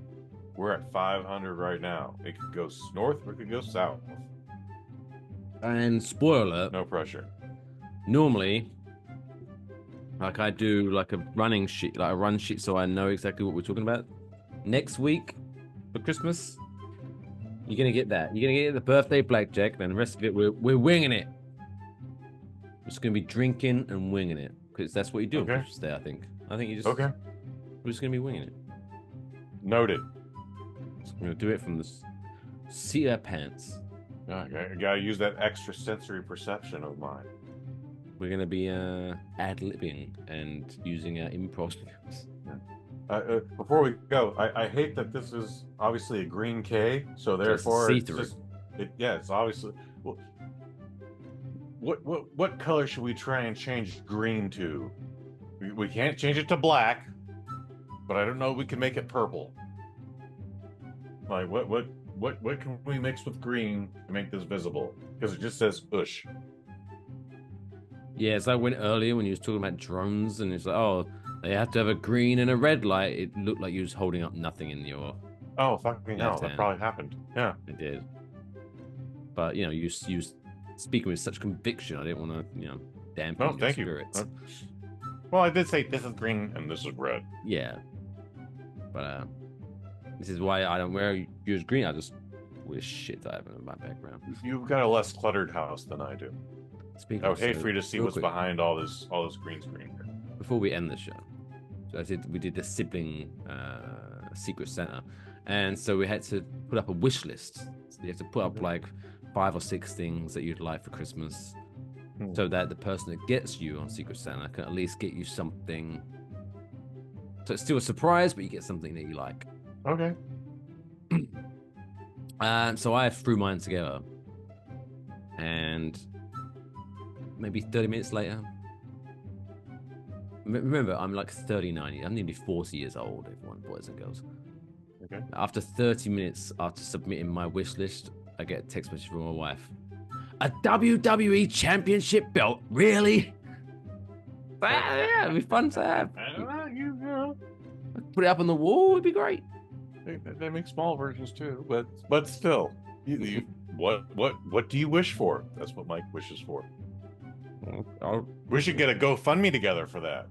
[SPEAKER 4] We're at 500 right now. It could go north or it could go south.
[SPEAKER 3] And spoiler alert.
[SPEAKER 4] No pressure.
[SPEAKER 3] Normally, like I do like a running sheet, like a run sheet, so I know exactly what we're talking about. Next week for Christmas, you're gonna get that. You're gonna get the birthday Blackjack, and the rest of it we're winging it. We're just gonna be drinking and winging it because that's what you do on Christmas Day. I think you just
[SPEAKER 4] Okay.
[SPEAKER 3] We're just gonna be winging it.
[SPEAKER 4] Noted.
[SPEAKER 3] Just gonna do it from the seat of our pants.
[SPEAKER 4] I gotta use that extra sensory perception of mine.
[SPEAKER 3] We're gonna be ad-libbing and using our improv skills.
[SPEAKER 4] Before we go, I hate that this is obviously a green K, so therefore it's obviously. Well, what color should we try and change green to? We can't change it to black, but I don't know if we can make it purple. Like what can we mix with green to make this visible? Because it just says "ush."
[SPEAKER 3] Yeah, so I went earlier when you was talking about drones, and it's like, oh, they have to have a green and a red light. It looked like you was holding up nothing in your.
[SPEAKER 4] Oh, fucking hell! That probably happened. Yeah,
[SPEAKER 3] it did. But you know, you speaking with such conviction. I didn't want to, dampen your spirits.
[SPEAKER 4] Well, I did say this is green and this is red.
[SPEAKER 3] Yeah, but this is why I don't use green. I just wear shit I have in my background.
[SPEAKER 4] You've got a less cluttered house than I do. I would hate for you to see what's behind all this green screen here.
[SPEAKER 3] Before we end the show, so we did the sibling Secret Santa, and so we had to put up a wish list. So you have to put up like 5 or 6 things that you'd like for Christmas, so that the person that gets you on Secret Santa can at least get you something. So it's still a surprise, but you get something that you like.
[SPEAKER 4] Okay.
[SPEAKER 3] So I threw mine together, and maybe 30 minutes later, remember, I'm like 39. I'm nearly 40 years old, everyone, boys and girls.
[SPEAKER 4] Okay.
[SPEAKER 3] After 30 minutes after submitting my wish list, I get a text message from my wife. A WWE Championship belt? Really? Yeah, it'd be fun to have. Put it up on the wall, it'd be great.
[SPEAKER 4] They make small versions too, but still, what do you wish for? That's what Mike wishes for. We should get a GoFundMe together for that.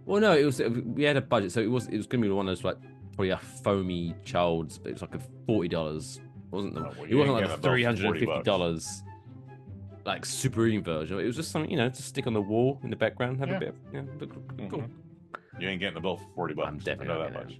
[SPEAKER 3] Well, no, we had a budget, so it was gonna be one of those like probably a foamy child's, but it was like $40. It wasn't like the $350 like Supreme version. It was just something, to stick on the wall in the background, have a bit of, look cool.
[SPEAKER 4] You ain't getting the bill for $40.
[SPEAKER 3] I'm definitely
[SPEAKER 4] not that much.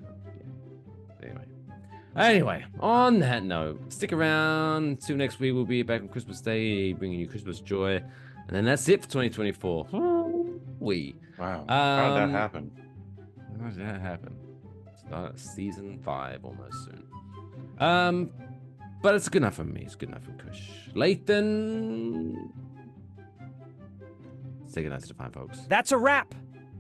[SPEAKER 3] Anyway, on that note, stick around until next week. We'll be back on Christmas Day, bringing you Christmas joy, and then that's it for 2024.
[SPEAKER 4] Wow. How did that happen?
[SPEAKER 3] How did that happen? Start season 5 almost soon. But it's good enough for me. It's good enough for Kush. Lathan. Say goodnight to the fine folks.
[SPEAKER 5] That's a wrap.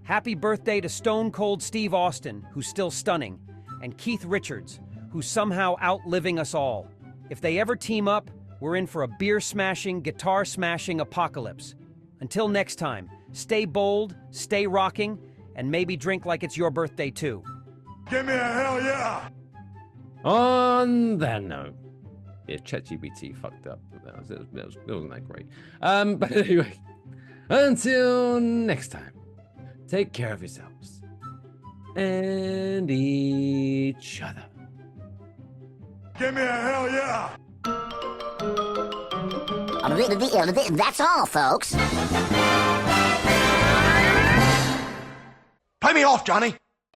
[SPEAKER 5] Happy birthday to Stone Cold Steve Austin, who's still stunning, and Keith Richards, who's somehow outliving us all. If they ever team up, we're in for a beer-smashing, guitar-smashing apocalypse. Until next time, stay bold, stay rocking, and maybe drink like it's your birthday too.
[SPEAKER 11] Give me a hell yeah!
[SPEAKER 3] On that note, yeah, ChatGPT fucked up. That wasn't that great. But anyway, until next time, take care of yourselves and each other.
[SPEAKER 11] Give me a hell yeah!
[SPEAKER 13] That's all, folks.
[SPEAKER 12] Pay me off, Johnny.